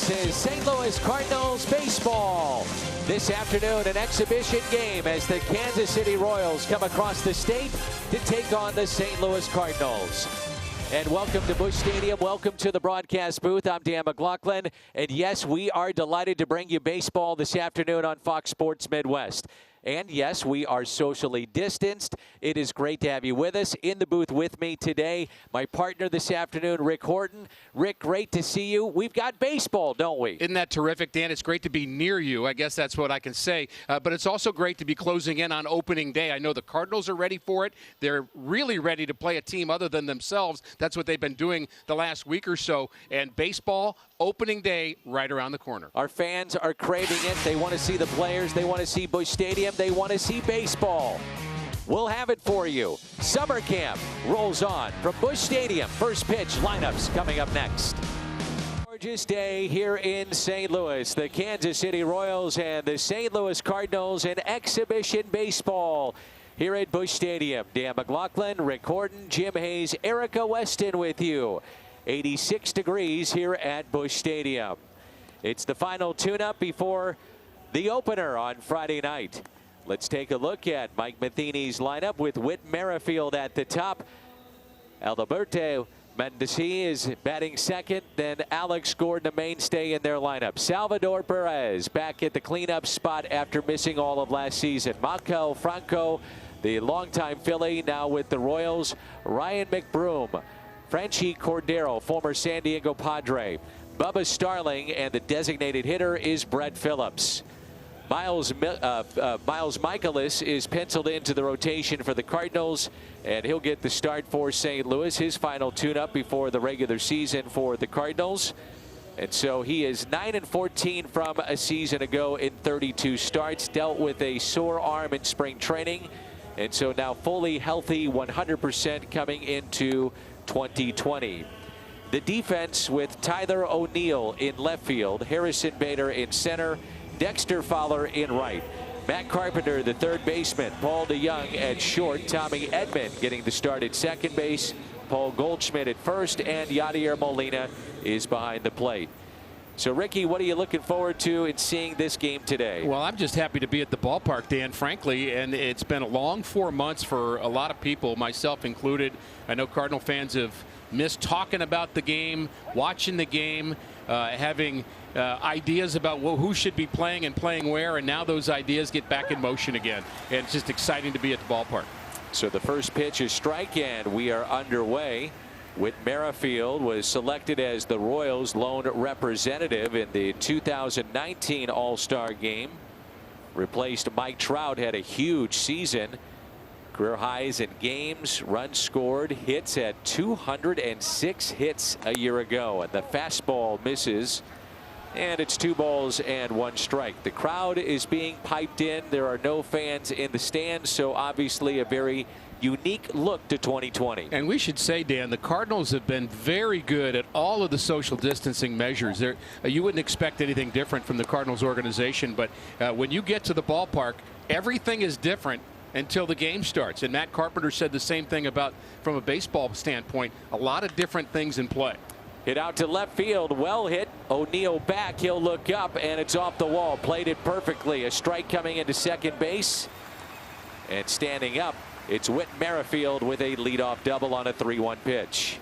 This is St. Louis Cardinals baseball. This afternoon, an exhibition game as the Kansas City Royals come across the state to take on the St. Louis Cardinals. And welcome to Busch Stadium. Welcome to the broadcast booth. I'm Dan McLaughlin. And yes, we are delighted to bring you baseball this afternoon on Fox Sports Midwest. And yes, we are socially distanced. It is great to have you with us. In the booth with me today, my partner this afternoon, Rick Horton. Rick, great to see you. We've got baseball, don't we? Isn't that terrific, Dan? It's great to be near you. I guess that's what I can say. But it's also great to be closing in on opening day. I know the Cardinals are ready for it. They're really ready to play a team other than themselves. That's what they've been doing the last week or so. And baseball, opening day, right around the corner. Our fans are craving it. They want to see the players. They want to see Busch Stadium. They want to see baseball. We'll have it for you. Summer camp rolls on from Busch Stadium. First pitch lineups coming up next. Gorgeous day here in St. Louis. The Kansas City Royals and the St. Louis Cardinals in exhibition baseball here at Busch Stadium. Dan McLaughlin, Rick Horton, Jim Hayes, Erica Weston with you. 86 degrees here at Busch Stadium. It's the final tune-up before the opener on Friday night. Let's take a look at Mike Matheny's lineup with Whit Merrifield at the top. Alberto Mendesi is batting second. Then Alex Gordon, a mainstay in their lineup. Salvador Perez back at the cleanup spot after missing all of last season. Makel Franco, the longtime Philly, now with the Royals. Ryan McBroom, Franchi Cordero, former San Diego Padre. Bubba Starling, and the designated hitter is Brett Phillips. Miles Michaelis is penciled into the rotation for the Cardinals, and he'll get the start for St. Louis. His final tune-up before the regular season for the Cardinals. And so he is 9-14 from a season ago in 32 starts. Dealt with a sore arm in spring training, and so now fully healthy, 100% coming into 2020. The defense with Tyler O'Neill in left field, Harrison Bader in center, Dexter Fowler in right. Matt Carpenter, the third baseman. Paul DeYoung at short. Tommy Edman getting the start at second base. Paul Goldschmidt at first, and Yadier Molina is behind the plate. So, Ricky, what are you looking forward to in seeing this game today? Well, I'm just happy to be at the ballpark, Dan, frankly, and it's been a long 4 months for a lot of people, myself included. I know Cardinal fans have missed talking about the game, watching the game, having ideas about who should be playing and playing where, and now those ideas get back in motion again. And it's just exciting to be at the ballpark. So the first pitch is strike, and we are underway. Whit Merrifield was selected as the Royals' lone representative in the 2019 All-Star game. Replaced Mike Trout, had a huge season. Career highs in games, runs scored, hits at 206 hits a year ago. And the fastball misses. And it's 2 balls and 1 strike. The crowd is being piped in. There are no fans in the stands, so obviously a very unique look to 2020. And we should say, Dan, the Cardinals have been very good at all of the social distancing measures. You wouldn't expect anything different from the Cardinals organization, but when you get to the ballpark, everything is different until the game starts. And Matt Carpenter said the same thing about, from a baseball standpoint, a lot of different things in play. Hit out to left field, well hit. O'Neill back, he'll look up, and it's off the wall. Played it perfectly. A strike coming into second base. And standing up, it's Whit Merrifield with a leadoff double on a 3-1 pitch.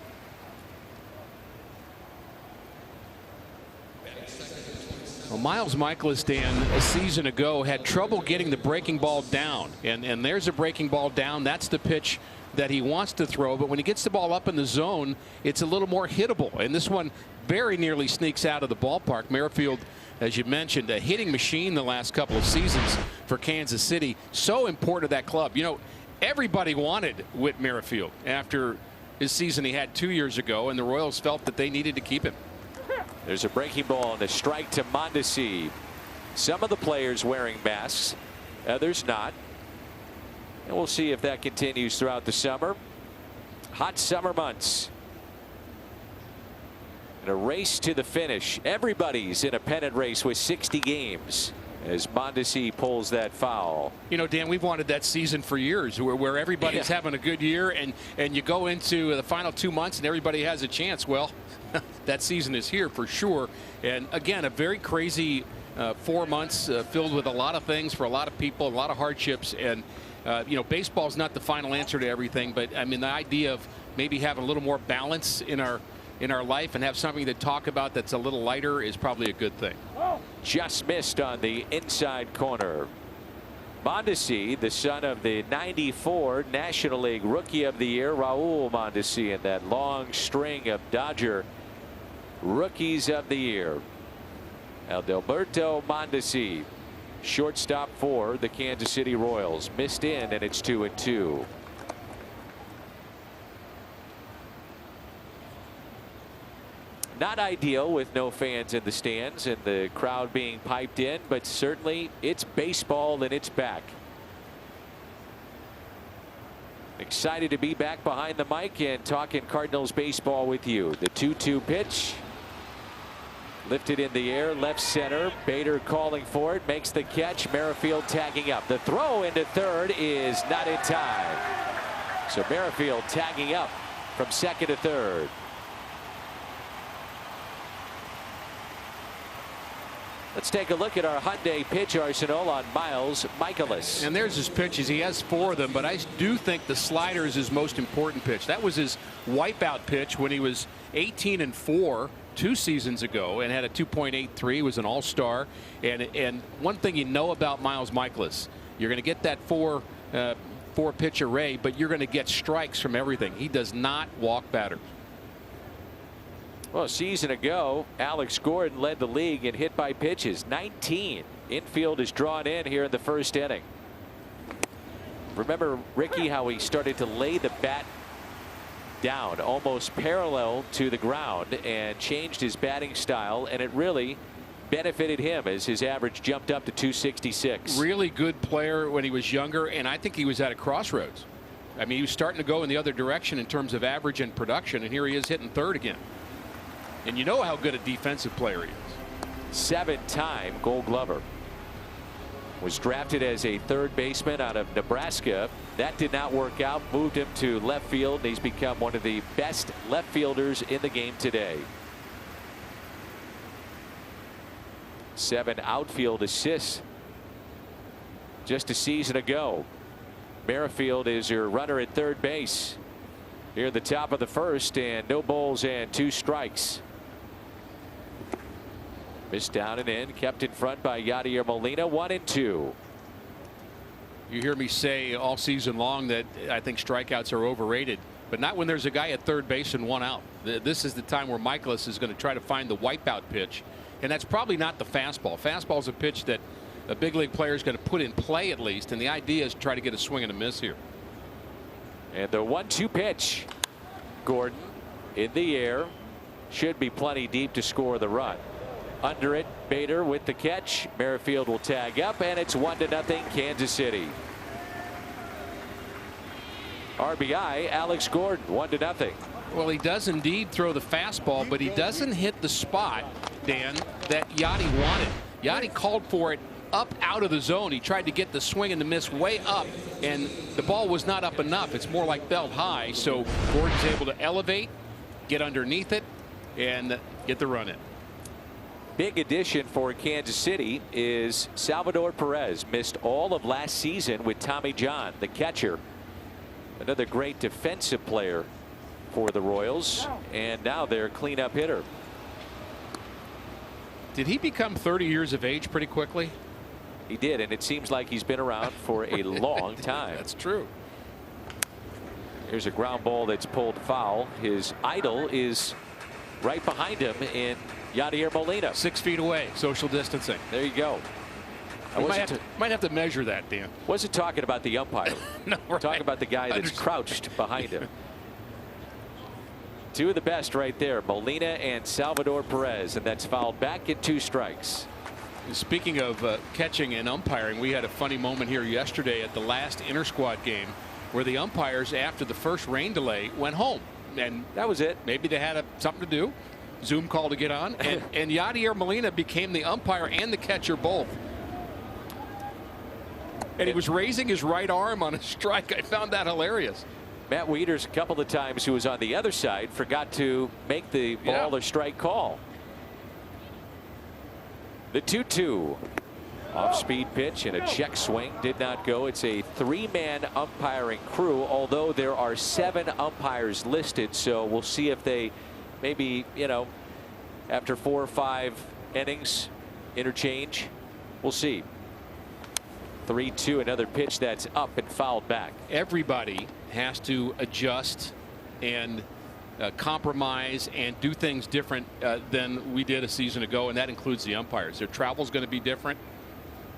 Well, Miles Michaelis, Dan, a season ago had trouble getting the breaking ball down. And there's a breaking ball down. That's the pitch that he wants to throw. But when he gets the ball up in the zone, it's a little more hittable. And this one very nearly sneaks out of the ballpark. Merrifield, as you mentioned, a hitting machine the last couple of seasons for Kansas City. So important to that club. You know, everybody wanted Whit Merrifield after his season he had 2 years ago, and the Royals felt that they needed to keep him. There's a breaking ball and a strike to Mondesi. Some of the players wearing masks, others not. And we'll see if that continues throughout the summer. Hot summer months. And a race to the finish. Everybody's in a pennant race with 60 games. as Mondesi pulls that foul. You know, Dan, we've wanted that season for years where everybody's having a good year and you go into the final 2 months and everybody has a chance. Well, that season is here for sure. And again, a very crazy 4 months filled with a lot of things for a lot of people, a lot of hardships. And, you know, baseball's not the final answer to everything. But, I mean, the idea of maybe having a little more balance in our life and have something to talk about that's a little lighter is probably a good thing. Just missed on the inside corner. Mondesi, the son of the '94 National League Rookie of the Year, Raul Mondesi, in that long string of Dodger Rookies of the Year. Adalberto Mondesi, shortstop for the Kansas City Royals, missed in, and it's 2-2. Not ideal with no fans in the stands and the crowd being piped in, but certainly it's baseball and it's back. Excited to be back behind the mic and talking Cardinals baseball with you. The 2-2 pitch. Lifted in the air, left center. Bader calling for it, makes the catch. Merrifield tagging up. The throw into third is not in time. So Merrifield tagging up from second to third. Let's take a look at our Hyundai pitch arsenal on Miles Michaelis. And there's his pitches. He has 4 of them, but I do think the slider is his most important pitch. That was his wipeout pitch when he was 18-4 2 seasons ago and had a 2.83. He was an all-star. And one thing you know about Miles Michaelis, you're going to get that 4 pitch array, but you're going to get strikes from everything. He does not walk batters. Well, a season ago, Alex Gordon led the league in hit by pitches, 19. Infield is drawn in here in the first inning. Remember, Ricky, how he started to lay the bat down almost parallel to the ground and changed his batting style, and it really benefited him as his average jumped up to 266. Really good player when he was younger, and I think he was at a crossroads. I mean, he was starting to go in the other direction in terms of average and production, and here he is hitting third again. And you know how good a defensive player he is. 7-time Gold Glover. Was drafted as a third baseman out of Nebraska. That did not work out. Moved him to left field, and he's become one of the best left fielders in the game today. 7 outfield assists just a season ago. Merrifield is your runner at third base here at the top of the first, and no balls and 2 strikes. Missed down and in, kept in front by Yadier Molina, 1-2. You hear me say all season long that I think strikeouts are overrated, but not when there's a guy at third base and 1 out. This is the time where Michaelis is going to try to find the wipeout pitch, and that's probably not the fastball. Fastball is a pitch that a big league player is going to put in play at least, and the idea is to try to get a swing and a miss here. And the 1-2 pitch. Gordon in the air, should be plenty deep to score the run. Under it, Bader with the catch. Merrifield will tag up, and it's 1-0 Kansas City. RBI Alex Gordon, 1-0. Well, he does indeed throw the fastball, but he doesn't hit the spot, Dan, that Yadi wanted. Yadi called for it up out of the zone. He tried to get the swing and the miss way up, and the ball was not up enough. It's more like belt high, so Gordon's able to elevate, get underneath it, and get the run in. Big addition for Kansas City is Salvador Perez. Missed all of last season with Tommy John, the catcher. Another great defensive player for the Royals, and now their cleanup hitter. Did he become 30 years of age pretty quickly? He did, and it seems like he's been around for a long time. That's true. Here's a ground ball that's pulled foul. His idol is right behind him in Yadier Molina. 6 feet away, social distancing. There you go. I might have to measure that, Dan. Wasn't talking about the umpire. No, right. Talking about the guy that's crouched behind him. 2 of the best right there, Molina and Salvador Perez, and that's fouled back at 2 strikes. Speaking of catching and umpiring, we had a funny moment here yesterday at the last inter-squad game where the umpires, after the first rain delay, went home. And that was it. Maybe they had something to do. Zoom call to get on. And Yadier Molina became the umpire and the catcher both. And he was raising his right arm on a strike. I found that hilarious. Matt Wieters, a couple of times who was on the other side, forgot to make the ball or strike call. The 2-2. Off-speed pitch and a check swing did not go. It's a 3-man umpiring crew, although there are 7 umpires listed. So we'll see if they maybe, after 4 or 5 innings, interchange. We'll see. 3-2, another pitch that's up and fouled back. Everybody has to adjust and compromise and do things different than we did a season ago, and that includes the umpires. Their travel is going to be different.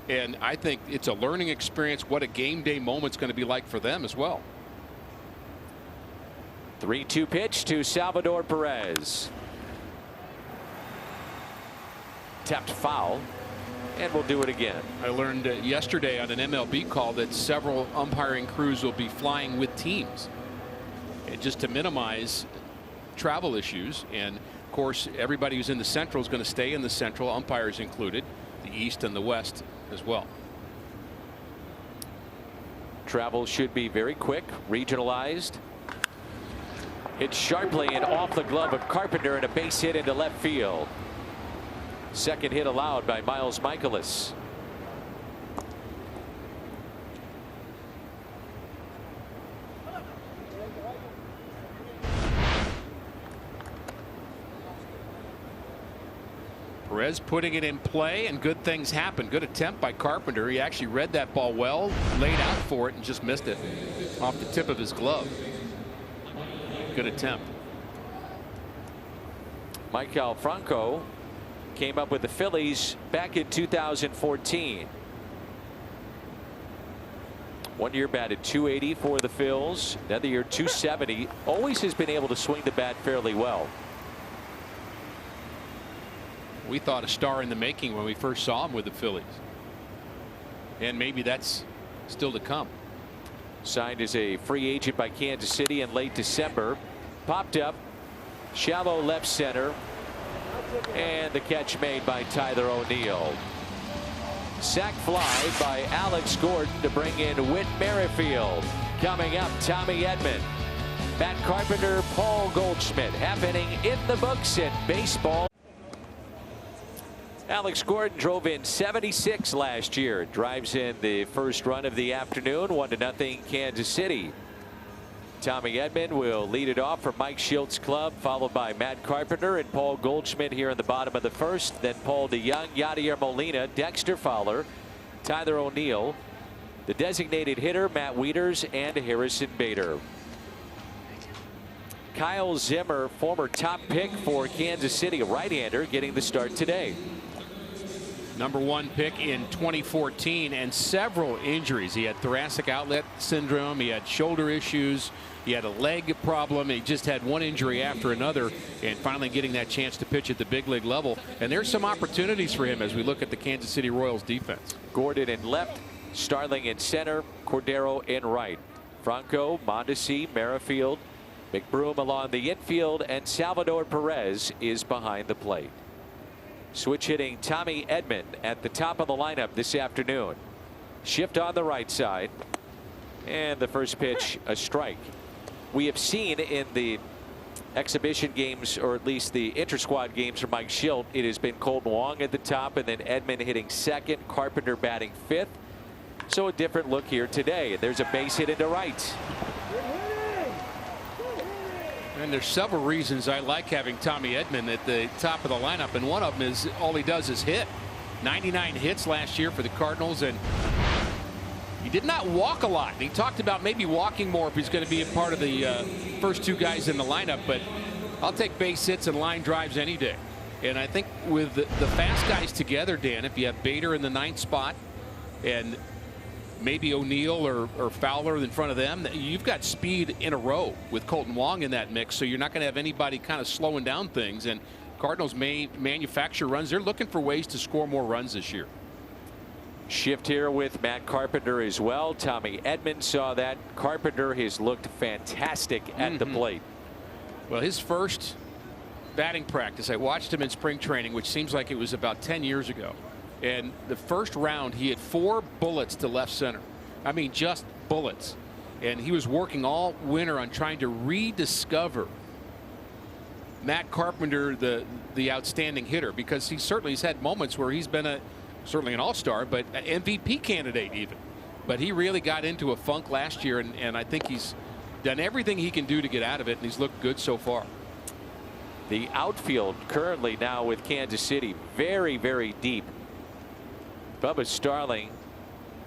And I think it's a learning experience, what a game day moment's going to be like for them as well. 3-2 pitch to Salvador Perez. Tapped foul, and we'll do it again. I learned yesterday on an MLB call that several umpiring crews will be flying with teams, and just to minimize travel issues. And of course, everybody who's in the Central is going to stay in the Central, umpires included, the East and the West as well. Travel should be very quick, regionalized. Hit sharply and off the glove of Carpenter, and a base hit into left field. Second hit allowed by Miles Michaelis. Perez putting it in play, and good things happen. Good attempt by Carpenter. He actually read that ball well, laid out for it, and just missed it off the tip of his glove. Good attempt. Mike Alfranco came up with the Phillies back in 2014. 1 year batted .280 for the Phils. Another year .270. Always has been able to swing the bat fairly well. We thought a star in the making when we first saw him with the Phillies. And maybe that's still to come. Signed as a free agent by Kansas City in late December. Popped up. Shallow left center. And the catch made by Tyler O'Neill. Sac fly by Alex Gordon to bring in Whit Merrifield. Coming up, Tommy Edman, Matt Carpenter, Paul Goldschmidt. Half inning in the books in baseball. Alex Gordon drove in 76 last year. Drives in the first run of the afternoon. 1-0 Kansas City. Tommy Edman will lead it off for Mike Schilt's club, followed by Matt Carpenter and Paul Goldschmidt here in the bottom of the first. Then Paul DeYoung, Yadier Molina, Dexter Fowler, Tyler O'Neill, the designated hitter Matt Wieters, and Harrison Bader. Kyle Zimmer, former top pick for Kansas City, a right-hander, getting the start today. #1 pick in 2014, and several injuries. He had thoracic outlet syndrome. He had shoulder issues. He had a leg problem. He just had one injury after another, and finally getting that chance to pitch at the big league level. And there's some opportunities for him as we look at the Kansas City Royals defense. Gordon in left, Starling in center, Cordero in right. Franco, Mondesi, Merrifield, McBroom along the infield, and Salvador Perez is behind the plate. Switch hitting Tommy Edman at the top of the lineup this afternoon. Shift on the right side, and the first pitch a strike. We have seen in the exhibition games, or at least the inter-squad games for Mike Schilt, it has been Colton Wong at the top, and then Edman hitting second, Carpenter batting fifth. So a different look here today. There's a base hit into right. And there's several reasons I like having Tommy Edman at the top of the lineup, and one of them is all he does is hit. 99 hits last year for the Cardinals, and he did not walk a lot. He talked about maybe walking more if he's going to be a part of the first 2 guys in the lineup, but I'll take base hits and line drives any day. And I think with the fast guys together, Dan, if you have Bader in the 9th spot and maybe O'Neill or Fowler in front of them, you've got speed in a row with Colton Wong in that mix, so you're not going to have anybody kind of slowing down things. And Cardinals may manufacture runs. They're looking for ways to score more runs this year. Shift here with Matt Carpenter as well. Tommy Edman saw that. Carpenter has looked fantastic at the plate. Well, his first batting practice, I watched him in spring training, which seems like it was about 10 years ago. And the first round, he had 4 bullets to left center. I mean, just bullets. And he was working all winter on trying to rediscover Matt Carpenter, the outstanding hitter, because he certainly has had moments where he's been certainly an all-star, but an MVP candidate even. But he really got into a funk last year, and I think he's done everything he can do to get out of it, and he's looked good so far. The outfield currently now with Kansas City very, very deep. Bubba Starling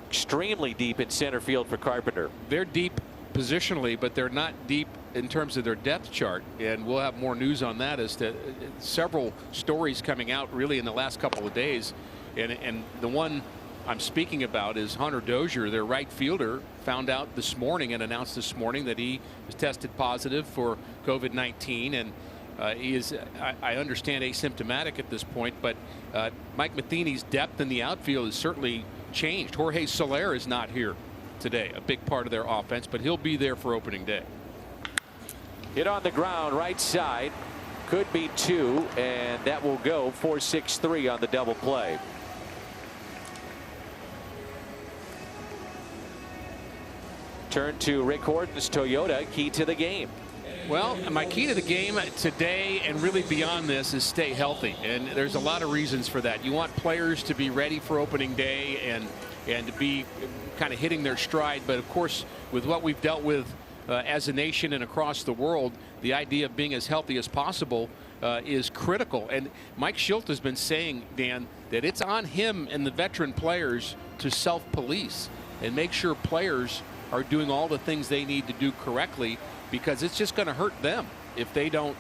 extremely deep in center field for Carpenter. They're deep positionally, but they're not deep in terms of their depth chart, and we'll have more news on that as to several stories coming out really in the last couple of days. And the one I'm speaking about is Hunter Dozier, their right fielder, found out this morning and announced this morning that he was tested positive for COVID-19, and he is, I understand, asymptomatic at this point. But Mike Matheny's depth in the outfield has certainly changed. Jorge Soler is not here today, a big part of their offense, but he'll be there for opening day. Hit on the ground right side, could be 2, and that will go 4-6-3 on the double play. Turn to Rick Horton's Toyota, key to the game. Well, my key to the game today and really beyond this is stay healthy, and there's a lot of reasons for that. You want players to be ready for opening day and to be kind of hitting their stride, but of course with what we've dealt with as a nation and across the world, the idea of being as healthy as possible is critical. And Mike Schilt has been saying, Dan, that it's on him and the veteran players to self-police and make sure players are doing all the things they need to do correctly, because it's just going to hurt them if they don't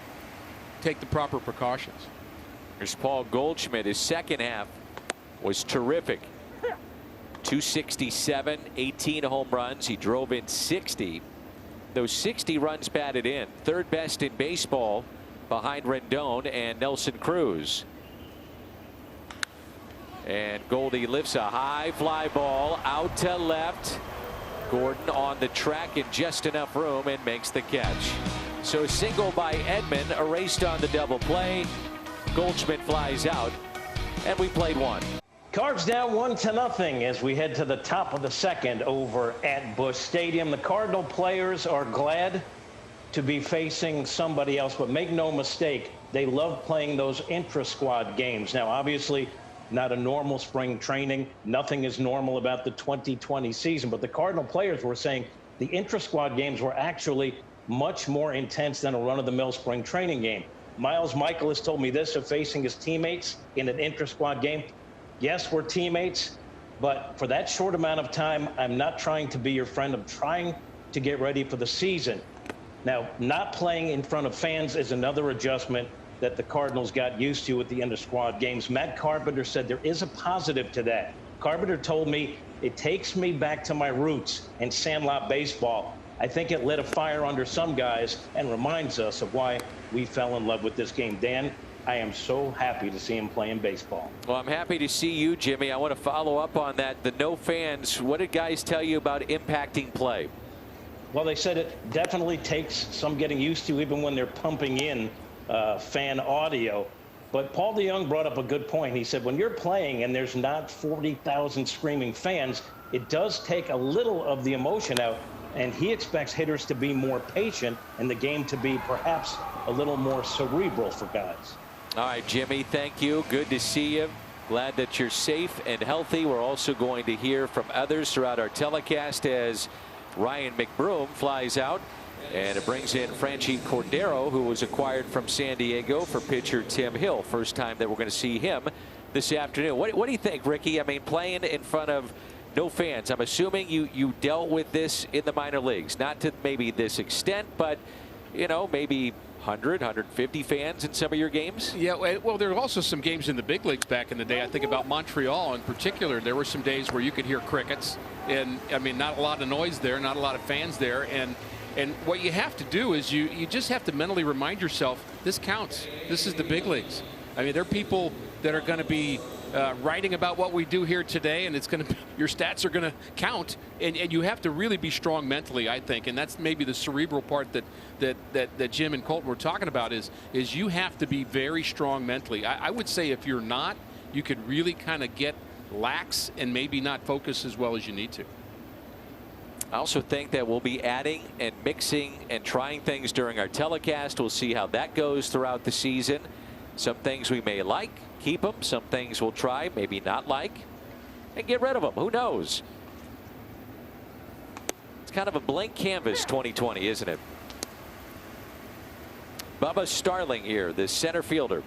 take the proper precautions. Here's Paul Goldschmidt. His second half was terrific. 267, 18 home runs. He drove in 60. Those 60 runs batted in. Third best in baseball behind Rendon and Nelson Cruz. And Goldie lifts a high fly ball out to left. Gordon on the track in just enough room and makes the catch. So single by Edman erased on the double play. Goldschmidt flies out, and we played one. Cards down 1-0 as we head to the top of the second over at Busch Stadium. The Cardinal players are glad to be facing somebody else, but make no mistake, they love playing those intra-squad games. Now, obviously, not a normal spring training. Nothing is normal about the 2020 season, but the Cardinal players were saying the intra-squad games were actually much more intense than a run-of-the-mill spring training game. Miles Michaelis told me this of facing his teammates in an intra-squad game. Yes, we're teammates, but for that short amount of time, I'm not trying to be your friend. I'm trying to get ready for the season. Now, not playing in front of fans is another adjustment that the Cardinals got used to with the inter-squad games. Matt Carpenter said there is a positive to that. Carpenter told me it takes me back to my roots in sandlot baseball. I think it lit a fire under some guys and reminds us of why we fell in love with this game. Dan, I am so happy to see him playing baseball. Well, I'm happy to see you, Jimmy. I want to follow up on that. The no fans, what did guys tell you about impacting play? Well, they said it definitely takes some getting used to, even when they're pumping in fan audio. But Paul DeYoung brought up a good point. He said when you're playing and there's not 40,000 screaming fans, it does take a little of the emotion out, and he expects hitters to be more patient and the game to be perhaps a little more cerebral for guys. All right, Jimmy, thank you. Good to see you. Glad that you're safe and healthy. We're also going to hear from others throughout our telecast as Ryan McBroom flies out. And it brings in Franchi Cordero, who was acquired from San Diego, for pitcher Tim Hill. First time that we're going to see him this afternoon. What do you think, Ricky? I mean, playing in front of no fans. I'm assuming you dealt with this in the minor leagues. Not to maybe this extent, but, you know, maybe 100, 150 fans in some of your games? Yeah, well, there were also some games in the big leagues back in the day. I think about Montreal in particular. There were some days where you could hear crickets. And, I mean, not a lot of noise there, not a lot of fans there. And what you have to do is you just have to mentally remind yourself, this counts. This is the big leagues. I mean, there are people that are going to be writing about what we do here today, and it's going to, your stats are going to count, and you have to really be strong mentally, I think, and that's maybe the cerebral part that Jim and Colton were talking about is you have to be very strong mentally. I would say if you're not, you could really kind of get lax and maybe not focus as well as you need to. I also think that we'll be adding and mixing and trying things during our telecast. We'll see how that goes throughout the season. Some things we may like, keep them. Some things we'll try, maybe not like, and get rid of them. Who knows? It's kind of a blank canvas 2020, isn't it? Bubba Starling here, the center fielder.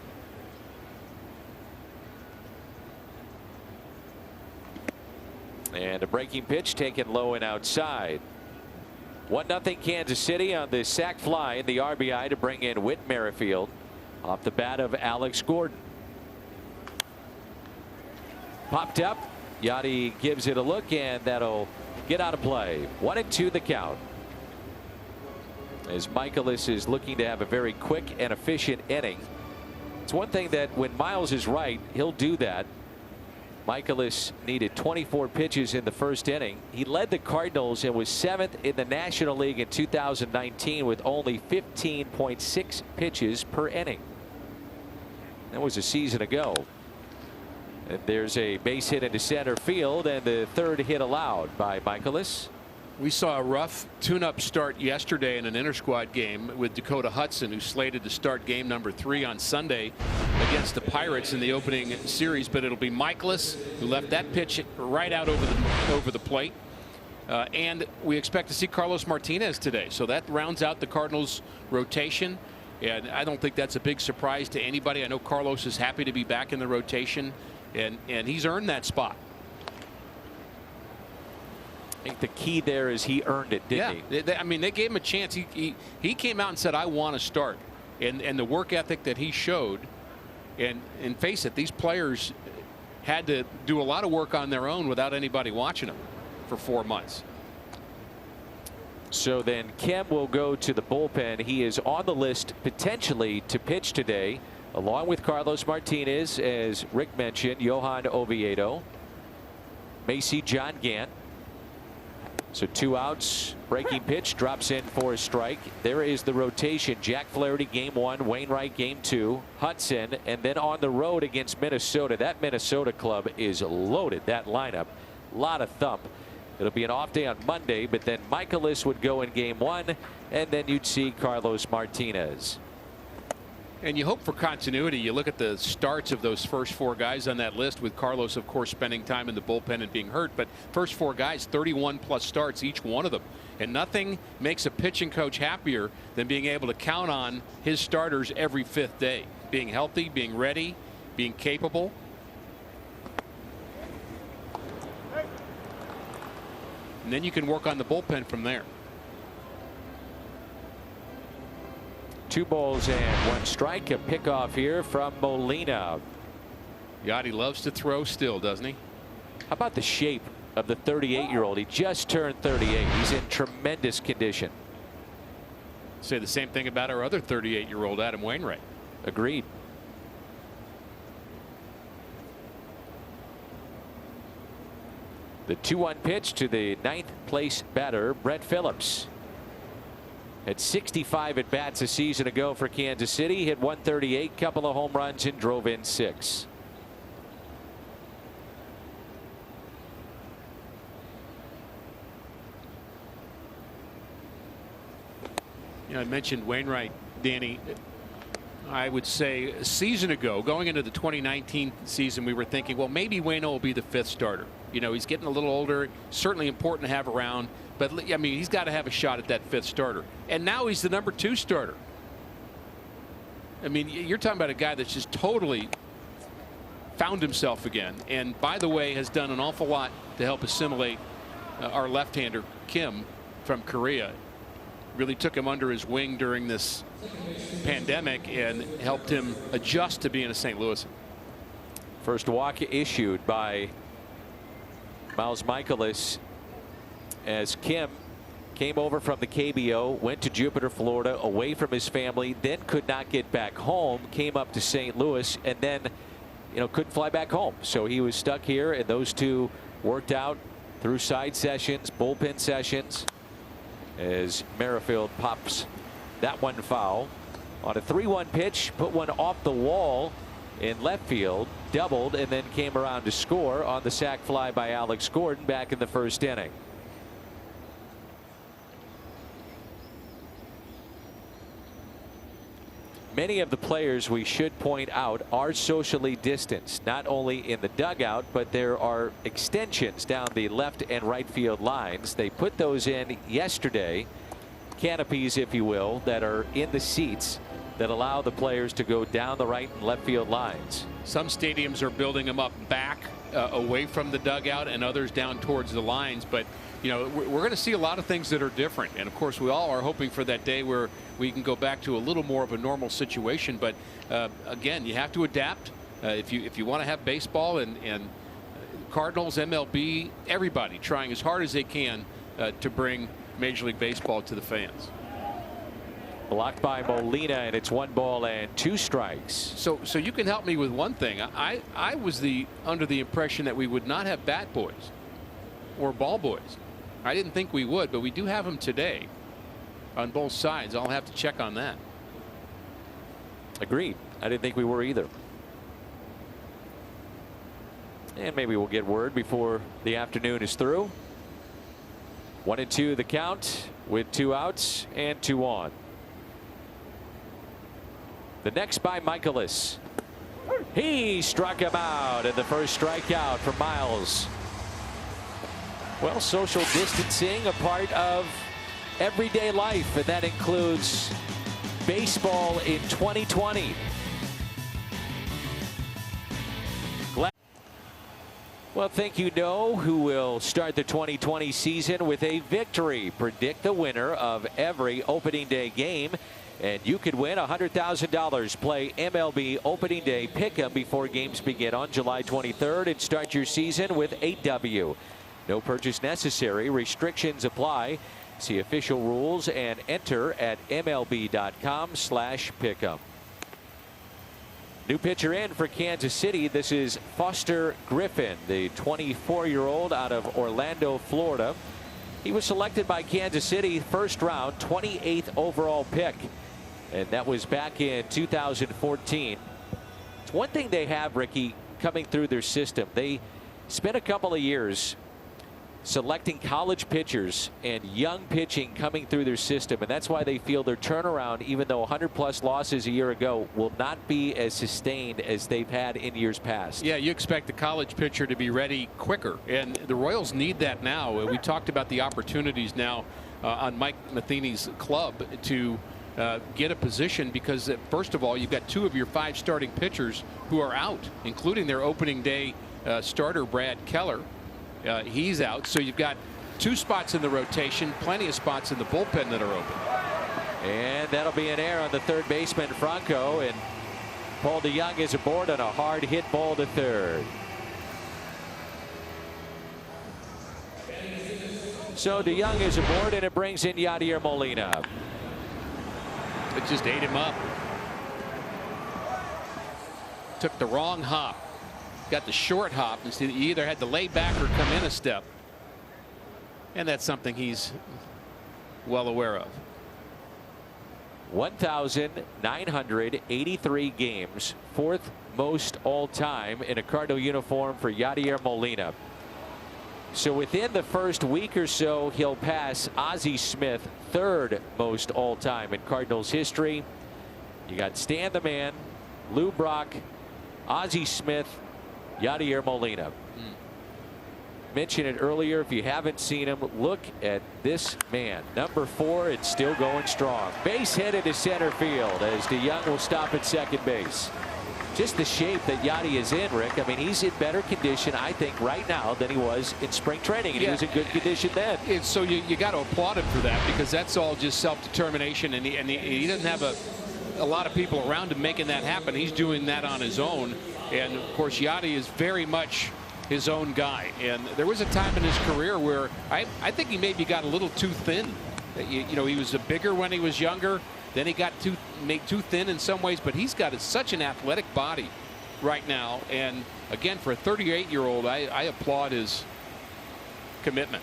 And a breaking pitch taken low and outside. 1-0 Kansas City on the sac fly and the RBI to bring in Whit Merrifield off the bat of Alex Gordon. Popped up. Yachty gives it a look, and that'll get out of play. 1-2 the count. As Michaelis is looking to have a very quick and efficient inning. It's one thing that when Miles is right, he'll do that. Michaelis needed 24 pitches in the first inning. He led the Cardinals and was 7th in the National League in 2019 with only 15.6 pitches per inning. That was a season ago. And there's a base hit into center field, and the third hit allowed by Michaelis. We saw a rough tune-up start yesterday in an inter-squad game with Dakota Hudson, who slated to start game number 3 on Sunday against the Pirates in the opening series. But it'll be Michaelis who left that pitch right out over the plate. And we expect to see Carlos Martinez today. So that rounds out the Cardinals rotation. And I don't think that's a big surprise to anybody. I know Carlos is happy to be back in the rotation, and he's earned that spot. I think the key there is he earned it, didn't he? I mean, they gave him a chance. He came out and said, I want to start. And the work ethic that he showed, and face it, these players had to do a lot of work on their own without anybody watching them for 4 months. So then Kim will go to the bullpen. He is on the list potentially to pitch today, along with Carlos Martinez, as Rick mentioned, Johan Oviedo, Macy John Gant. So 2 outs, breaking pitch, drops in for a strike. There is the rotation. Jack Flaherty game 1, Wainwright game 2, Hudson, and then on the road against Minnesota. That Minnesota club is loaded, that lineup. A lot of thump. It'll be an off day on Monday, but then Michaelis would go in game 1, and then you'd see Carlos Martinez. And you hope for continuity. You look at the starts of those first 4 guys on that list, with Carlos, of course, spending time in the bullpen and being hurt. But first 4 guys, 31+ starts, each one of them. And nothing makes a pitching coach happier than being able to count on his starters every 5th day. Being healthy, being ready, being capable. And then you can work on the bullpen from there. 2 balls and 1 strike. A pickoff here from Molina. Yachty loves to throw still, doesn't he? How about the shape of the 38-year-old? He just turned 38. He's in tremendous condition. Say the same thing about our other 38-year-old Adam Wainwright. Agreed. The 2-1 pitch to the 9th place batter, Brett Phillips. Had 65 at bats a season ago for Kansas City. Hit 138, couple of home runs, and drove in 6. You know, I mentioned Wainwright, Danny. I would say a season ago, going into the 2019 season, we were thinking, well, maybe Waino will be the 5th starter. You know, he's getting a little older, certainly important to have around. But, I mean, he's got to have a shot at that 5th starter. And now he's the number 2 starter. I mean, you're talking about a guy that's just totally found himself again. And, by the way, has done an awful lot to help assimilate our left-hander, Kim, from Korea. Really took him under his wing during this pandemic and helped him adjust to being a St. Louisan. First walk issued by Miles Michaelis, as Kim came over from the KBO, went to Jupiter, Florida, away from his family, then could not get back home, came up to St. Louis, and then, you know, couldn't fly back home. So he was stuck here, and those two worked out through side sessions, bullpen sessions, as Merrifield pops that one foul on a 3-1 pitch, put one off the wall in left field, doubled, and then came around to score on the sac fly by Alex Gordon back in the first inning. Many of the players, we should point out, are socially distanced, not only in the dugout, but there are extensions down the left and right field lines. They put those in yesterday, canopies, if you will, that are in the seats that allow the players to go down the right and left field lines. Some stadiums are building them up back away from the dugout, and others down towards the lines. But you know, we're going to see a lot of things that are different, and of course we all are hoping for that day where we can go back to a little more of a normal situation. But again, you have to adapt if you want to have baseball, and Cardinals, MLB, everybody trying as hard as they can to bring Major League Baseball to the fans. Blocked by Molina, and it's 1 ball and 2 strikes. So you can help me with one thing. I was under the impression that we would not have bat boys or ball boys. I didn't think we would, but we do have them today on both sides. I'll have to check on that. Agreed. I didn't think we were either. And maybe we'll get word before the afternoon is through. 1-2 the count with 2 outs and 2 on. The next by Michaelis. He struck him out, and the first strikeout for Miles. Well, social distancing, a part of everyday life, and that includes baseball in 2020. Well, think you know who will start the 2020 season with a victory. Predict the winner of every opening day game, and you could win $100,000. Play MLB Opening Day Pick'em before games begin on July 23rd and start your season with a W. No purchase necessary. Restrictions apply. See official rules and enter at MLB.com/pick'em. New pitcher in for Kansas City. This is Foster Griffin, the 24-year-old out of Orlando, Florida. He was selected by Kansas City first round, 28th overall pick, and that was back in 2014. It's one thing they have, Ricky, coming through their system. They spent a couple of years selecting college pitchers and young pitching coming through their system, and that's why they feel their turnaround, even though 100+ losses a year ago, will not be as sustained as they've had in years past. Yeah, you expect the college pitcher to be ready quicker, and the Royals need that now. We talked about the opportunities now on Mike Matheny's club to get a position, because first of all, you've got 2 of your 5 starting pitchers who are out, including their opening day starter Brad Keller. He's out, so you've got 2 spots in the rotation, plenty of spots in the bullpen that are open. And that'll be an error on the third baseman, Franco, and Paul DeJong is aboard on a hard hit ball to third. So DeJong is aboard, and it brings in Yadier Molina. It just ate him up. Took the wrong hop. Got the short hop. You either had to lay back or come in a step. And that's something he's well aware of. 1,983 games, 4th most all time in a Cardinal uniform for Yadier Molina. So within the first week or so, he'll pass Ozzie Smith, 3rd most all time in Cardinals history. You got Stan the Man, Lou Brock, Ozzie Smith, Yadier Molina. Mentioned it earlier. If you haven't seen him, look at this man. Number 4, it's still going strong. Base hit into center field as DeJong will stop at second base. Just the shape that Yadi is in, Rick. I mean, he's in better condition, I think, right now than he was in spring training. And he was in good condition then. So you got to applaud him for that, because that's all just self-determination, and he doesn't have a lot of people around him making that happen. He's doing that on his own. And of course, Yadi is very much his own guy. And there was a time in his career where I think he maybe got a little too thin. You know, he was bigger when he was younger. Then he got made too thin in some ways. But he's got such an athletic body right now. And again, for a 38-year-old, I applaud his commitment.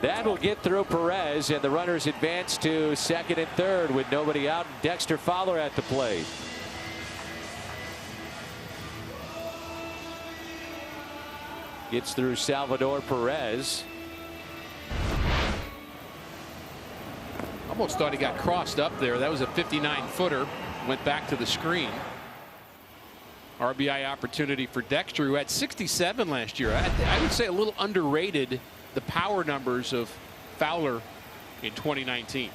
That will get through Perez, and the runners advance to second and third with nobody out. Dexter Fowler at the plate. Gets through Salvador Perez. A almost thought he got crossed up there. That was a 59-footer. Went back to the screen. RBI opportunity for Dexter, who had 67 last year. I would say a little underrated the power numbers of Fowler in 2019.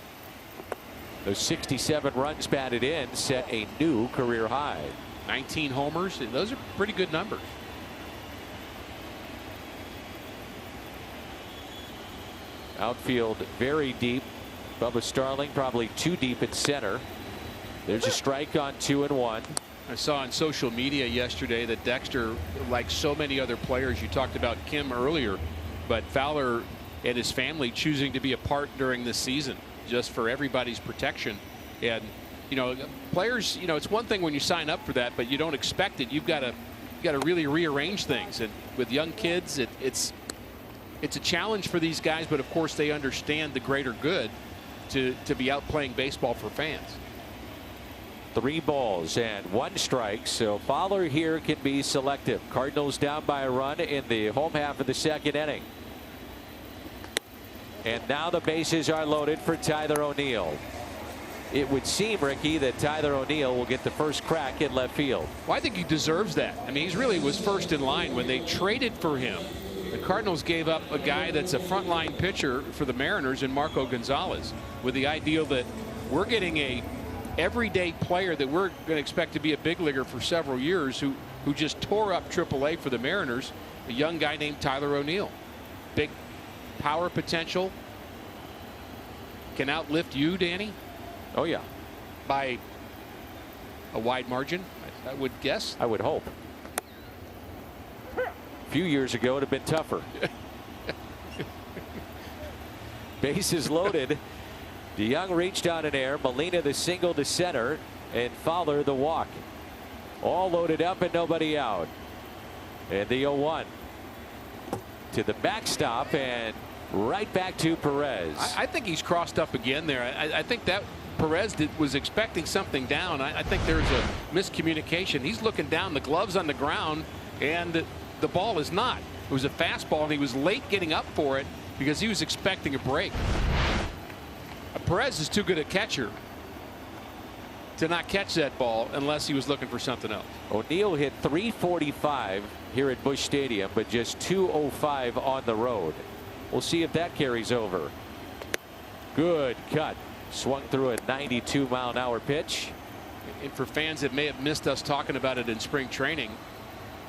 Those 67 runs batted in set a new career high. 19 homers, and those are pretty good numbers. Outfield very deep. Bubba Starling probably too deep at center. There's a strike on 2-1. I saw on social media yesterday that Dexter, like so many other players, you talked about Kim earlier, but Fowler and his family choosing to be apart during this season just for everybody's protection. And you know, players, you know, it's one thing when you sign up for that, but you don't expect it. You've got to really rearrange things. And with young kids, it's a challenge for these guys, but of course they understand the greater good to be out playing baseball for fans. 3 balls and 1 strike, so Fowler here can be selective. Cardinals down by a run in the home half of the 2nd inning. And now the bases are loaded for Tyler O'Neill. It would seem, Ricky, that Tyler O'Neill will get the first crack at left field. Well, I think he deserves that. I mean, he really was first in line when they traded for him. The Cardinals gave up a guy that's a frontline pitcher for the Mariners in Marco Gonzalez, with the idea that we're getting a everyday player that we're going to expect to be a big leaguer for several years, who just tore up AAA for the Mariners, a young guy named Tyler O'Neill. Big power potential. Can outlift you, Danny. Oh yeah, by a wide margin, I would guess. I would hope. A few years ago, it would have been tougher. Bases loaded. DeYoung reached on an air. Molina the single to center, and Fowler the walk. All loaded up and nobody out. And the 0-1 to the backstop and right back to Perez. I think he's crossed up again there. I think that Perez was expecting something down. I think there's a miscommunication. He's looking down, the glove's on the ground, and the ball is not. It was a fastball, and he was late getting up for it because he was expecting a break. Perez is too good a catcher to not catch that ball unless he was looking for something else. O'Neill hit .345 here at Busch Stadium, but just .205 on the road. We'll see if that carries over. Good cut. Swung through a 92-mile-an-hour pitch. And for fans that may have missed us talking about it in spring training,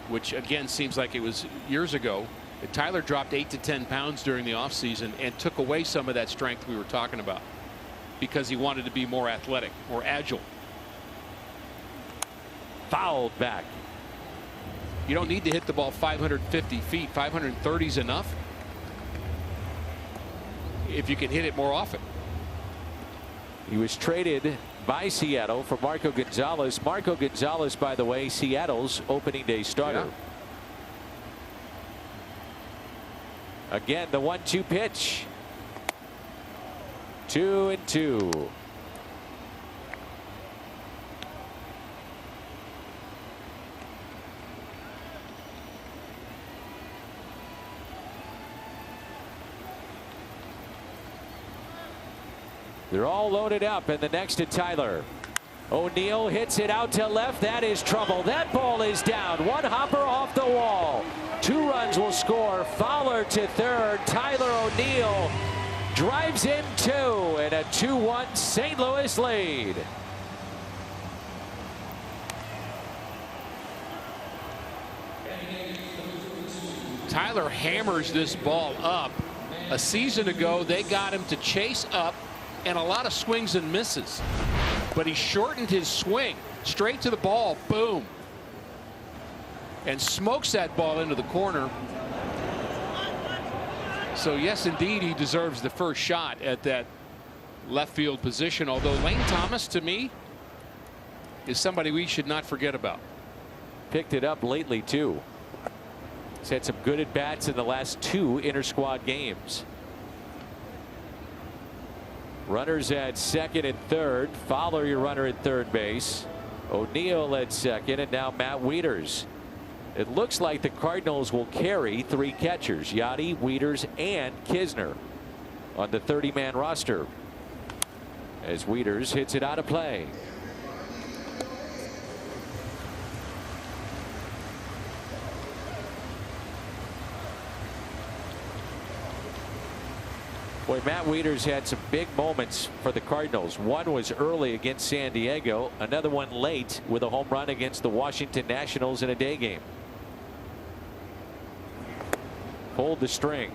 which again seems like it was years ago, Tyler dropped 8 to 10 pounds during the offseason and took away some of that strength we were talking about because he wanted to be more athletic, more agile. Fouled back. You don't need to hit the ball 550 feet. 530 is enough if you can hit it more often. He was traded by Seattle for Marco Gonzalez. Marco Gonzalez, by the way, Seattle's opening day starter. Yeah. Again, the 1-2 pitch. 2-2. They're all loaded up, and the next to Tyler. O'Neill hits it out to left. That is trouble. That ball is down. One hopper off the wall. 2 runs will score. Fowler to third. Tyler O'Neill drives in 2, and a 2-1 St. Louis lead. Tyler hammers this ball up. A season ago, they got him to chase up and a lot of swings and misses, but he shortened his swing straight to the ball, boom, and smokes that ball into the corner. So yes, indeed, he deserves the first shot at that left field position, although Lane Thomas, to me, is somebody we should not forget about. Picked it up lately too. He's had some good at bats in the last 2 inter-squad games. Runners at second and third. Fowler, your runner at third base. O'Neill at second, and now Matt Wieters. It looks like the Cardinals will carry 3 catchers, Yachty, Wieters, and Kisner, on the 30-man roster. as Wieters hits it out of play. Boy, Matt Wieters had some big moments for the Cardinals. One was early against San Diego, another one late with a home run against the Washington Nationals in a day game. Pulled the string,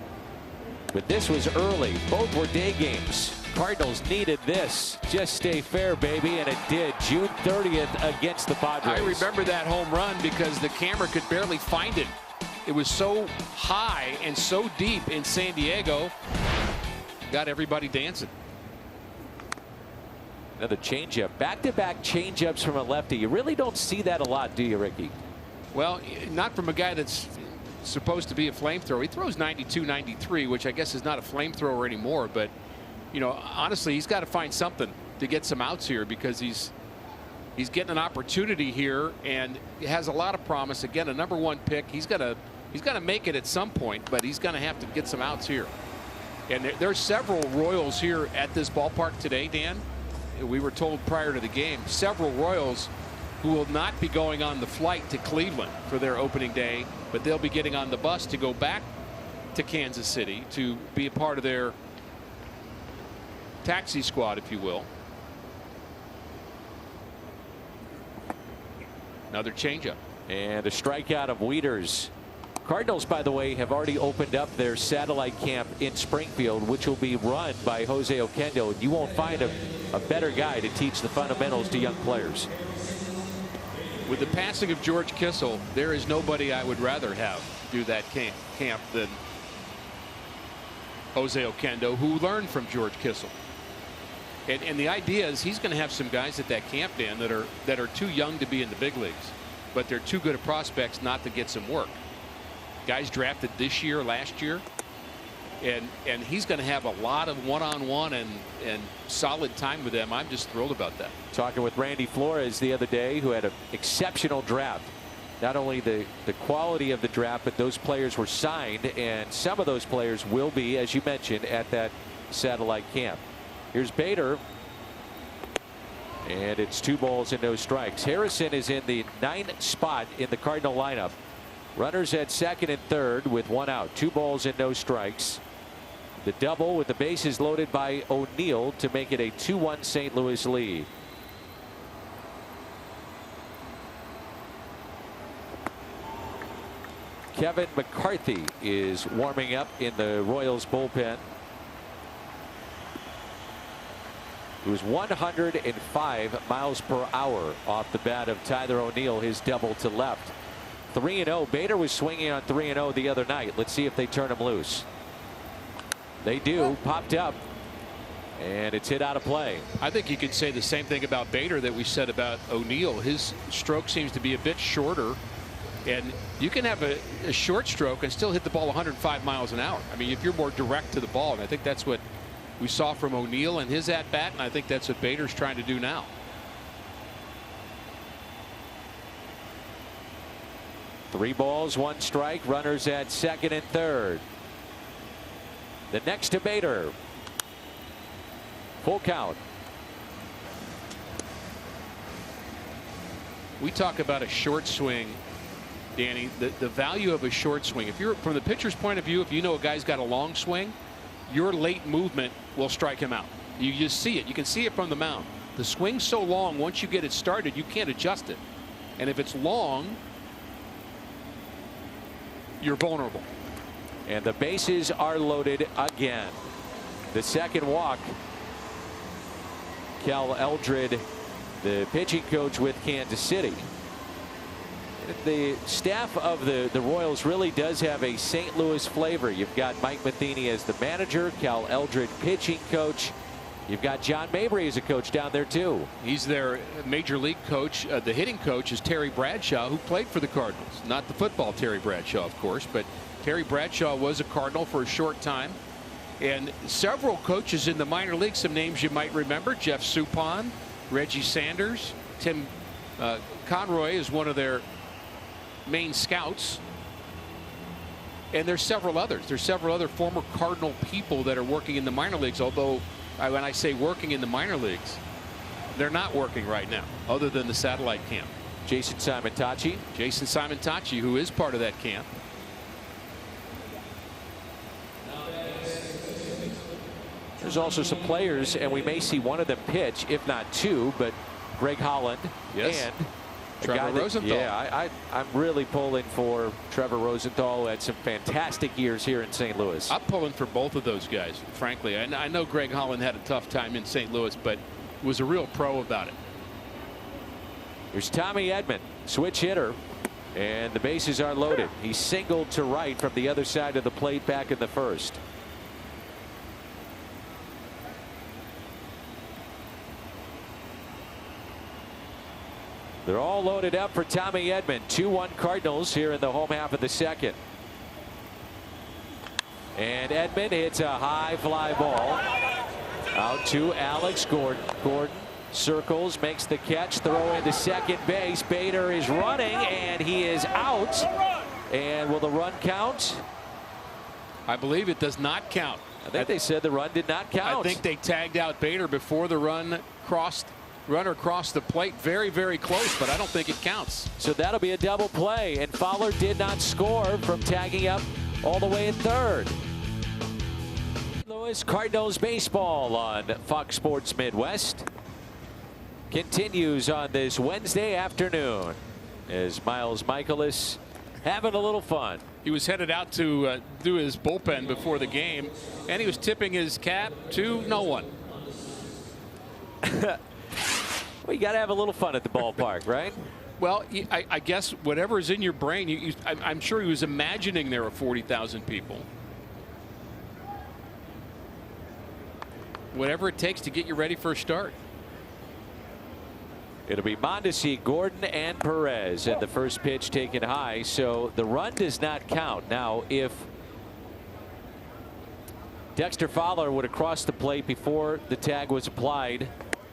but this was early. Both were day games. Cardinals needed this. Just stay fair, baby, and it did. June 30th against the Padres. I remember that home run because the camera could barely find it. It was so high and so deep in San Diego. Got everybody dancing. Another changeup. Back-to-back changeups from a lefty. You really don't see that a lot, do you, Ricky? Well, not from a guy that's supposed to be a flamethrower. He throws 92, 93, which I guess is not a flamethrower anymore. But, you know, honestly, he's got to find something to get some outs here because he's getting an opportunity here and has a lot of promise. Again, a #1 pick. He's got to make it at some point, but he's going to have to get some outs here. And there's several Royals here at this ballpark today, Dan. We were told prior to the game, several Royals who will not be going on the flight to Cleveland for their opening day, but they'll be getting on the bus to go back to Kansas City to be a part of their taxi squad, if you will. Another changeup. And a strikeout of Wieters. Cardinals, by the way, have already opened up their satellite camp in Springfield, which will be run by Jose Oquendo. You won't find a better guy to teach the fundamentals to young players. With the passing of George Kissel, there is nobody I would rather have do that camp than Jose Oquendo, who learned from George Kissel. And the idea is he's going to have some guys at that camp, Dan, that are too young to be in the big leagues, but they're too good of prospects not to get some work. Guys drafted this year, last year, and he's going to have a lot of one-on-one and solid time with them. I'm just thrilled about that. Talking with Randy Flores the other day, who had an exceptional draft. Not only the quality of the draft, but those players were signed, and some of those players will be, as you mentioned, at that satellite camp. Here's Bader, and it's 2 balls and no strikes. Harrison is in the 9th spot in the Cardinal lineup. Runners at second and third with 1 out. 2 balls and no strikes. The double with the bases loaded by O'Neill to make it a 2-1 St. Louis lead. Kevin McCarthy is warming up in the Royals bullpen. It was 105 miles per hour off the bat of Tyler O'Neill, his double to left. 3-0. Bader was swinging on 3-0 the other night. Let's see if they turn him loose. They do. Popped up, and it's hit out of play. I think you could say the same thing about Bader that we said about O'Neill. His stroke seems to be a bit shorter, and you can have a short stroke and still hit the ball 105 miles an hour. I mean, if you're more direct to the ball, and I think that's what we saw from O'Neill and his at bat, and I think that's what Bader's trying to do now. Three balls, 1 strike. Runners at second and third. The next to Bader. Full count. We talk about a short swing, Danny. The value of a short swing. If you're from the pitcher's point of view, if you know a guy's got a long swing, your late movement will strike him out. You just see it. You can see it from the mound. The swing's so long, once you get it started, you can't adjust it. And if it's long, you're vulnerable. And the bases are loaded again. The second walk. Cal Eldred, the pitching coach with Kansas City. The staff of the Royals really does have a St. Louis flavor. You've got Mike Matheny as the manager, Cal Eldred pitching coach. You've got John Mabry as a coach down there too. He's their major league coach. The hitting coach is Terry Bradshaw, who played for the Cardinals. Not the football Terry Bradshaw, of course, but Terry Bradshaw was a Cardinal for a short time. And several coaches in the minor leagues, some names you might remember: Jeff Suppan, Reggie Sanders, Tim Conroy is one of their main scouts. And there's several others. There's several other former Cardinal people that are working in the minor leagues, although when I say working in the minor leagues, they're not working right now, other than the satellite camp. Jason Simon-Tachi. Jason Simon-Tachi, who is part of that camp. There's also some players, and we may see one of them pitch, if not two, but Greg Holland and Trevor Rosenthal. Yeah, I'm really pulling for Trevor Rosenthal, who had some fantastic years here in St. Louis. I'm pulling for both of those guys, frankly. I know Greg Holland had a tough time in St. Louis, but was a real pro about it. Here's Tommy Edman, switch hitter, and the bases are loaded. He singled to right from the other side of the plate back in the first. They're all loaded up for Tommy Edman. 2-1 Cardinals here in the home half of the second. And Edman hits a high fly ball out to Alex Gordon. Gordon circles, makes the catch, throw into second base. Bader is running, and he is out. And will the run count? I believe it does not count. I think they said the run did not count. I think they tagged out Bader before the runner crossed the plate. Very, very close, but I don't think it counts. So that'll be a double play, and Fowler did not score from tagging up all the way at third. Louis Cardinals baseball on Fox Sports Midwest continues on this Wednesday afternoon as Miles Michaelis having a little fun. He was headed out to do his bullpen before the game, and he was tipping his cap to no one. Well, you got to have a little fun at the ballpark, right? Well, I guess whatever is in your brain, I'm sure he was imagining there were 40,000 people. Whatever it takes to get you ready for a start. It'll be Mondesi, Gordon, and Perez, and the first pitch taken high. So the run does not count. Now, if Dexter Fowler would have crossed the plate before the tag was applied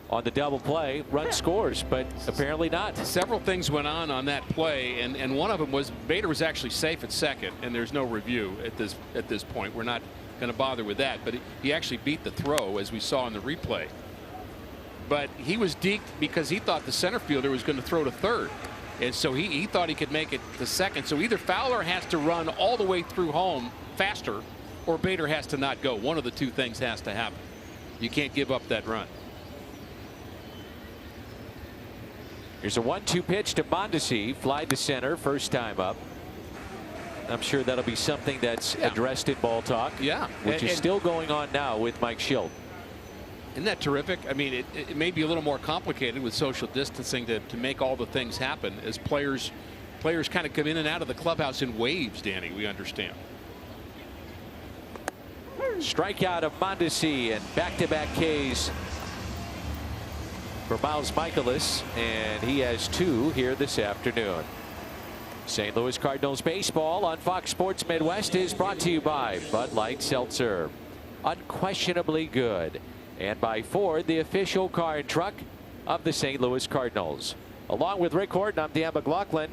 on the double play, run scores, but apparently not. Several things went on that play, and one of them was Bader was actually safe at second, and there's no review at this point. We're not going to bother with that, but he actually beat the throw, as we saw in the replay. But he was deked because he thought the center fielder was going to throw to third, and so he thought he could make it to second. So either Fowler has to run all the way through home faster, or Bader has to not go. One of the two things has to happen. You can't give up that run. Here's a 1-2 pitch to Mondesi, fly to center, first time up. I'm sure that'll be something that's addressed in ball talk. Yeah, which is still going on now with Mike Schilt. Isn't that terrific? I mean, it may be a little more complicated with social distancing to make all the things happen as players kind of come in and out of the clubhouse in waves, Danny, we understand. Strikeout of Mondesi, and back-to-back Ks for Miles Michaelis, and he has 2 here this afternoon. St. Louis Cardinals baseball on Fox Sports Midwest is brought to you by Bud Light Seltzer, unquestionably good, and by Ford, the official car and truck of the St. Louis Cardinals. Along with Rick Horton, I'm Dan McLaughlin.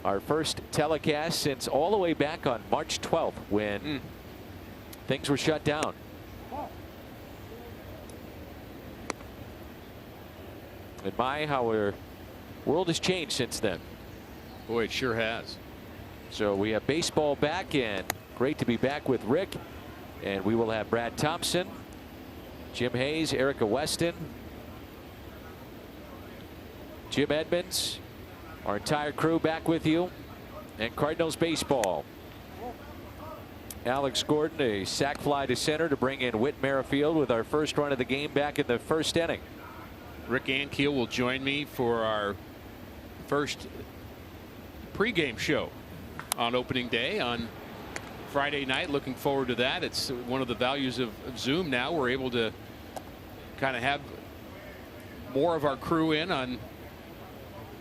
Our first telecast since all the way back on March 12th when things were shut down. And how our world has changed since then. Boy, it sure has. So we have baseball back, and great to be back with Rick. And we will have Brad Thompson, Jim Hayes, Erica Weston, Jim Edmonds, our entire crew back with you. And Cardinals baseball. Alex Gordon, a sac fly to center to bring in Whit Merrifield with our first run of the game back in the first inning. Rick Ankiel will join me for our first pregame show on opening day on Friday night. Looking forward to that. It's one of the values of Zoom now. We're able to kind of have more of our crew in on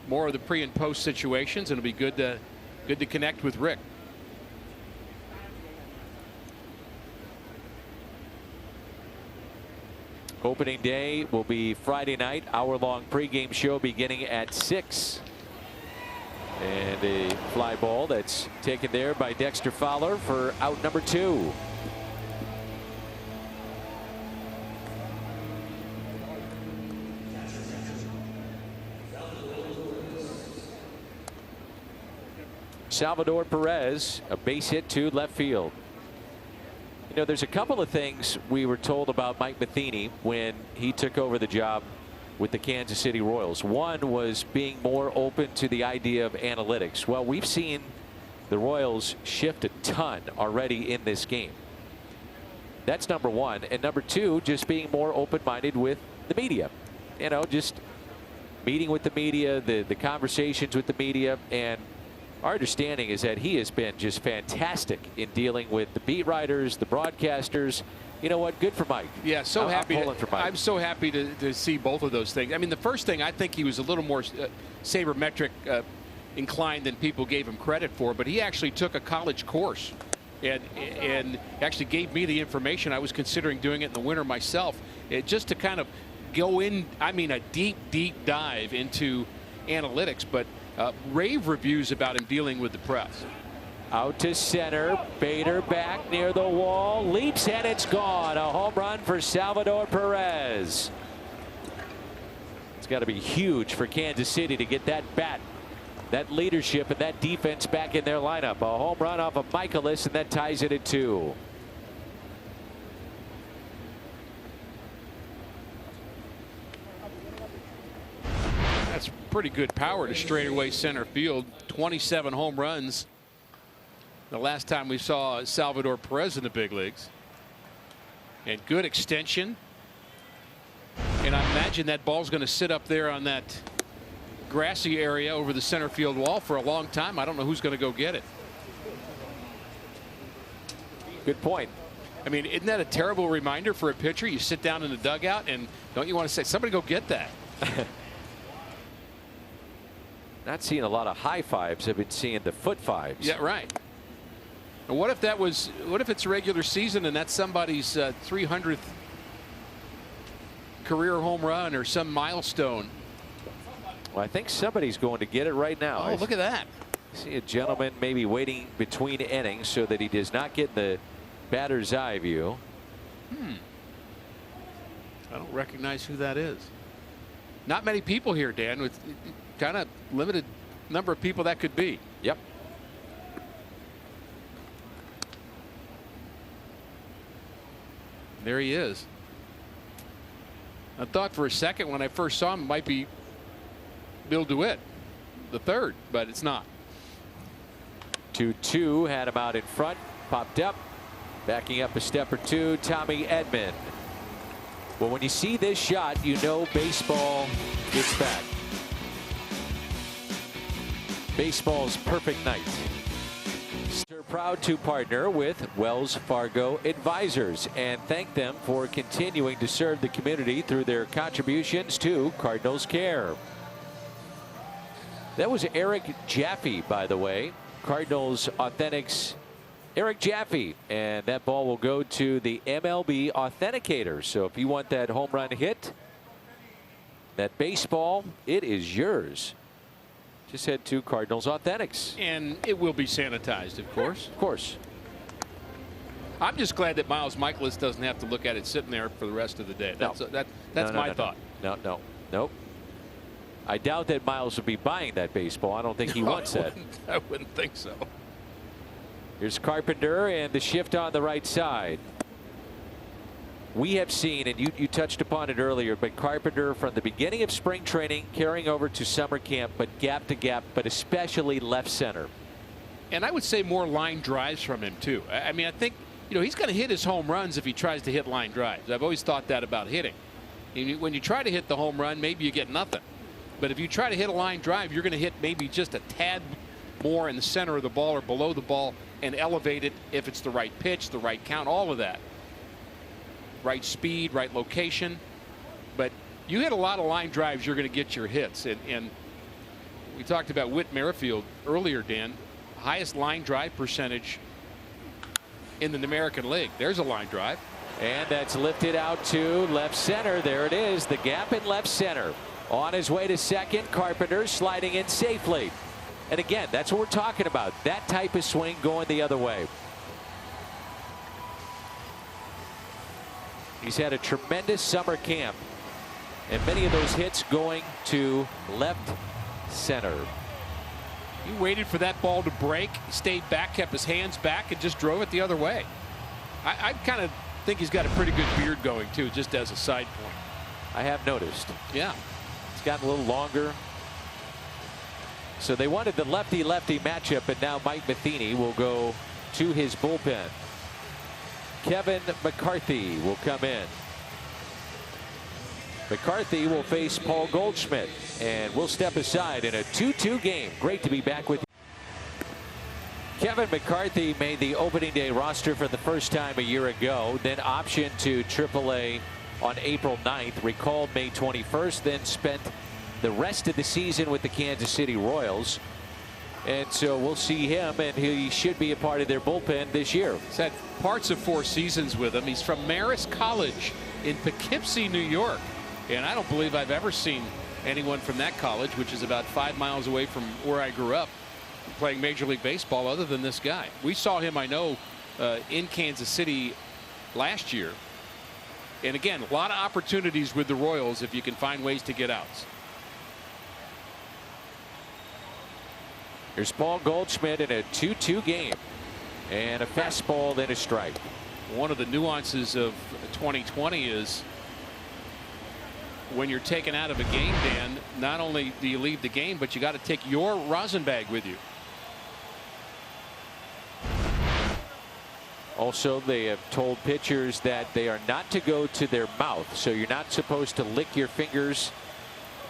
more of the pre and post situations, and it'll be good to connect with Rick. Opening day will be Friday night, hour-long pregame show beginning at 6. And a fly ball that's taken there by Dexter Fowler for out number 2. Salvador Perez, a base hit to left field. You know, there's a couple of things we were told about Mike Matheny when he took over the job with the Kansas City Royals. One was being more open to the idea of analytics. Well, we've seen the Royals shift a ton already in this game. That's number one. And number two, just being more open-minded with the media. You know, just meeting with the media, the conversations with the media. And our understanding is that he has been just fantastic in dealing with the beat writers, the broadcasters. You know what? Good for Mike. Yeah, so happy. I'm so happy to see both of those things. I mean, the first thing, I think he was a little more sabermetric inclined than people gave him credit for, but he actually took a college course and actually gave me the information. I was considering doing it in the winter myself, just to kind of go in, I mean, a deep dive into analytics, but rave reviews about him dealing with the press. Out to center, Bader back near the wall, leaps and it's gone. A home run for Salvador Perez. It's got to be huge for Kansas City to get that bat, that leadership, and that defense back in their lineup. A home run off of Michaelis, and that ties it at 2. That's pretty good power to straightaway center field. 27 home runs the last time we saw Salvador Perez in the big leagues. And good extension. And I imagine that ball's going to sit up there on that grassy area over the center field wall for a long time. I don't know who's going to go get it. Good point. I mean, isn't that a terrible reminder for a pitcher? You sit down in the dugout and don't you want to say, somebody go get that? Not seeing a lot of high fives. I've been seeing the foot fives. Yeah, right. And what if it's regular season and that's somebody's 300th career home run or some milestone? Well, I think somebody's going to get it right now. Oh, look at that. I see a gentleman maybe waiting between innings so that he does not get the batter's eye view. I don't recognize who that is. Not many people here, Dan, with kind of limited number of people that could be. Yep. There he is. I thought for a second when I first saw him it might be Bill DeWitt, the third, but it's not. 2-2, had him out in front, popped up, backing up a step or two, Tommy Edman. Well, when you see this shot, you know baseball gets back. Baseball's perfect night. We're proud to partner with Wells Fargo Advisors and thank them for continuing to serve the community through their contributions to Cardinals Care. That was Eric Jaffe, by the way, Cardinals Authentics Eric Jaffe, and that ball will go to the MLB Authenticator. So if you want that home run hit, that baseball, it is yours. Just head to Cardinals Authentics. And it will be sanitized, of course. Of course. I'm just glad that Miles Michaelis doesn't have to look at it sitting there for the rest of the day. That's my thought. No. I doubt that Miles would be buying that baseball. I don't think he wants that. I wouldn't think so. Here's Carpenter and the shift on the right side. We have seen, and you touched upon it earlier, but Carpenter from the beginning of spring training carrying over to summer camp, but gap to gap, but especially left center. And I would say more line drives from him too. I mean, I think, you know, he's going to hit his home runs if he tries to hit line drives. I've always thought that about hitting. When you try to hit the home run, maybe you get nothing. But if you try to hit a line drive, you're going to hit maybe just a tad more in the center of the ball or below the ball and elevate it if it's the right pitch, the right count, all of that. Right speed, right location. But you hit a lot of line drives, you're going to get your hits. And we talked about Whit Merrifield earlier, Dan. Highest line drive percentage in the American League. There's a line drive. And that's lifted out to left center. There it is, the gap in left center. On his way to second, Carpenter sliding in safely. And again, that's what we're talking about. That type of swing going the other way. He's had a tremendous summer camp. And many of those hits going to left center. He waited for that ball to break, stayed back, kept his hands back, and just drove it the other way. I kind of think he's got a pretty good beard going, too, just as a side point. I have noticed. Yeah. It's gotten a little longer. So they wanted the lefty-lefty matchup, but now Mike Matheny will go to his bullpen. Kevin McCarthy will come in. McCarthy will face Paul Goldschmidt, and we'll step aside in a 2-2 game. Great to be back with you. Kevin McCarthy made the opening day roster for the first time a year ago, then optioned to AAA on April 9th, recalled May 21st, then spent the rest of the season with the Kansas City Royals. And so we'll see him, and he should be a part of their bullpen this year. He's had parts of 4 seasons with him. He's from Marist College in Poughkeepsie, New York. And I don't believe I've ever seen anyone from that college, which is about 5 miles away from where I grew up, playing Major League Baseball other than this guy. We saw him, I know, in Kansas City last year. And again, a lot of opportunities with the Royals if you can find ways to get outs. Here's Paul Goldschmidt in a 2-2 game, and a fastball, then a strike. One of the nuances of 2020 is when you're taken out of a game, Dan, not only do you leave the game, but you got to take your rosin bag with you. Also, they have told pitchers that they are not to go to their mouth, so you're not supposed to lick your fingers.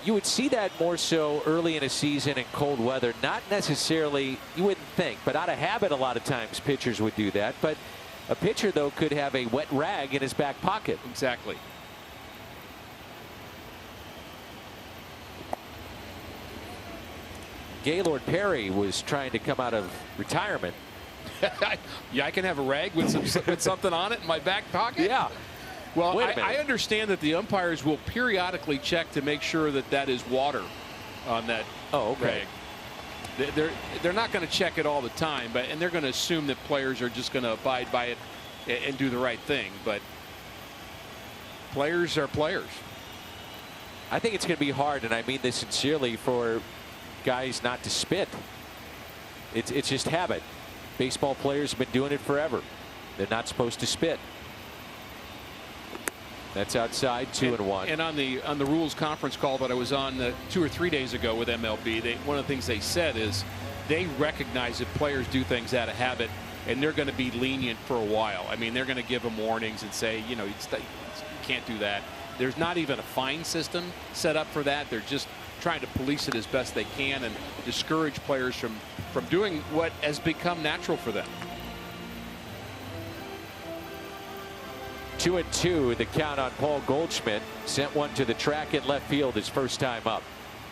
You would see that more so early in a season in cold weather. Not necessarily, you wouldn't think, but out of habit a lot of times pitchers would do that. But a pitcher, though, could have a wet rag in his back pocket. Exactly. Gaylord Perry was trying to come out of retirement. Yeah, I can have a rag with something on it in my back pocket. Yeah. Well, I understand that the umpires will periodically check to make sure that that is water on that rag. They're not going to check it all the time, and they're going to assume that players are just going to abide by it and do the right thing. But players are players. I think it's going to be hard, and I mean this sincerely, for guys not to spit. It's just habit. Baseball players have been doing it forever. They're not supposed to spit. That's outside, 2-1. And on the rules conference call that I was on 2 or 3 days ago with MLB, one of the things they said is they recognize that players do things out of habit, and they're going to be lenient for a while. I mean, they're going to give them warnings and say, you know, you can't do that. There's not even a fine system set up for that. They're just trying to police it as best they can and discourage players from doing what has become natural for them. 2-2, the count on Paul Goldschmidt. Sent one to the track in left field his first time up.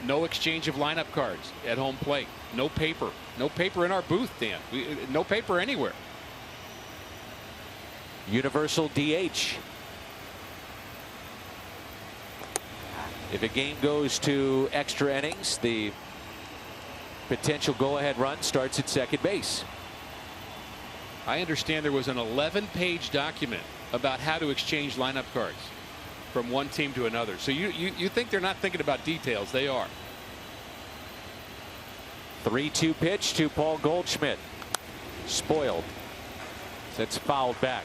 No exchange of lineup cards at home plate. No paper. No paper in our booth, Dan. No paper anywhere. Universal DH. If a game goes to extra innings, the potential go-ahead run starts at second base. I understand there was an 11-page document about how to exchange lineup cards from one team to another. So you think they're not thinking about details? They are. 3-2 pitch to Paul Goldschmidt. Spoiled. That's fouled back.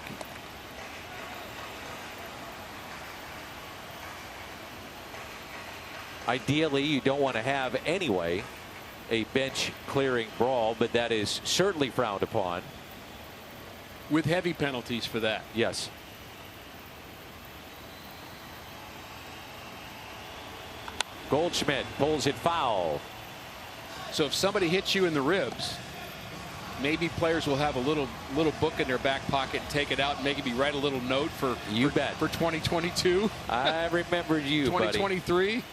Ideally, you don't want to have anyway a bench clearing brawl, but that is certainly frowned upon. With heavy penalties for that. Yes. Goldschmidt pulls it foul. So if somebody hits you in the ribs, maybe players will have a little book in their back pocket and take it out and maybe write a little note for 2022. I remembered you, 2023. Buddy.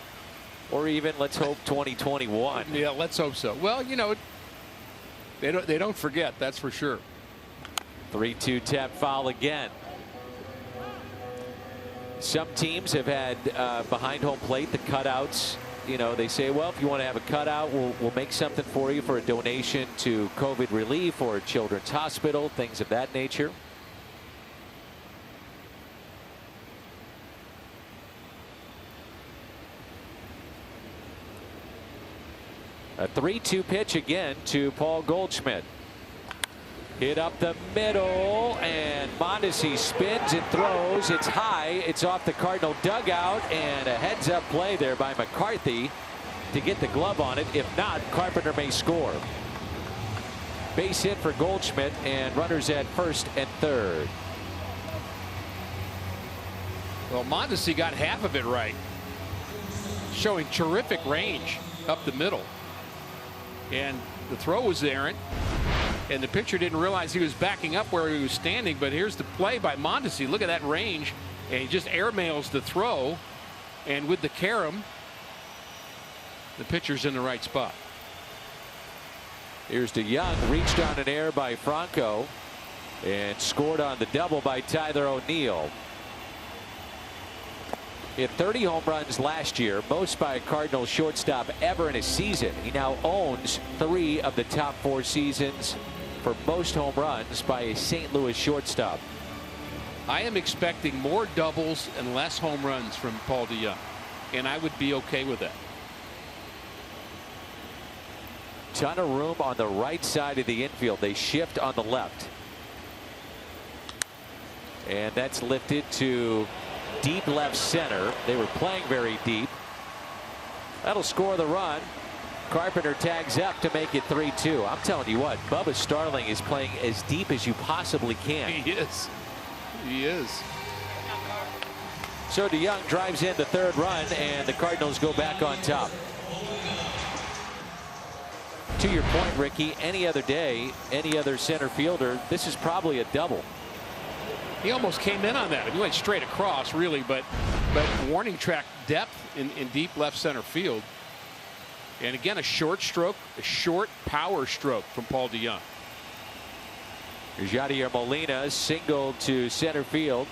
Or even, let's hope, 2021. Yeah, let's hope so. Well, you know, they don't forget, that's for sure. 3-2 tap foul again. Some teams have had behind home plate, the cutouts. You know, they say, well, if you want to have a cutout, we'll make something for you for a donation to COVID relief or Children's Hospital, things of that nature. A 3-2 pitch again to Paul Goldschmidt. Hit up the middle, and Mondesi spins and throws. It's high. It's off the Cardinal dugout, and a heads-up play there by McCarthy to get the glove on it. If not, Carpenter may score. Base hit for Goldschmidt, and runners at first and third. Well, Mondesi got half of it right, showing terrific range up the middle. And the throw was errant, and the pitcher didn't realize he was backing up where he was standing. But here's the play by Mondesi. Look at that range, and he just airmails the throw. And with the carom, the pitcher's in the right spot. Here's DeYoung, reached on an air by Franco, and scored on the double by Tyler O'Neill. Hit 30 home runs last year, most by a Cardinals shortstop ever in a season. He now owns 3 of the top 4 seasons for most home runs by a St. Louis shortstop. I am expecting more doubles and less home runs from Paul DeYoung, and I would be okay with that. Ton of room on the right side of the infield. They shift on the left. And that's lifted to deep left center. They were playing very deep. That'll score the run. Carpenter tags up to make it 3-2. I'm telling you what, Bubba Starling is playing as deep as you possibly can. He is. He is. So DeYoung drives in the third run, and the Cardinals go back on top. To your point, Ricky, any other day, any other center fielder, this is probably a double. He almost came in on that. He went straight across, really, but warning track depth in deep left center field. And again, a short stroke, a short power stroke from Paul DeYoung. Here's Yadier Molina, single to center field,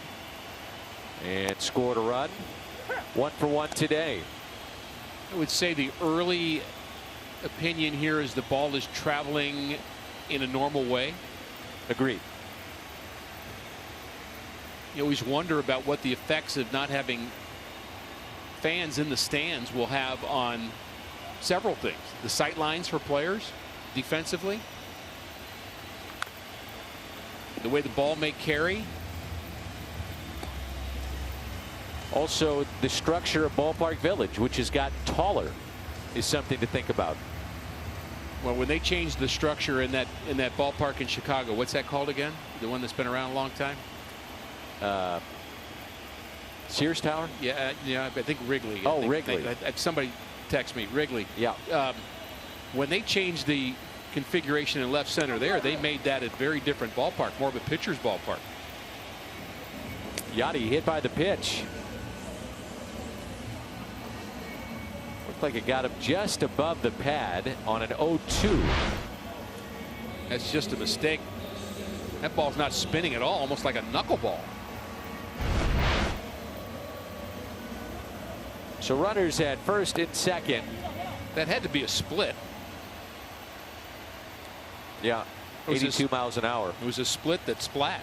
and scored a run. 1 for 1 today. I would say the early opinion here is the ball is traveling in a normal way. Agreed. You always wonder about what the effects of not having fans in the stands will have on several things. The sight lines for players defensively, the way the ball may carry, also the structure of Ballpark Village, which has gotten taller, is something to think about. Well, when they changed the structure in that ballpark in Chicago, what's that called again? The one that's been around a long time? Sears Tower? Yeah, I think Wrigley. Oh, Wrigley. Somebody text me, Wrigley. Yeah. When they changed the configuration in left center there, they made that a very different ballpark, more of a pitcher's ballpark. Yachty hit by the pitch. Looked like it got him just above the pad on an 0-2. That's just a mistake. That ball's not spinning at all, almost like a knuckleball. So runners at first and second. That had to be a split. Yeah, 82 miles an hour. It was a split that splat.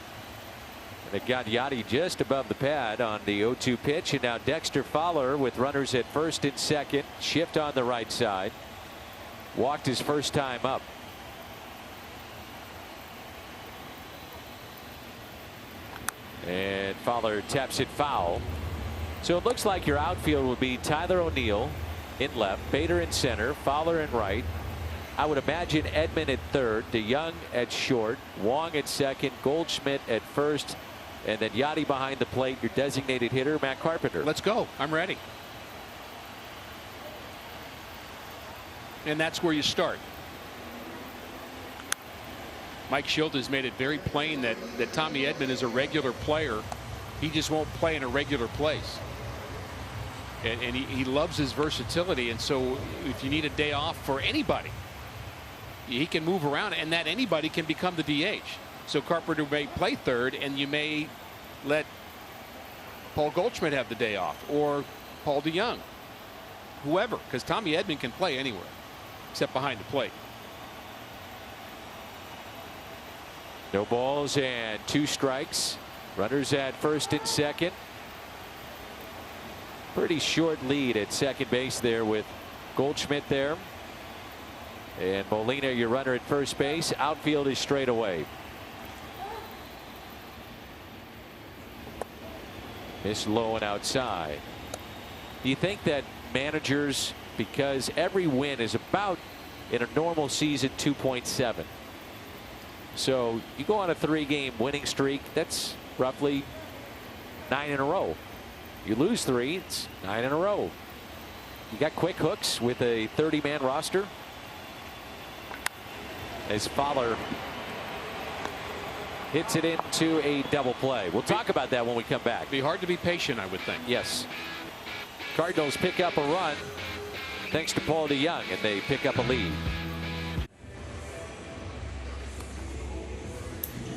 And it got Yachty just above the pad on the 0-2 pitch. And now Dexter Fowler with runners at first and second. Shift on the right side. Walked his first time up. And Fowler taps it foul. So it looks like your outfield would be Tyler O'Neill in left, Bader in center, Fowler in right. I would imagine Edman at third, DeYoung at short, Wong at second, Goldschmidt at first, and then Yachty behind the plate, your designated hitter, Matt Carpenter. Let's go. I'm ready. And that's where you start. Mike Schilt has made it very plain that Tommy Edman is a regular player. He just won't play in a regular place. And he loves his versatility. And so if you need a day off for anybody, he can move around, and that anybody can become the DH. So Carpenter may play third, and you may let Paul Goldschmidt have the day off, or Paul DeYoung, whoever, because Tommy Edman can play anywhere except behind the plate. No balls and 2 strikes. Runners at first and second. Pretty short lead at second base there with Goldschmidt there. And Molina, your runner at first base. Outfield is straight away. Miss low and outside. Do you think that managers, because every win is about, in a normal season, 2.7. So you go on a 3-game winning streak, that's roughly 9 in a row. You lose 3, it's 9 in a row. You got quick hooks with a 30-man roster. As Fowler hits it into a double play. We'll talk about that when we come back. Be hard to be patient, I would think. Yes. Cardinals pick up a run thanks to Paul DeYoung, and they pick up a lead.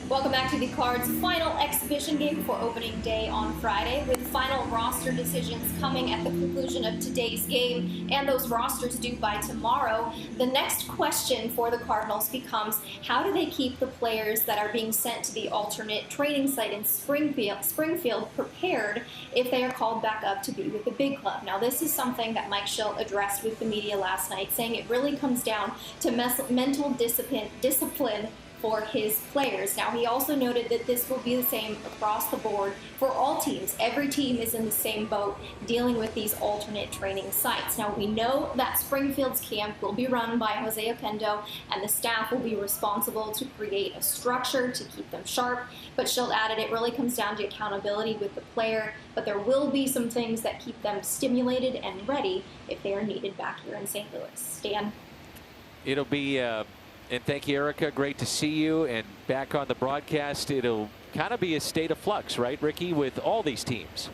Welcome back to the Cards' final exhibition game before opening day on Friday, with final roster decisions coming at the conclusion of today's game, and those rosters due by tomorrow. The next question for the Cardinals becomes, how do they keep the players that are being sent to the alternate training site in Springfield prepared if they are called back up to be with the big club? Now, this is something that Mike Schilt addressed with the media last night, saying it really comes down to mental discipline for his players. Now, he also noted that this will be the same across the board for all teams. Every team is in the same boat dealing with these alternate training sites. Now, we know that Springfield's camp will be run by Jose Oquendo, and the staff will be responsible to create a structure to keep them sharp. But Schilt added it really comes down to accountability with the player, but there will be some things that keep them stimulated and ready if they are needed back here in St. Louis. Dan? It'll be and thank you, Erica. Great to see you. And back on the broadcast, it'll kind of be a state of flux, right, Ricky, with all these teams?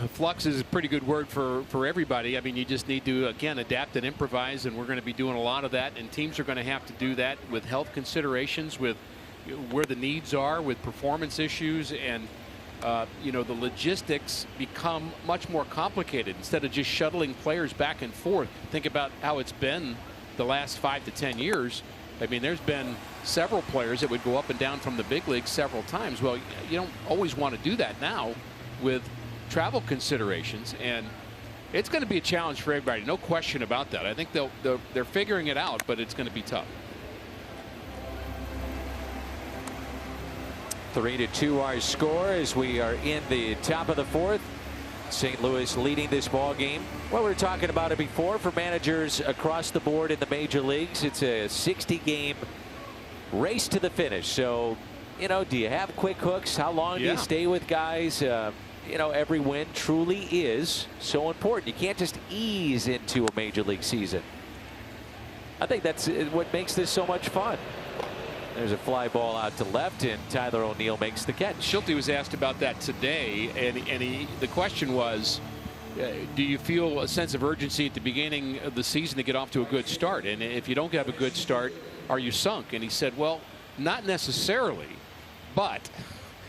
Flux is a pretty good word for everybody. I mean, you just need to, again, adapt and improvise, and we're going to be doing a lot of that. And teams are going to have to do that with health considerations, with where the needs are, with performance issues, and you know, the logistics become much more complicated. Instead of just shuttling players back and forth, think about how it's been the last 5 to 10 years. I mean, there's been several players that would go up and down from the big leagues several times. Well, you don't always want to do that now with travel considerations, and it's going to be a challenge for everybody. No question about that. I think they're figuring it out, but it's going to be tough. 3-2 our score as we are in the top of the 4th. St. Louis leading this ball game. Well, we were talking about it before. For managers across the board in the major leagues, it's a 60-game race to the finish. So, you know, do you have quick hooks? How long do you stay with guys? You know, every win truly is so important. You can't just ease into a major league season. I think that's what makes this so much fun. There's a fly ball out to left, and Tyler O'Neill makes the catch. Schilt was asked about that today, and the question was, do you feel a sense of urgency at the beginning of the season to get off to a good start? And if you don't have a good start, are you sunk? And he said, well, not necessarily, but,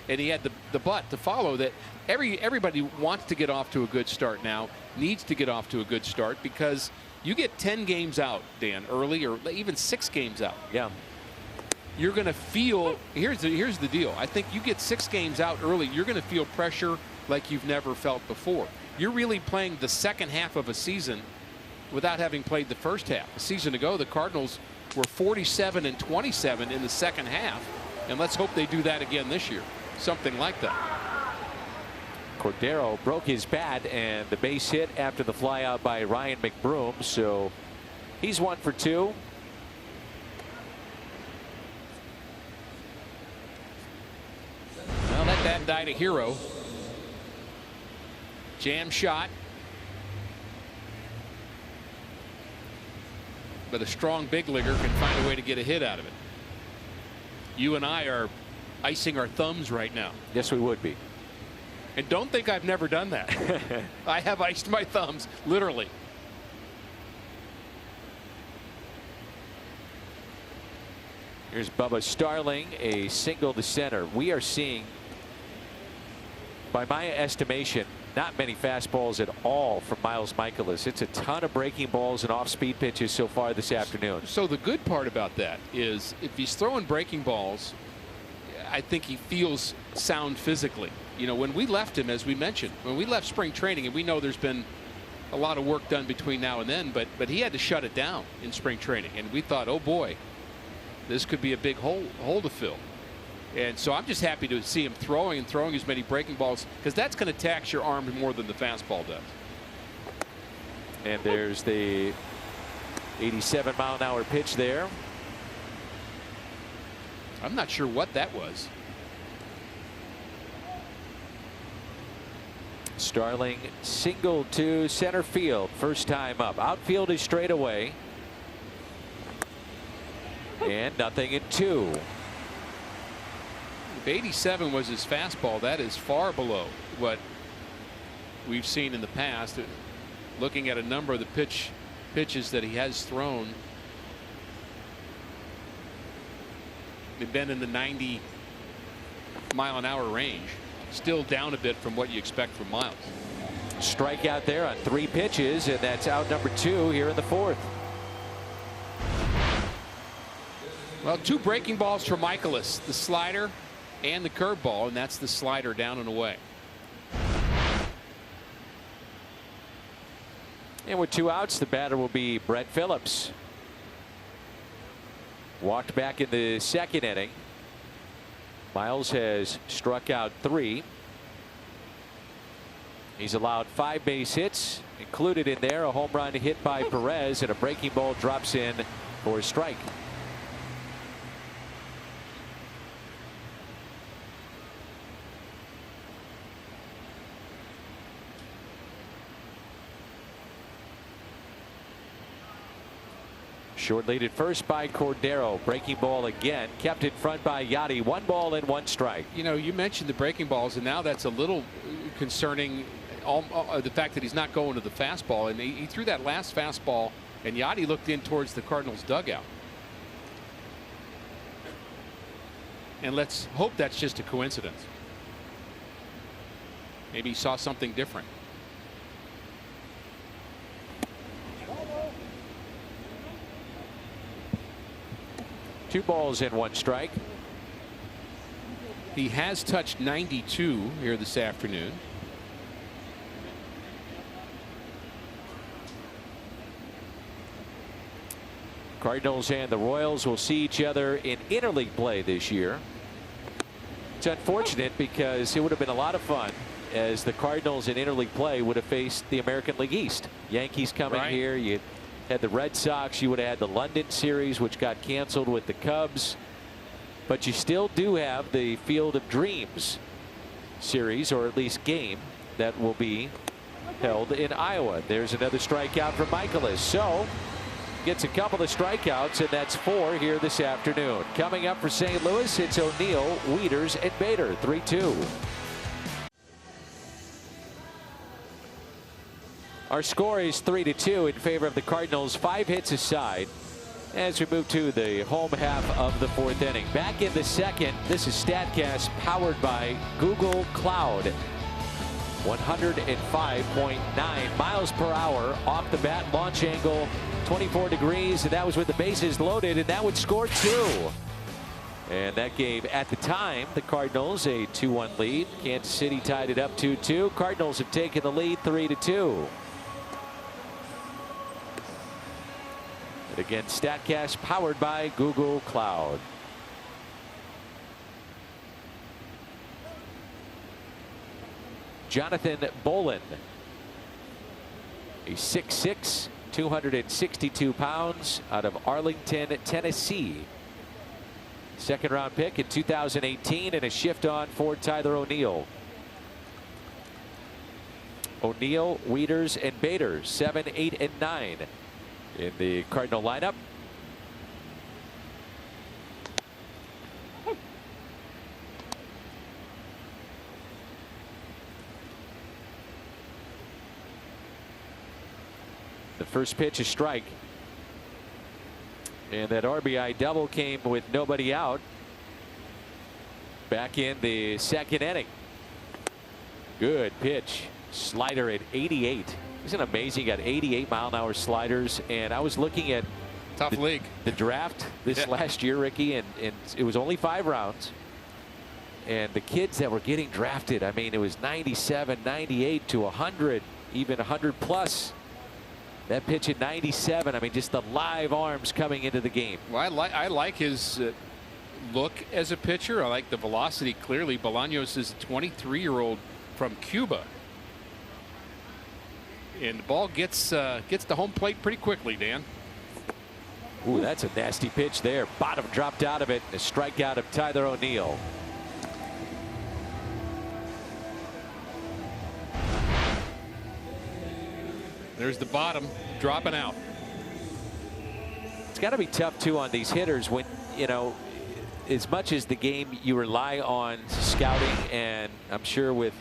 and he had the but to follow that everybody wants to get off to a good start now, needs to get off to a good start, because you get 10 games out, Dan, early, or even 6 games out. Yeah. You're going to feel, here's the deal. I think you get 6 games out early, you're going to feel pressure like you've never felt before. You're really playing the second half of a season without having played the first half. A season ago, the Cardinals were 47-27 in the second half, and let's hope they do that again this year. Something like that. Cordero broke his bat, and the base hit after the fly out by Ryan McBroom, so he's 1 for 2. Well, that bat died a hero. Jam shot. But a strong big leaguer can find a way to get a hit out of it. You and I are icing our thumbs right now. Yes, we would be. And don't think I've never done that. I have iced my thumbs, literally. Here's Bubba Starling, a single to center. We are seeing, by my estimation, not many fastballs at all from Miles Mikolas. It's a ton of breaking balls and off-speed pitches so far this afternoon. So the good part about that is if he's throwing breaking balls, I think he feels sound physically. You know, when we left him, as we mentioned, when we left spring training, and we know there's been a lot of work done between now and then, but he had to shut it down in spring training, and we thought, oh boy, this could be a big hole to fill. And so I'm just happy to see him throwing as many breaking balls, because that's going to tax your arm more than the fastball does. And there's the 87-mile-an-hour pitch there. I'm not sure what that was. Starling single to center field, first time up. Outfield is straight away. And nothing in 2. If 87 was his fastball, that is far below what we've seen in the past. Looking at a number of the pitches that he has thrown, they've been in the 90-mile-an-hour range. Still down a bit from what you expect from Miles. Strikeout there on 3 pitches, and that's out number 2 here in the 4th. Well, 2 breaking balls for Michaelis, the slider and the curveball, and that's the slider down and away. And with 2 outs, the batter will be Brett Phillips. Walked back in the 2nd inning. Miles has struck out 3. He's allowed 5 base hits, included in there a home run hit by Perez, and a breaking ball drops in for a strike. Short lead at first by Cordero. Breaking ball again. Kept in front by Yachty. 1 ball and 1 strike. You know, you mentioned the breaking balls, and now that's a little concerning. The fact that he's not going to the fastball, and he threw that last fastball, and Yachty looked in towards the Cardinals dugout. And let's hope that's just a coincidence. Maybe he saw something different. Two balls and 1 strike. He has touched 92 here this afternoon. Cardinals and the Royals will see each other in interleague play this year. It's unfortunate because it would have been a lot of fun as the Cardinals in interleague play would have faced the American League East. Yankees coming here. You had the Red Sox. You would have had the London series, which got canceled with the Cubs. But you still do have the Field of Dreams series, or at least game, that will be held in Iowa. There's another strikeout for Michaelis. So gets a couple of strikeouts, and that's 4 here this afternoon. Coming up for St. Louis, it's O'Neill, Wieters, and Bader. 3-2. Our score is 3-2 in favor of the Cardinals. 5 hits aside as we move to the home half of the 4th inning. Back in the 2nd, this is StatCast powered by Google Cloud. 105.9 miles per hour off the bat, launch angle 24 degrees, and that was with the bases loaded, and that would score 2. And that gave, at the time, the Cardinals a 2-1 lead. Kansas City tied it up 2-2. Cardinals have taken the lead 3-2. And again, StatCast powered by Google Cloud. Jonathan Bolin, a 6'6", 262 pounds, out of Arlington, Tennessee. 2nd round pick in 2018, and a shift on for Tyler O'Neill. O'Neill, Wieters, and Bader, 7, 8, and 9 in the Cardinal lineup. The first pitch, a strike. And that RBI double came with nobody out back in the 2nd inning. Good pitch. Slider at 88. Isn't it amazing? Got 88-mile-an-hour sliders. And I was looking at the draft this last year, Ricky, and it was only 5 rounds. And the kids that were getting drafted, I mean, it was 97, 98 to 100, even 100 plus. That pitch at 97. I mean, just the live arms coming into the game. Well, I like his look as a pitcher. I like the velocity. Clearly, Bolaños is a 23-year-old from Cuba. And the ball gets to home plate pretty quickly, Dan. Ooh, that's a nasty pitch there. Bottom dropped out of it. A strikeout of Tyler O'Neill. There's the bottom dropping out. It's got to be tough too on these hitters when, you know, as much as the game you rely on scouting, and I'm sure with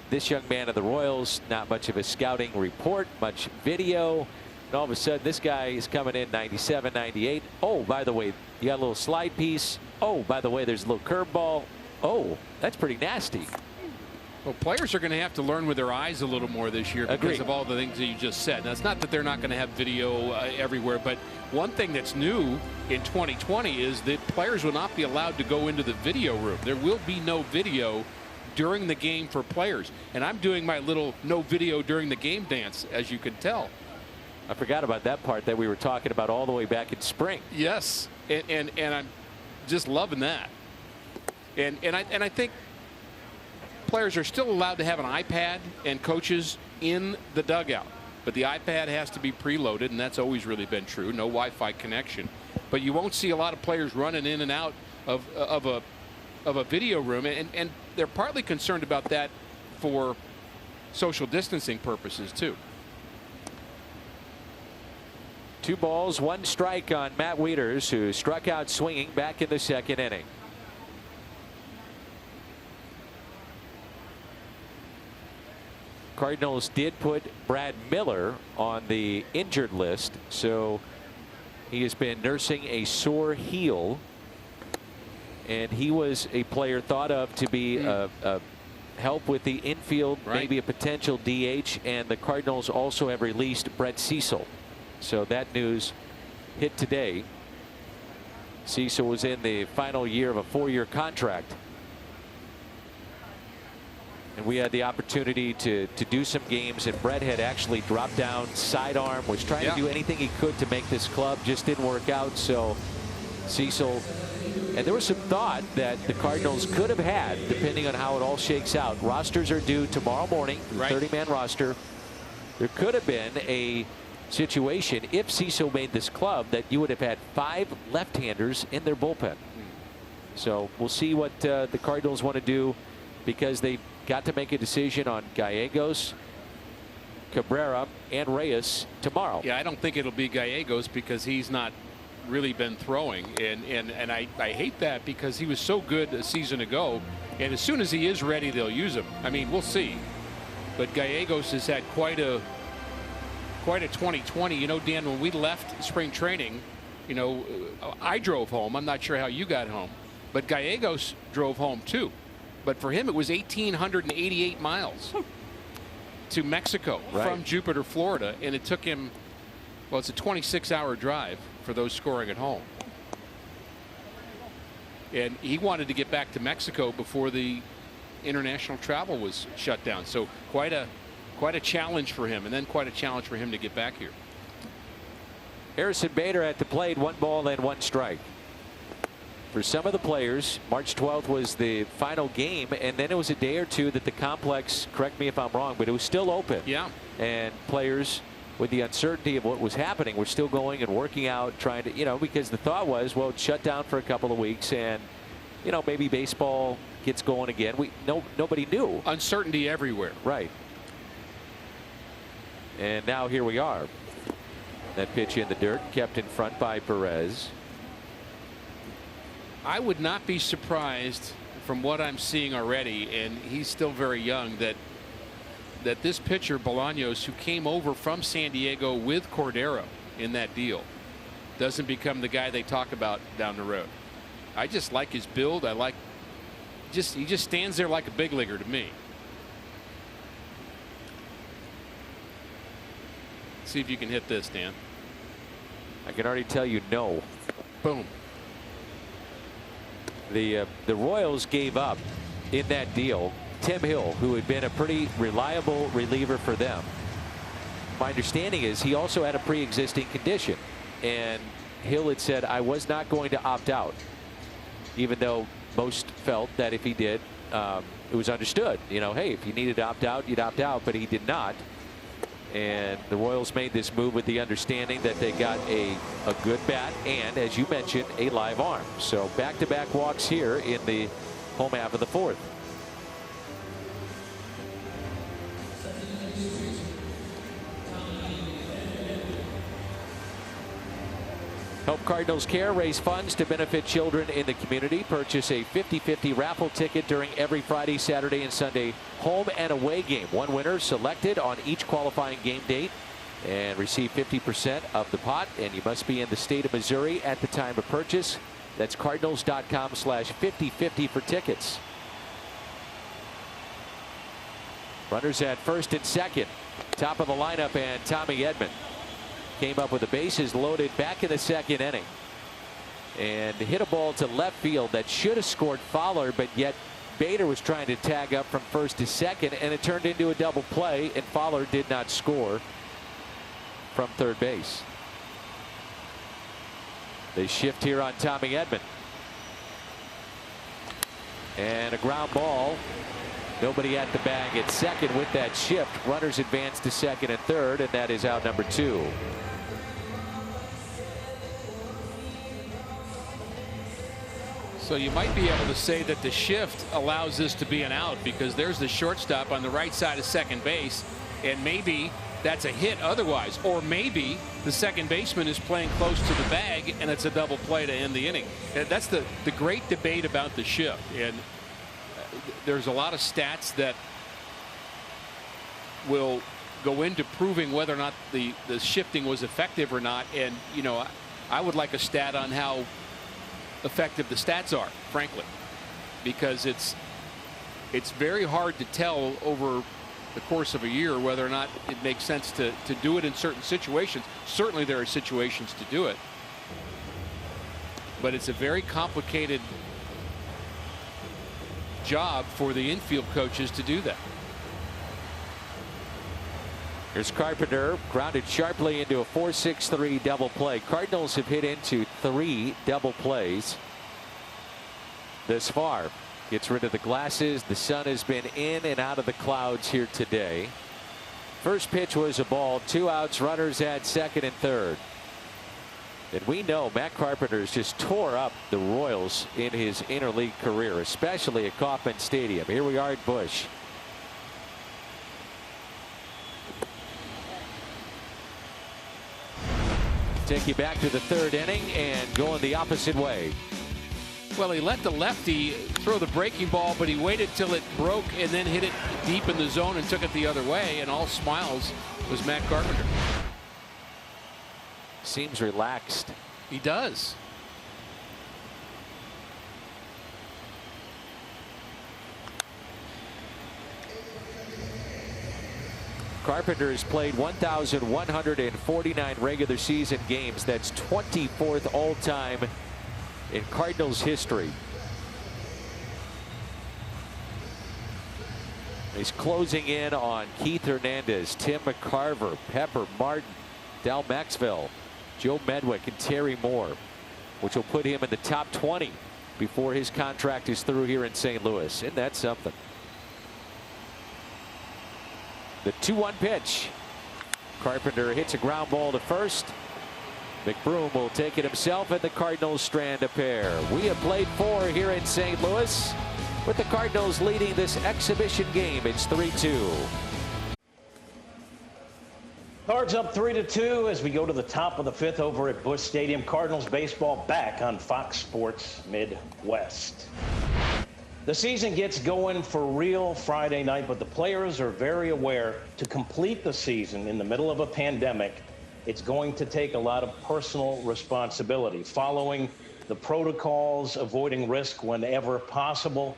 this young man of the Royals, not much of a scouting report, much video. And all of a sudden, this guy is coming in 97, 98. Oh, by the way, you got a little slide piece. Oh, by the way, there's a little curveball. Oh, that's pretty nasty. Well, players are going to have to learn with their eyes a little more this year because of all the things that you just said. Now, it's not that they're not going to have video everywhere, but one thing that's new in 2020 is that players will not be allowed to go into the video room. There will be no video during the game for players. And I'm doing my little no video during the game dance, as you can tell. I forgot about that part that we were talking about all the way back in spring. Yes, and I'm just loving that. And I think players are still allowed to have an iPad and coaches in the dugout, but the iPad has to be preloaded, and that's always really been true. No Wi-Fi connection, but you won't see a lot of players running in and out of a video room, and they're partly concerned about that for social distancing purposes too. 2 balls, 1 strike on Matt Wieters, who struck out swinging back in the 2nd inning. Cardinals did put Brad Miller on the injured list, so he has been nursing a sore heel, and he was a player thought of to be a help with the infield, maybe a potential DH, and the Cardinals also have released Brett Cecil. So that news hit today. Cecil was in the final year of a 4-year contract. And we had the opportunity to do some games, and Brett had actually dropped down sidearm, was trying to do anything he could to make this club, just didn't work out. So Cecil, and there was some thought that the Cardinals could have had, depending on how it all shakes out. Rosters are due tomorrow morning, the 30-man roster. There could have been a situation if Cecil made this club that you would have had 5 left-handers in their bullpen. So we'll see what the Cardinals want to do, because they've got to make a decision on Gallegos, Cabrera, and Reyes tomorrow. Yeah, I don't think it'll be Gallegos because he's not really been throwing, and I hate that because he was so good a season ago, and as soon as he is ready, they'll use him. I mean, we'll see. But Gallegos has had quite a 2020. You know, Dan, when we left spring training, you know, I drove home. I'm not sure how you got home, but Gallegos drove home too. But for him, it was 1,888 miles to Mexico from Jupiter, Florida, and it took him, well, it's a 26-hour drive for those scoring at home. And he wanted to get back to Mexico before the international travel was shut down. So quite a challenge for him, and then quite a challenge for him to get back here. Harrison Bader at the plate, 1 ball and 1 strike. For some of the players, March 12th was the final game, and then it was a day or two that the complex, correct me if I'm wrong, but it was still open. Yeah. And players, with the uncertainty of what was happening, were still going and working out, trying to, you know, because the thought was, well, it's shut down for a couple of weeks, and, you know, maybe baseball gets going again. Nobody knew. Uncertainty everywhere. Right. And now here we are. That pitch in the dirt, kept in front by Perez. I would not be surprised from what I'm seeing already, and he's still very young, that this pitcher, Bolaños, who came over from San Diego with Cordero in that deal, doesn't become the guy they talk about down the road. I just like his build. I like he just stands there like a big leaguer to me. See if you can hit this, Dan. I can already tell you no. Boom. The Royals gave up in that deal Tim Hill, who had been a pretty reliable reliever for them. my understanding is he also had a pre-existing condition, and Hill had said, I was not going to opt out, even though most felt that if he did, it was understood. You know, hey, if you needed to opt out, you'd opt out, but he did not. And the Royals made this move with the understanding that they got a good bat and, as you mentioned, a live arm. So back-to-back walks here in the home half of the fourth. Help Cardinals Care raise funds to benefit children in the community. Purchase a 50-50 raffle ticket during every Friday, Saturday, and Sunday home and away game. One winner selected on each qualifying game date and receive 50% of the pot. And you must be in the state of Missouri at the time of purchase. That's cardinals.com/5050 for tickets. Runners at first and second. Top of the lineup, and Tommy Edman came up with the bases loaded back in the second inning and hit a ball to left field that should have scored Fowler, but yet Bader was trying to tag up from first to second, and it turned into a double play, and Fowler did not score from third base. They shift here on Tommy Edman, and a ground ball. Nobody at the bag at second with that shift. Runners advance to second and third, and that is out number 2. So you might be able to say that the shift allows this to be an out, because there's the shortstop on the right side of second base, and maybe that's a hit otherwise, or maybe the second baseman is playing close to the bag and it's a double play to end the inning. And that's the great debate about the shift, and there's a lot of stats that will go into proving whether or not the shifting was effective or not. And you know, I would like a stat on how effective the stats are, frankly, because it's very hard to tell over the course of a year whether or not it makes sense to do it in certain situations. Certainly there are situations to do it, but it's a very complicated job for the infield coaches to do that. Here's Carpenter, grounded sharply into a 4-6-3 double play. Cardinals have hit into 3 double plays this far. Gets rid of the glasses. The sun has been in and out of the clouds here today. First pitch was a ball, 2 outs, runners at second and third. And we know Matt Carpenter's just tore up the Royals in his interleague career, especially at Kauffman Stadium. Here we are at Busch. Take you back to the third inning and going the opposite way. Well, he let the lefty throw the breaking ball, but he waited till it broke and then hit it deep in the zone and took it the other way, and all smiles was Matt Carpenter. Seems relaxed. He does. Carpenter has played 1,149 regular season games. That's 24th all-time in Cardinals history. He's closing in on Keith Hernandez, Tim McCarver, Pepper Martin, Dal Maxwell, Joe Medwick, and Terry Moore, which will put him in the top 20 before his contract is through here in St. Louis. And that's something. The 2-1 pitch. Carpenter hits a ground ball to first. McBroom will take it himself, and the Cardinals strand a pair. We have played 4 here in St. Louis, with the Cardinals leading this exhibition game. It's 3-2. Cards up 3-2 as we go to the top of the 5th over at Busch Stadium. Cardinals baseball back on Fox Sports Midwest. The season gets going for real Friday night, but the players are very aware to complete the season in the middle of a pandemic, it's going to take a lot of personal responsibility. Following the protocols, avoiding risk whenever possible.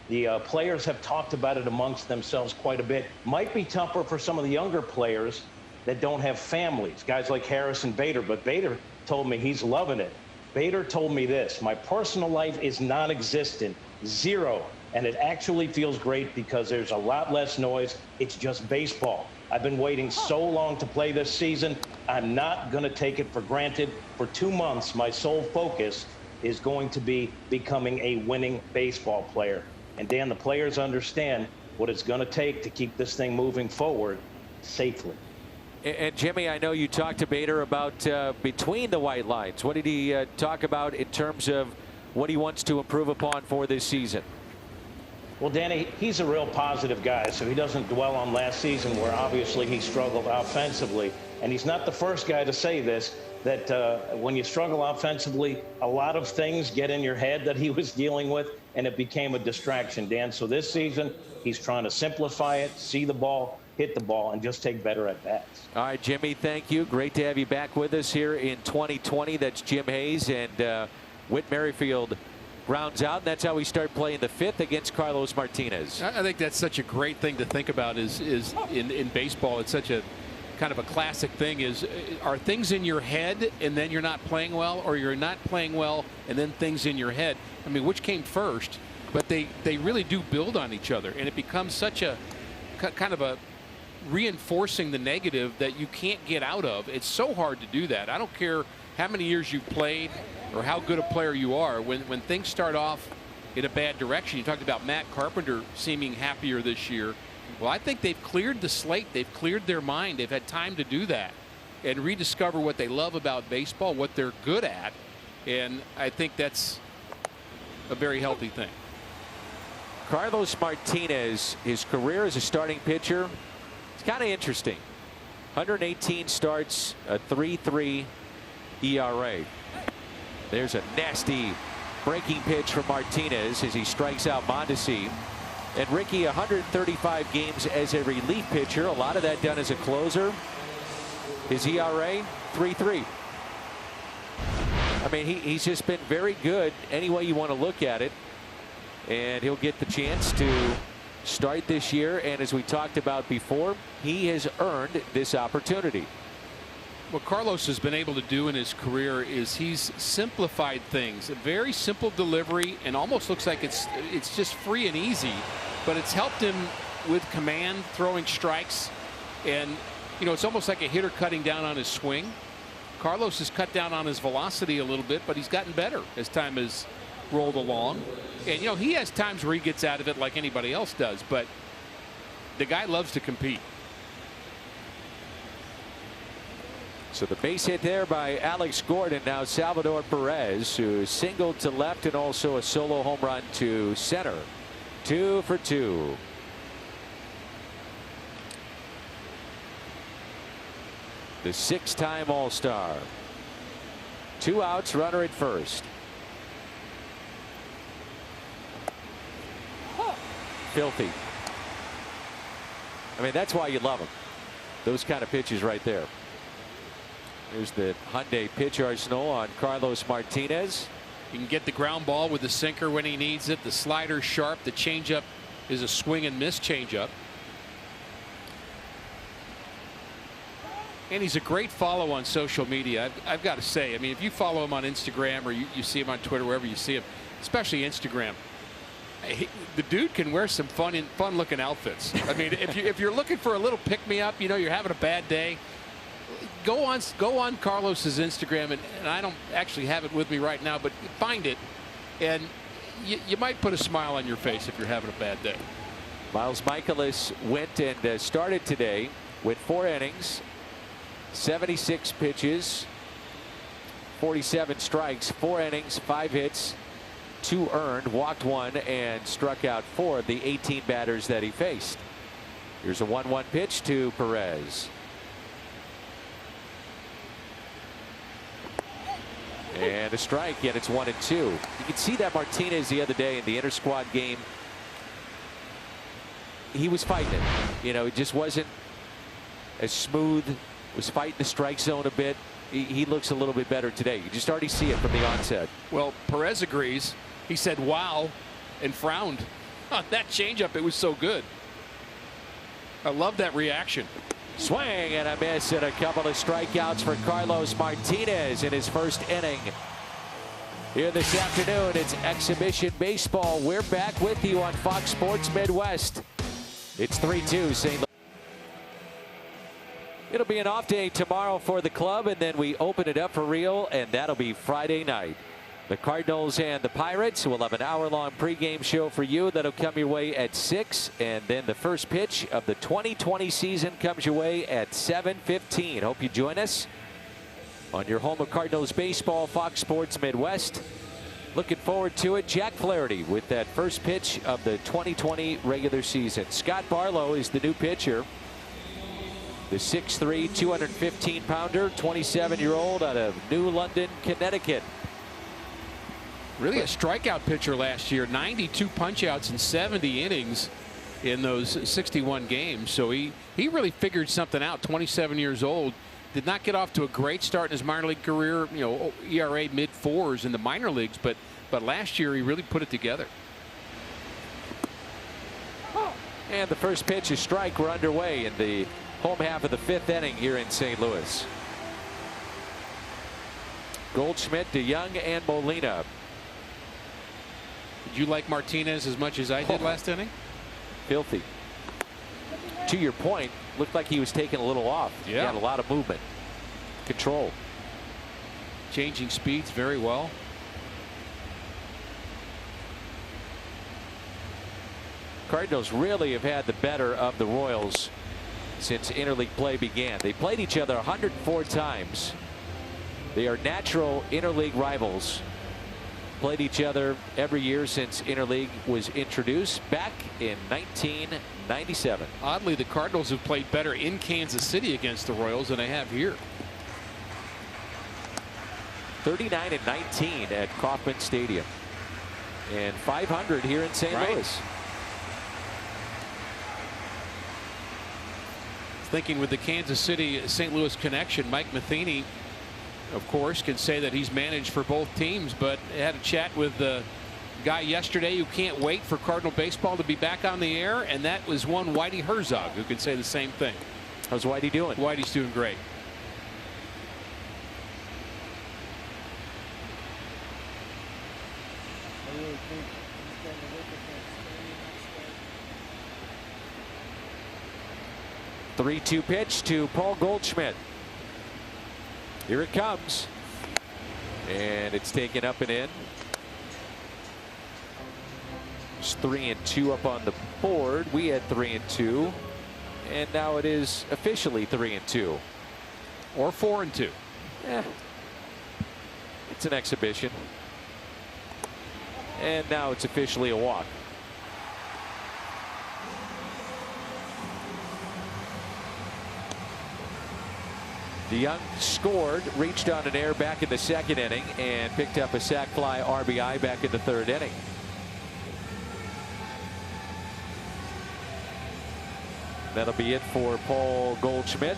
The players have talked about it amongst themselves quite a bit. Might be tougher for some of the younger players that don't have families, guys like Harrison Bader, but Bader told me he's loving it. Bader told me this: my personal life is non-existent, 0 And it actually feels great because there's a lot less noise. It's just baseball. I've been waiting so long to play this season. I'm not going to take it for granted. For 2 months, my sole focus is going to be becoming a winning baseball player. And Dan, the players understand what it's going to take to keep this thing moving forward safely. And Jimmy, I know you talked to Bader about between the white lines. What did he talk about in terms of what he wants to improve upon for this season? Well, Danny, he's a real positive guy, so he doesn't dwell on last season where obviously he struggled offensively. And he's not the first guy to say this, that when you struggle offensively, a lot of things get in your head that he was dealing with, and it became a distraction, Dan. So this season, he's trying to simplify it, see the ball, hit the ball, and just take better at bats. All right, Jimmy, thank you. Great to have you back with us here in 2020. That's Jim Hayes, and Whit Merrifield rounds out, and that's how we start playing the 5th against Carlos Martinez. I think that's such a great thing to think about is in baseball. It's such a kind of a classic thing are things in your head and then you're not playing well, or you're not playing well and then things in your head. I mean, which came first? But they really do build on each other, and it becomes such a kind of a reinforcing the negative that you can't get out of. It's so hard to do that. I don't care how many years you've played or how good a player you are. When things start off in a bad direction, you talked about Matt Carpenter seeming happier this year. Well, I think they've cleared the slate. They've cleared their mind. They've had time to do that and rediscover what they love about baseball, what they're good at. And I think that's a very healthy thing. Carlos Martinez, his career as a starting pitcher, it's kind of interesting. 118 starts, a 3.3 ERA. There's a nasty breaking pitch from Martinez as he strikes out Mondesi. And Ricky, 135 games as a relief pitcher, a lot of that done as a closer. His ERA, 3.3. I mean, he's just been very good any way you want to look at it. And he'll get the chance to start this year. And as we talked about before, he has earned this opportunity. What Carlos has been able to do in his career is he's simplified things. A very simple delivery, and almost looks like it's just free and easy, but it's helped him with command, throwing strikes, and you know, it's almost like a hitter cutting down on his swing. Carlos has cut down on his velocity a little bit, but he's gotten better as time has rolled along. And you know, he has times where he gets out of it like anybody else does, but the guy loves to compete. So the base hit there by Alex Gordon. Now Salvador Perez, who singled to left and also a solo home run to center. 2 for 2. The 6-time All-Star. 2 outs, runner at first. Filthy. I mean, that's why you love him. Those kind of pitches right there. Here's the Hyundai pitch arsenal on Carlos Martinez. You can get the ground ball with the sinker when he needs it. The slider's sharp. The changeup is a swing and miss changeup. And he's a great follow on social media. I've got to say, I mean, if you follow him on Instagram or you see him on Twitter, wherever you see him, especially Instagram, the dude can wear some fun looking outfits. I mean, if you're looking for a little pick me up, you know, you're having a bad day, go on Carlos's Instagram, and I don't actually have it with me right now, but find it, and you might put a smile on your face if you're having a bad day. Miles Michaelis went and started today with 4 innings, 76 pitches, 47 strikes, 4 innings, 5 hits, 2 earned, walked 1, and struck out 4 of the 18 batters that he faced. Here's a 1-1 pitch to Perez. And a strike, yet it's 1-2. You can see that Martinez the other day in the inter-squad game, he was fighting it. You know, it just wasn't as smooth. Was fighting the strike zone a bit. He looks a little bit better today. You just already see it from the onset. Well, Perez agrees. He said, wow, and frowned on that changeup. It was so good. I love that reaction. Swing and a miss, and a couple of strikeouts for Carlos Martinez in his first inning. Here this afternoon, it's exhibition baseball. We're back with you on Fox Sports Midwest. It's 3-2 St. Louis. It'll be an off day tomorrow for the club, and then we open it up for real, and that'll be Friday night. The Cardinals and the Pirates will have an hour-long pregame show for you. That'll come your way at 6, and then the first pitch of the 2020 season comes your way at 7:15. Hope you join us on your home of Cardinals baseball, Fox Sports Midwest. Looking forward to it. Jack Flaherty with that first pitch of the 2020 regular season. Scott Barlow is the new pitcher. The 6'3", 215-pounder, 27-year-old out of New London, Connecticut. Really a strikeout pitcher last year. 92 punchouts in 70 innings in those 61 games. So he really figured something out. 27 years old. Did not get off to a great start in his minor league career. You know, ERA mid-4s in the minor leagues, but last year he really put it together. And the first pitch is strike. We're underway in the home half of the 5th inning here in St. Louis. Goldschmidt, DeYoung, and Molina. Did you like Martinez as much as I did last inning? Filthy. To your point, looked like he was taking a little off. Yeah. He had a lot of movement. Control. Changing speeds very well. Cardinals really have had the better of the Royals since interleague play began. They played each other 104 times. They are natural interleague rivals. Played each other every year since interleague was introduced back in 1997. Oddly, the Cardinals have played better in Kansas City against the Royals than they have here. 39-19 at Kauffman Stadium, and 500 here in St. Louis. Thinking with the Kansas City St. Louis connection, Mike Matheny, of course, can say that he's managed for both teams, but had a chat with the guy yesterday who can't wait for Cardinal baseball to be back on the air, and that was one Whitey Herzog, who can say the same thing. How's Whitey doing? Whitey's doing great. The 3-2 pitch to Paul Goldschmidt. Here it comes, and it's taken up and in. It's 3-2 up on the board. We had 3-2, and now it is officially 3-2 or 4-2. It's an exhibition, and now it's officially a walk. DeYoung scored, reached on an error back in the 2nd inning, and picked up a sac fly RBI back in the 3rd inning. That'll be it for Paul Goldschmidt.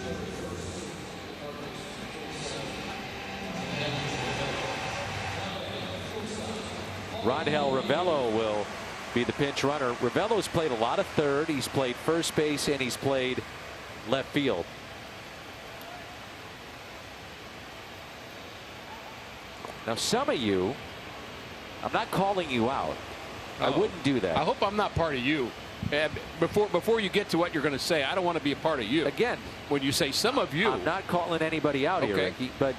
Rangel Ravello will be the pinch runner. Ravello's played a lot of third. He's played first base, and he's played left field. Now, some of you, I'm not calling you out. I wouldn't do that. I hope I'm not part of you. Before you get to what you're going to say, I don't want to be a part of you. Again, when you say some of you. I'm not calling anybody out here, Ricky, but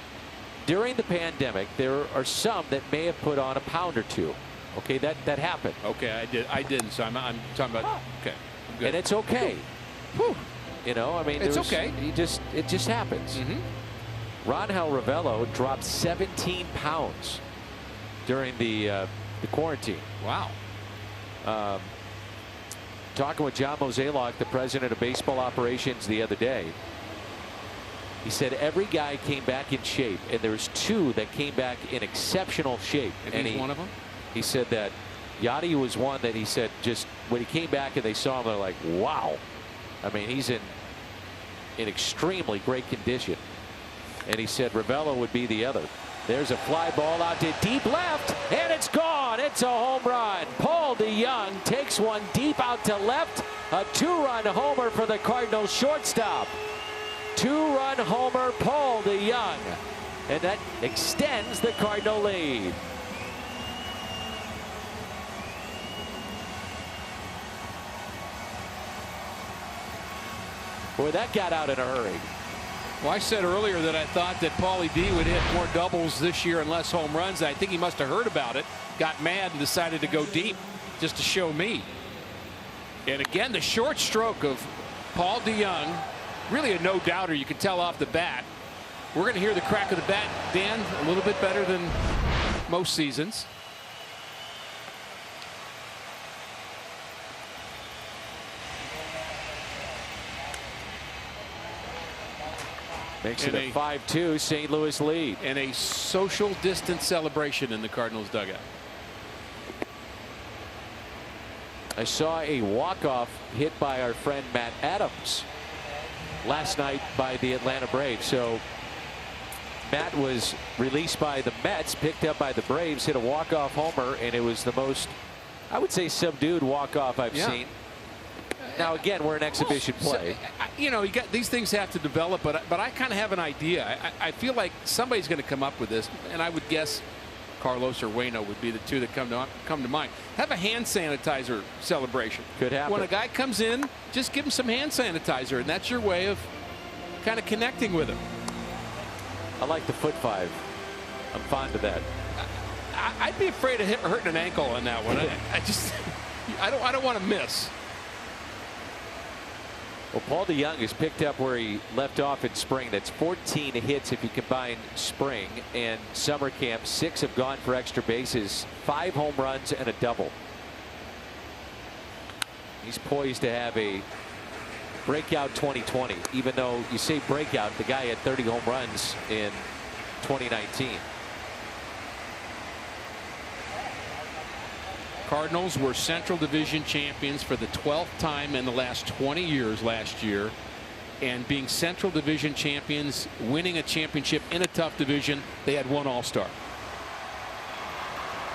during the pandemic, there are some that may have put on a pound or two. Okay, that happened. Okay, I didn't. So I'm talking about. Okay, good. And it's okay. Whew. You know, I mean, it's okay. It just happens. Rangel Ravello dropped 17 pounds during the quarantine. Wow. Talking with John Mozeliak, the president of baseball operations, the other day, he said every guy came back in shape, and there was 2 that came back in exceptional shape. And he's one of them? He said that Yadi was one that he said just when he came back and they saw him, they're like, wow. I mean, he's in extremely great condition. And he said Ravello would be the other. There's a fly ball out to deep left, and it's gone. It's a home run. Paul DeYoung takes one deep out to left. A 2-run homer for the Cardinals shortstop. 2-run homer, Paul DeYoung. And that extends the Cardinal lead. Boy, that got out in a hurry. Well, I said earlier that I thought that Paulie D would hit more doubles this year and less home runs. I think he must have heard about it, got mad, and decided to go deep just to show me. And again, the short stroke of Paul DeJong, really a no-doubter. You can tell off the bat. We're going to hear the crack of the bat, Dan, a little bit better than most seasons. Makes it a 5-2 St. Louis lead. And a social distance celebration in the Cardinals dugout. I saw a walk-off hit by our friend Matt Adams last night by the Atlanta Braves. So Matt was released by the Mets, picked up by the Braves, hit a walk-off homer, and it was the most, I would say, subdued walk-off I've seen. Now again, we're an exhibition play. So, you know, you got these things have to develop, but I kind of have an idea. I feel like somebody's going to come up with this, and I would guess Carlos or Waino would be the two that come to mind. Have a hand sanitizer celebration. Could happen. When a guy comes in, just give him some hand sanitizer, and that's your way of kind of connecting with him. I like the foot five. I'm fond of that. I'd be afraid of hurting an ankle on that one. I don't want to miss. Well, Paul DeJong has picked up where he left off in spring. That's 14 hits if you combine spring and summer camp. 6 have gone for extra bases, 5 home runs and a double. He's poised to have a breakout 2020, even though you say breakout, the guy had 30 home runs in 2019. Cardinals were Central Division champions for the 12th time in the last 20 years last year. And being Central Division champions, winning a championship in a tough division, they had one All-Star.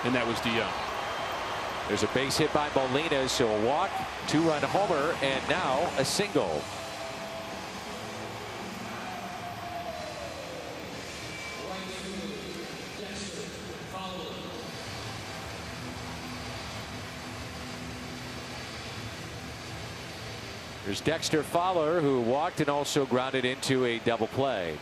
And that was DeJong. There's a base hit by Molina, so a walk, 2-run homer, and now a single. There's Dexter Fowler, who walked and also grounded into a double play.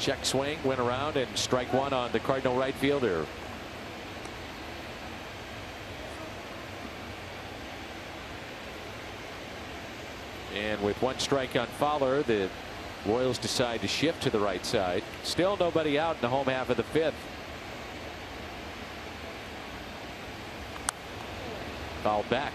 Check swing, went around, and strike one on the Cardinal right fielder. And with one strike on Fowler, the Royals decide to shift to the right side. Still nobody out in the home half of the 5th. Fouled back.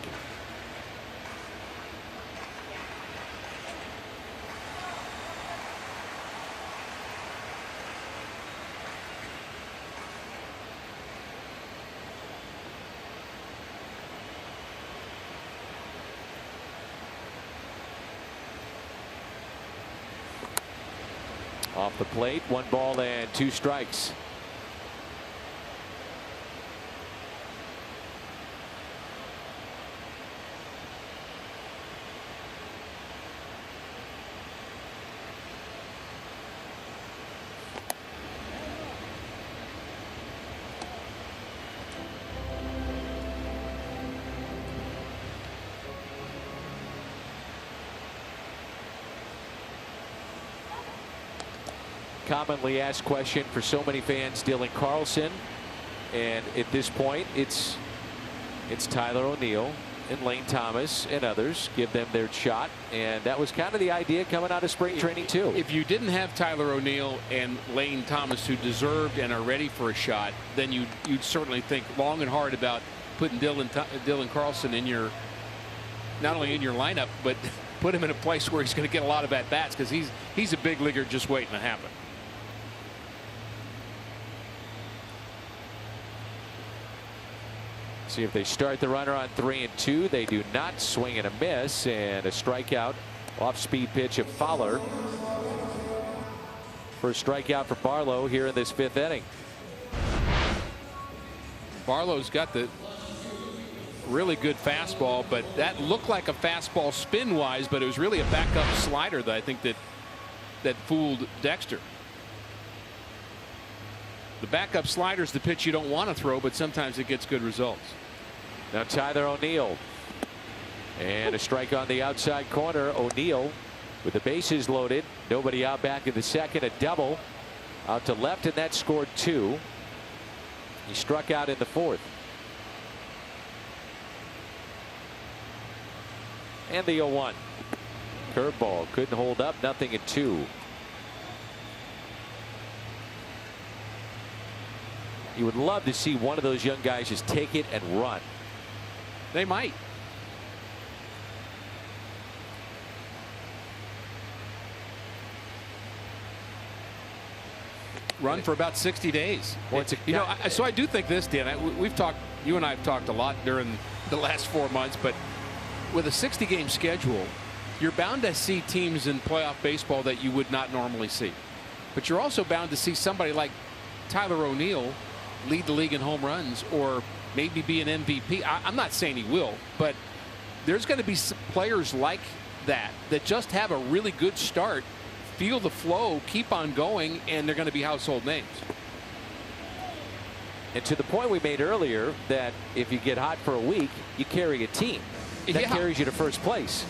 Off the plate, 1 ball and 2 strikes. Commonly asked question for so many fans, Dylan Carlson, and at this point it's Tyler O'Neill and Lane Thomas and others. Give them their shot, and that was kind of the idea coming out of spring training too. If you didn't have Tyler O'Neill and Lane Thomas, who deserved and are ready for a shot, then you'd certainly think long and hard about putting Dylan Carlson in your, not only in your lineup, but put him in a place where he's going to get a lot of at bats, because he's a big leaguer just waiting to happen. See if they start the runner on 3-2. They do not. Swing and a miss, and a strikeout off speed pitch of Fowler for a strikeout for Barlow here in this 5th inning. Barlow's got the really good fastball, but that looked like a fastball spin wise, but it was really a backup slider that I think that fooled Dexter. The backup slider is the pitch you don't want to throw, but sometimes it gets good results. Now Tyler O'Neill. And a strike on the outside corner. O'Neill with the bases loaded. Nobody out back in the second. A double out to left, and that scored 2. He struck out in the 4th. And the 0-1. Curveball couldn't hold up. 0-2. You would love to see one of those young guys just take it and run. They might. Run for about 60 days. So I do think this, Dan. We've talked. You and I have talked a lot during the last 4 months, but with a 60-game schedule, you're bound to see teams in playoff baseball that you would not normally see. But you're also bound to see somebody like Tyler O'Neill lead the league in home runs, or maybe be an MVP. I'm not saying he will, but there's going to be players like that just have a really good start, feel the flow, keep on going, and they're going to be household names. And to the point we made earlier, that if you get hot for a week, you carry a team. That carries you to first place.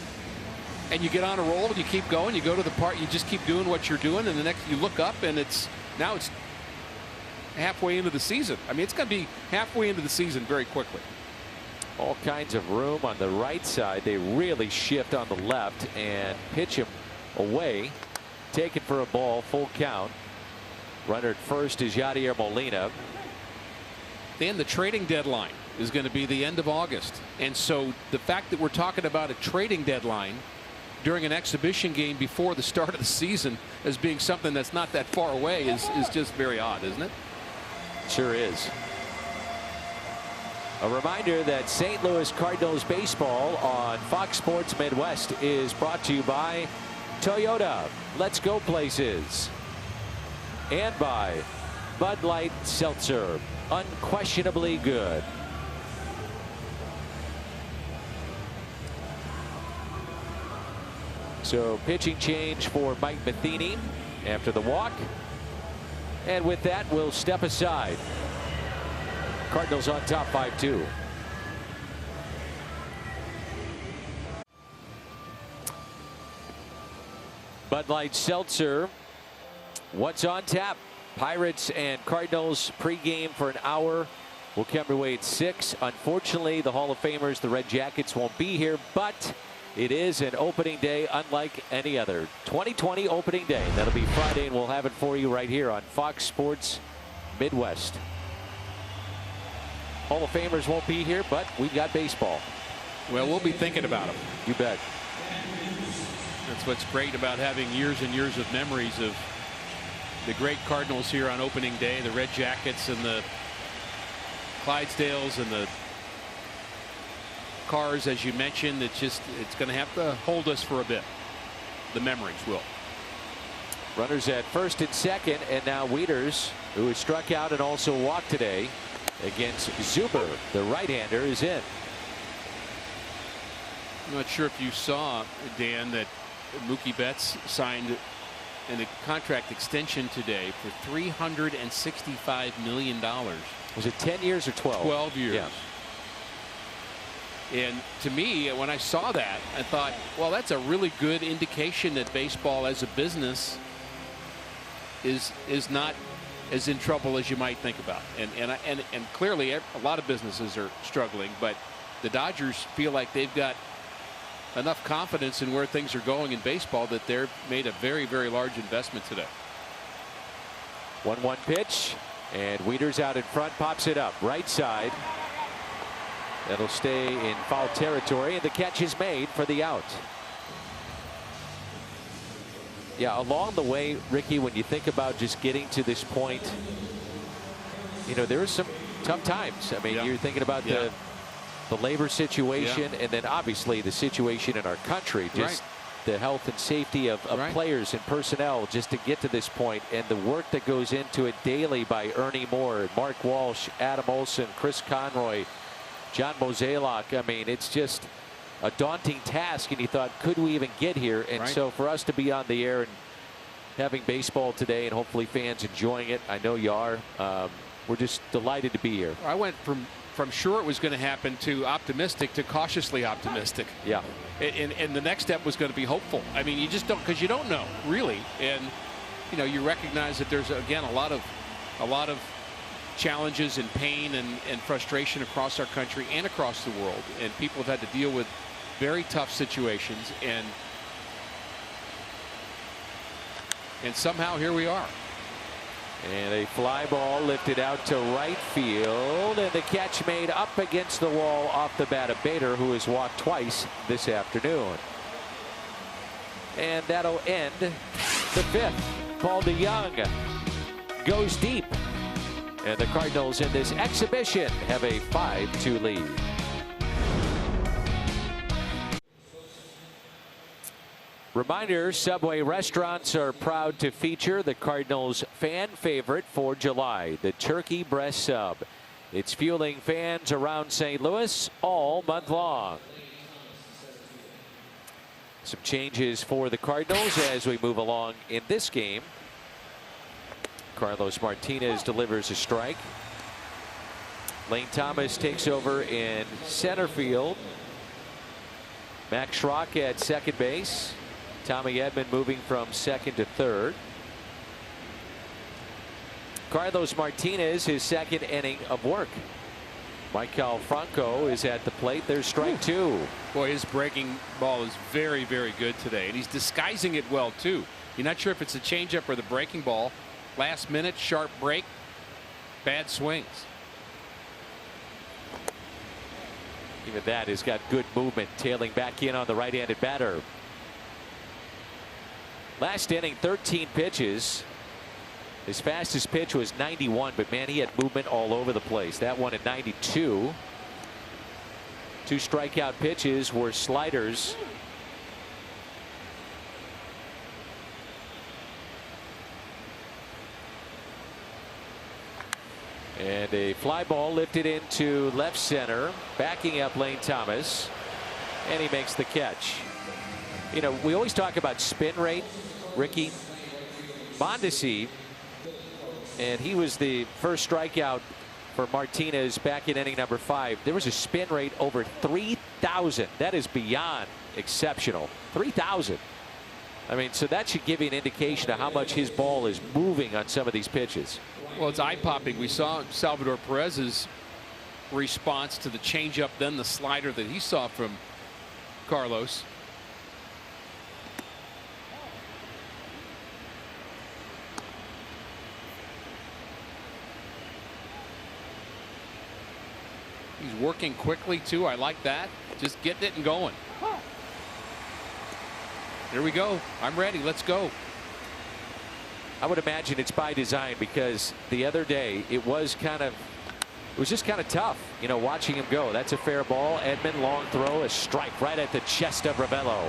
And you get on a roll, and you keep going, you go to the part, you just keep doing what you're doing, and the next you look up, and now it's halfway into the season. I mean, it's going to be halfway into the season very quickly. All kinds of room on the right side. They really shift on the left and pitch him away. Taken for a ball, full count. Runner at first is Yadier Molina. Then the trading deadline is going to be the end of August. And so the fact that we're talking about a trading deadline during an exhibition game before the start of the season as being something that's not that far away is just very odd, isn't it? Sure is. A reminder that St. Louis Cardinals baseball on Fox Sports Midwest is brought to you by Toyota. Let's go places. And by Bud Light Seltzer. Unquestionably good. So pitching change for Mike Matheny after the walk. And with that, we'll step aside. Cardinals on top 5-2. Bud Light Seltzer. What's on tap? Pirates and Cardinals pregame for an hour. Will come your way at 6. Unfortunately, the Hall of Famers, the Red Jackets, won't be here, but it is an opening day unlike any other. 2020 opening day. That'll be Friday, and we'll have it for you right here on Fox Sports Midwest. Hall of Famers won't be here, but we've got baseball. Well, we'll be thinking about them. You bet. That's what's great about having years and years of memories of the great Cardinals here on opening day, the Red Jackets and the Clydesdales and the Cars, as you mentioned. It's going to have to hold us for a bit. The memories will. Runners at first and second, and now Wieters, who has struck out and also walked today against Zuber, the right-hander, is in. I'm not sure if you saw, Dan, that Mookie Betts signed a contract extension today for $365 million. Was it 10 years or 12? 12 years. Yeah. And to me, when I saw that, I thought, well, that's a really good indication that baseball as a business is not as in trouble as you might think about. And clearly a lot of businesses are struggling, but the Dodgers feel like they've got enough confidence in where things are going in baseball that they've made a very, very large investment today. 1-1 pitch, and Wieters out in front, pops it up right side. That'll stay in foul territory, and the catch is made for the out. Yeah, along the way, Ricky, when you think about just getting to this point, you know, there are some tough times. I mean, you're thinking about the labor situation, and then obviously the situation in our country, just the health and safety of players and personnel just to get to this point, and the work that goes into it daily by Ernie Moore, Mark Walsh, Adam Olson, Chris Conroy, John Mozeliak. I mean, it's just a daunting task, and you thought, could we even get here? And so for us to be on the air and having baseball today, and hopefully fans enjoying it. I know you are. We're just delighted to be here. I went from sure it was going to happen to optimistic to cautiously optimistic. Yeah. And the next step was going to be hopeful. I mean, you just don't, because you don't know really, and you know, you recognize that there's again a lot of challenges and pain and frustration across our country and across the world, and people have had to deal with very tough situations, and somehow here we are. And a fly ball lifted out to right field, and the catch made up against the wall off the bat of Bader, who has walked twice this afternoon. And that'll end the fifth. Paul DeYoung goes deep, and the Cardinals in this exhibition have a 5-2 lead. Reminder, Subway restaurants are proud to feature the Cardinals' fan favorite for July, the turkey breast sub. It's fueling fans around St. Louis all month long. Some changes for the Cardinals as we move along in this game. Carlos Martinez delivers a strike. Lane Thomas takes over in center field. Max Schrock at second base. Tommy Edman moving from second to third. Carlos Martinez, his second inning of work. Michael Franco is at the plate. There's strike two. Boy, his breaking ball is very, very good today, and he's disguising it well too. You're not sure if it's a changeup or the breaking ball. Last minute, sharp break, bad swings. Even that has got good movement, tailing back in on the right-handed batter. Last inning, 13 pitches. His fastest pitch was 91, but man, he had movement all over the place. That one at 92. Two strikeout pitches were sliders. And a fly ball lifted into left center, backing up Lane Thomas, and he makes the catch. You know, we always talk about spin rate, Ricky. Mondesi, and he was the first strikeout for Martinez back in inning number 5. There was a spin rate over 3,000. That is beyond exceptional. 3,000. I mean, so that should give you an indication of how much his ball is moving on some of these pitches. Well, it's eye-popping. We saw Salvador Perez's response to the changeup, then the slider that he saw from Carlos. He's working quickly too. I like that. Just getting it and going. Here we go. I'm ready. Let's go. I would imagine it's by design, because the other day it was just kind of tough, you know, watching him go. That's a fair ball. Edman, long throw, a strike right at the chest of Ravello.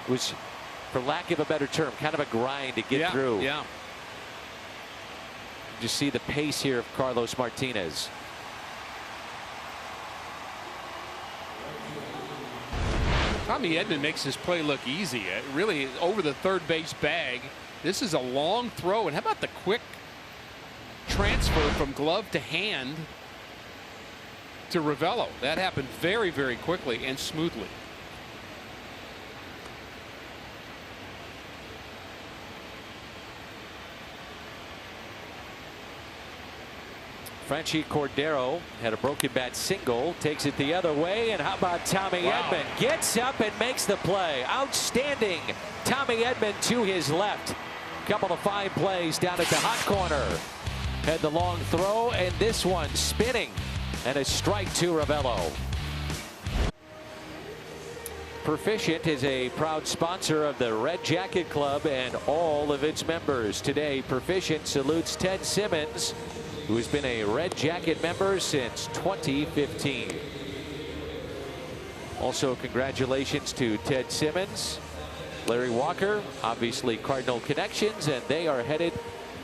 It was, for lack of a better term, kind of a grind to get through. Yeah. Just see the pace here of Carlos Martinez. Tommy Edman makes his play look easy. Really over the third base bag. This is a long throw, and how about the quick transfer from glove to hand to Ravello? That happened very, very quickly and smoothly. Franchi Cordero had a broken bat single, takes it the other way, and how about Tommy Edman? Gets up and makes the play. Outstanding. Tommy Edman to his left. Couple of fine plays down at the hot corner. Had the long throw, and this one spinning, and a strike to Ravello. Proficient is a proud sponsor of the Red Jacket Club and all of its members. Today, Proficient salutes Ted Simmons, who has been a Red Jacket member since 2015. Also, congratulations to Ted Simmons, Larry Walker, obviously Cardinal connections, and they are headed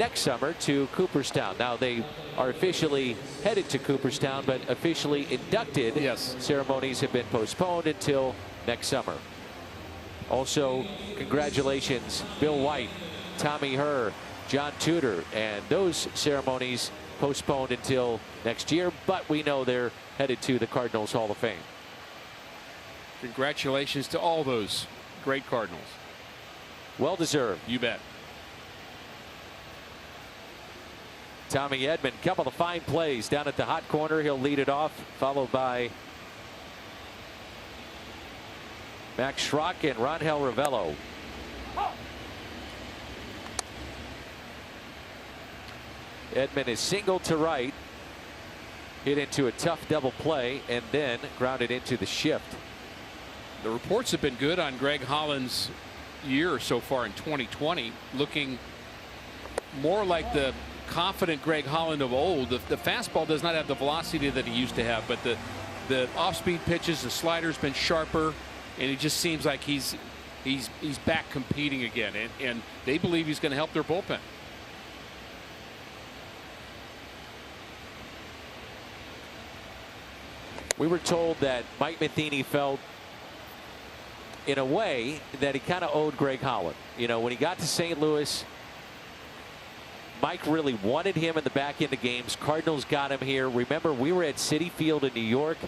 next summer to Cooperstown. Now, they are officially headed to Cooperstown, but officially inducted. Yes. Ceremonies have been postponed until next summer. Also, congratulations, Bill White, Tommy Herr, John Tudor, and those ceremonies postponed until next year, but we know they're headed to the Cardinals Hall of Fame. Congratulations to all those great Cardinals. Well deserved. You bet. Tommy Edman, couple of fine plays down at the hot corner. He'll lead it off, followed by Max Schrock and Rangel Ravello. Edman is singled to right, hit into a tough double play, and then grounded into the shift. The reports have been good on Greg Holland's year so far in 2020, looking more like the confident Greg Holland of old. The fastball does not have the velocity that he used to have, but the off-speed pitches, the slider's been sharper, and it just seems like he's back competing again, and they believe he's going to help their bullpen. We were told that Mike Matheny felt in a way that he kind of owed Greg Holland. You know, when he got to St. Louis, Mike really wanted him in the back end of games. Cardinals got him here. Remember, we were at Citi Field in New York.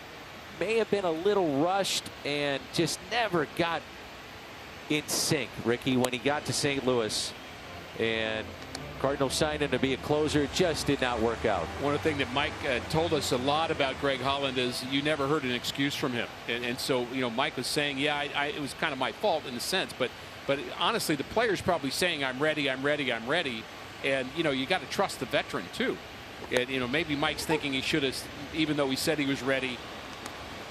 May have been a little rushed and just never got in sync, Ricky, when he got to St. Louis. And Cardinals signed him to be a closer. It just did not work out. One of the things that Mike told us a lot about Greg Holland is you never heard an excuse from him. And so, you know, Mike was saying, yeah, it was kind of my fault in a sense. But honestly, the player's probably saying, I'm ready, I'm ready, I'm ready. And, you know, you got to trust the veteran, too. And, you know, maybe Mike's thinking he should have, even though he said he was ready,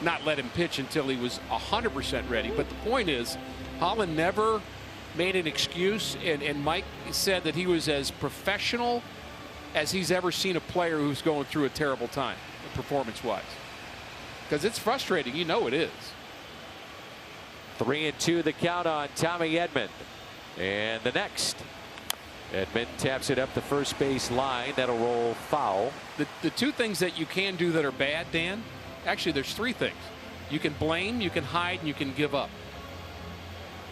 not let him pitch until he was 100% ready. But the point is, Holland never made an excuse, and Mike said that he was as professional as he's ever seen a player who's going through a terrible time, performance-wise. Because it's frustrating, you know it is. 3-2 the count on Tommy Edman. And the next, Edman taps it up the first base line. That'll roll foul. The two things that you can do that are bad, Dan, actually there's three things. You can blame, you can hide, and you can give up.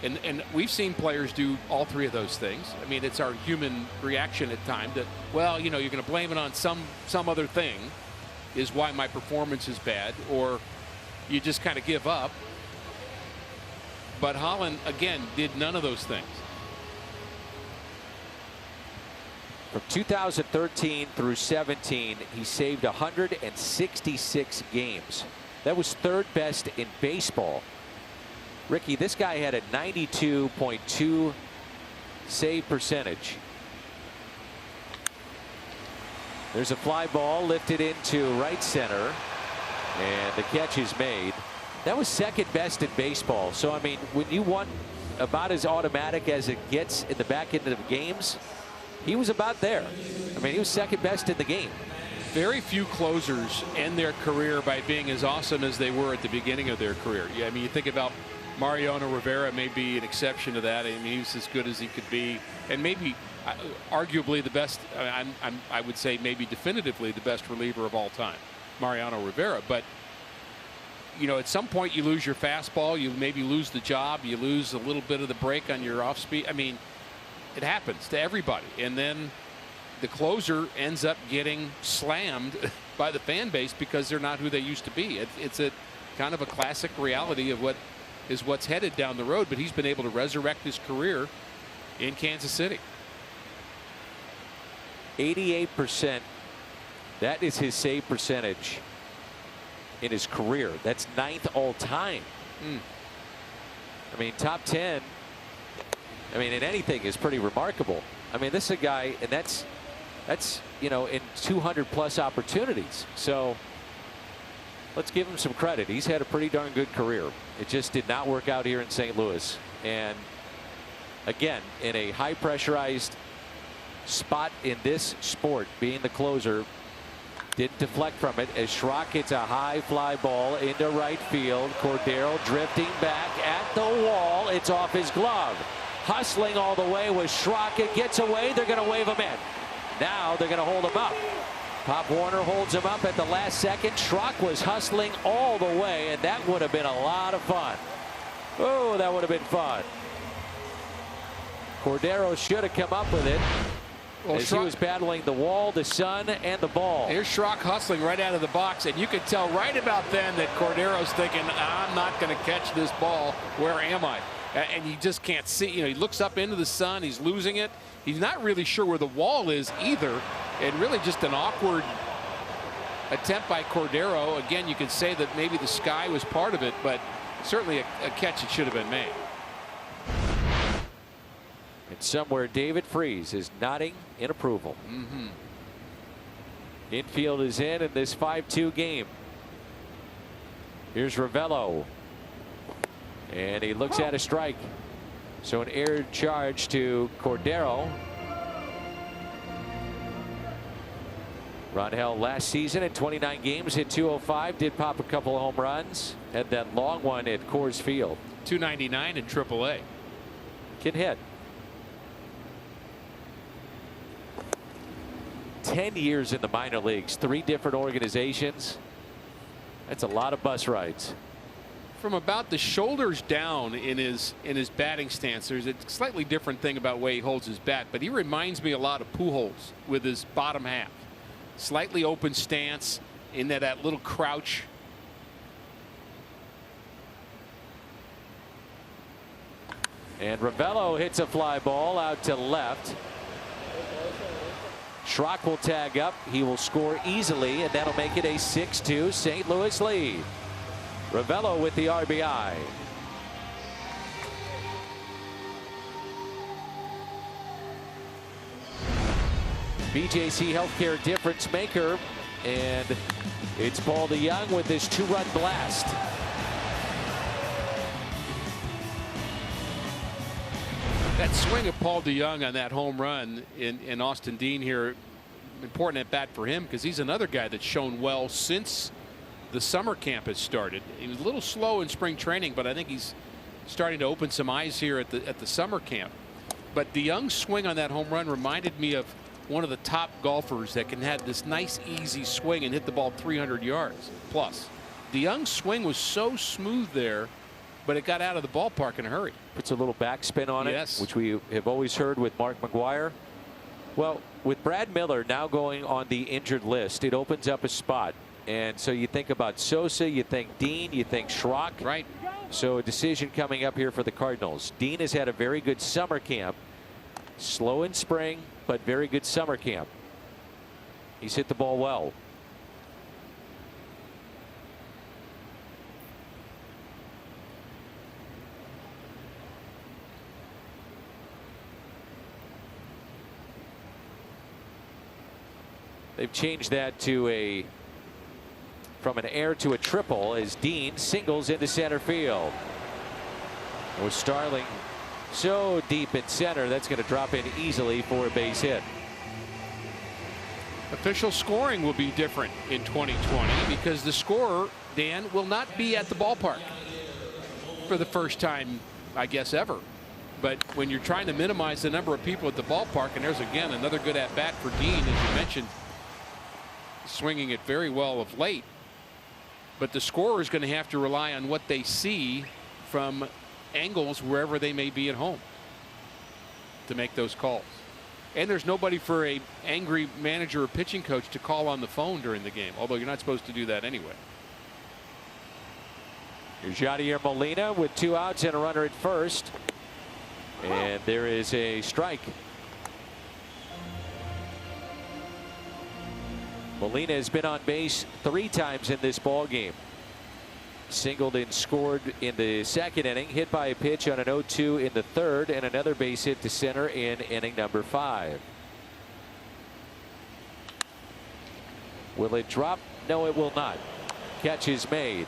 And we've seen players do all three of those things. I mean, it's our human reaction at times that, well, you know, you're going to blame it on some other thing is why my performance is bad, or you just kind of give up. But Holland, again, did none of those things. From 2013 through 17, he saved 166 games. That was third best in baseball. Ricky, this guy had a 92.2 save percentage. There's a fly ball lifted into right center, and the catch is made. That was second best in baseball. So, I mean, when you want about as automatic as it gets in the back end of games, he was about there. I mean, he was second best in the game. Very few closers end their career by being as awesome as they were at the beginning of their career. Yeah, I mean, you think about Mariano Rivera may be an exception to that. I mean, he was as good as he could be, and maybe arguably the best. I would say maybe definitively the best reliever of all time, Mariano Rivera. But you know, at some point you lose your fastball, you maybe lose the job, you lose a little bit of the break on your off speed. I mean, it happens to everybody, and then the closer ends up getting slammed by the fan base because they're not who they used to be. It's a kind of a classic reality of what's headed down the road, but he's been able to resurrect his career in Kansas City. 88%. That is his save percentage in his career. That's 9th all time. I mean, top 10. I mean, in anything is pretty remarkable. I mean, this is a guy, and that's you know, in 200+ opportunities. So let's give him some credit. He's had a pretty darn good career. It just did not work out here in St. Louis. And again, in a high pressurized spot in this sport, being the closer, didn't deflect from it as Schrock hits a high fly ball into right field. Cordero drifting back at the wall. It's off his glove. Hustling all the way with Schrock. It gets away. They're going to wave him in. Now they're going to hold him up. Pop Warner holds him up at the last second. Schrock was hustling all the way, and that would have been a lot of fun. Oh, that would have been fun. Cordero should have come up with it. Well, as he was battling the wall, the sun, and the ball. Here's Schrock hustling right out of the box, and you could tell right about then that Cordero's thinking, I'm not going to catch this ball. Where am I? And he just can't see. You know, he looks up into the sun. He's losing it. He's not really sure where the wall is either. And really just an awkward attempt by Cordero. Again, you could say that maybe the sky was part of it, but certainly a catch that should have been made. And somewhere David Freese is nodding in approval. Infield is in this 5-2 game. Here's Ravello. And he looks at a strike. So an air charge to Cordero. Rangel last season in 29 games hit .205, did pop a couple of home runs. Had that long one at Coors Field. .299 in AAA. Can hit. 10 years in the minor leagues, 3 different organizations. That's a lot of bus rides. From about the shoulders down in his batting stance, there's a slightly different thing about the way he holds his bat, but he reminds me a lot of Pujols with his bottom half. Slightly open stance in that little crouch. And Ravello hits a fly ball out to left. Schrock will tag up. He will score easily, and that'll make it a 6-2 St. Louis lead. Ravello with the RBI. BJC Healthcare difference maker, and it's Paul DeYoung with this 2-run blast. That swing of Paul DeYoung on that home run in Austin Dean here, important at bat for him because he's another guy that's shown well since the summer camp has started. He was a little slow in spring training, but I think he's starting to open some eyes here at the summer camp. But DeYoung's swing on that home run reminded me of one of the top golfers that can have this nice easy swing and hit the ball 300 yards plus. DeYoung's swing was so smooth there, but it got out of the ballpark in a hurry. Puts a little backspin on it, yes, which we have always heard with Mark McGwire. Well, with Brad Miller now going on the injured list, it opens up a spot. And so you think about Sosa, you think Dean, you think Schrock. Right. So a decision coming up here for the Cardinals. Dean has had a very good summer camp. Slow in spring, but very good summer camp. He's hit the ball well. They've changed that to from an air to a triple as Dean singles into center field. With Starling so deep in center, that's going to drop in easily for a base hit. Official scoring will be different in 2020 because the scorer, Dan, will not be at the ballpark for the first time, I guess, ever. But when you're trying to minimize the number of people at the ballpark, and there's again another good at bat for Dean, as you mentioned, swinging it very well of late. But the scorer is going to have to rely on what they see from angles wherever they may be at home to make those calls. And there's nobody for a angry manager or pitching coach to call on the phone during the game, although you're not supposed to do that anyway. Here's Yadier Molina with 2 outs and a runner at first. And there is a strike. Molina has been on base 3 times in this ball game. Singled and scored in the second inning, hit by a pitch on an 0-2 in the third, and another base hit to center in inning number 5. Will it drop? No, it will not. Catch is made.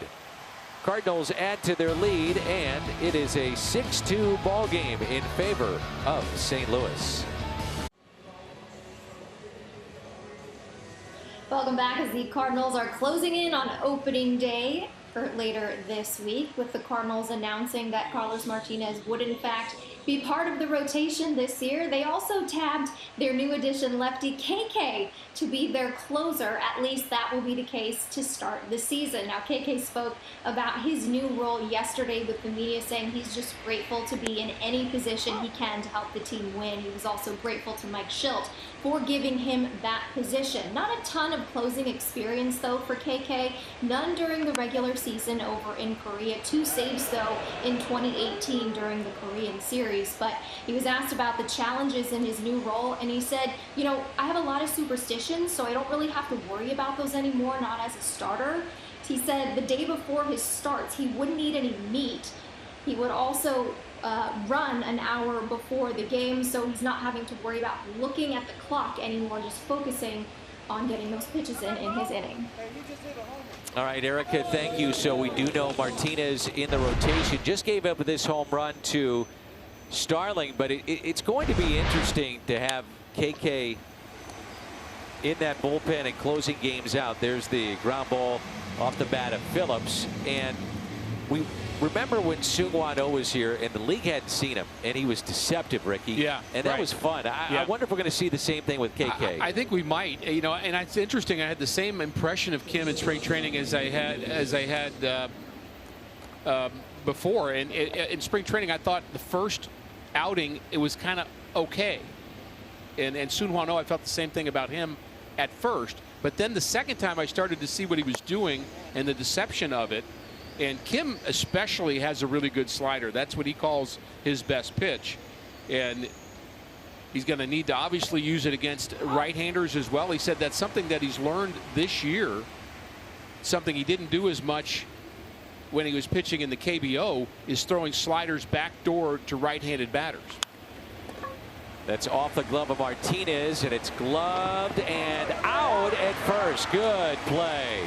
Cardinals add to their lead, and it is a 6-2 ball game in favor of St. Louis. Welcome back as the Cardinals are closing in on opening day. later this week, with the Cardinals announcing that Carlos Martinez would in fact be part of the rotation this year. They also tabbed their new addition lefty KK to be their closer. At least that will be the case to start the season. Now, KK spoke about his new role yesterday with the media, saying he's just grateful to be in any position he can to help the team win. He was also grateful to Mike Schilt for giving him that position. Not a ton of closing experience, though, for KK. None during the regular season over in Korea. 2 saves, though, in 2018 during the Korean series. But he was asked about the challenges in his new role, and he said, you know, I have a lot of superstitions, so I don't really have to worry about those anymore, not as a starter. He said the day before his starts, he wouldn't eat any meat. He would also run an hour before the game, so he's not having to worry about looking at the clock anymore, just focusing on getting those pitches in his inning. All right, Erica, thank you. So we do know Martinez in the rotation just gave up this home run to Starling, but it's going to be interesting to have KK in that bullpen and closing games out. There's the ground ball off the bat of Phillips, and we remember when Seung-Hwan Oh was here and the league hadn't seen him, and he was deceptive, Ricky. Yeah, and that was fun. I wonder if we're going to see the same thing with KK. I think we might. You know, and it's interesting. I had the same impression of Kim in spring training as I had before. And in spring training, I thought the first outing it was kind of okay, and Seung-Hwan Oh, I felt the same thing about him at first, but then the second time I started to see what he was doing and the deception of it. And Kim especially has a really good slider. That's what he calls his best pitch, and he's going to need to obviously use it against right-handers as well. He said that's something that he's learned this year, something he didn't do as much when he was pitching in the KBO, is throwing sliders backdoor to right-handed batters. That's off the glove of Martinez, and it's gloved and out at first. Good play.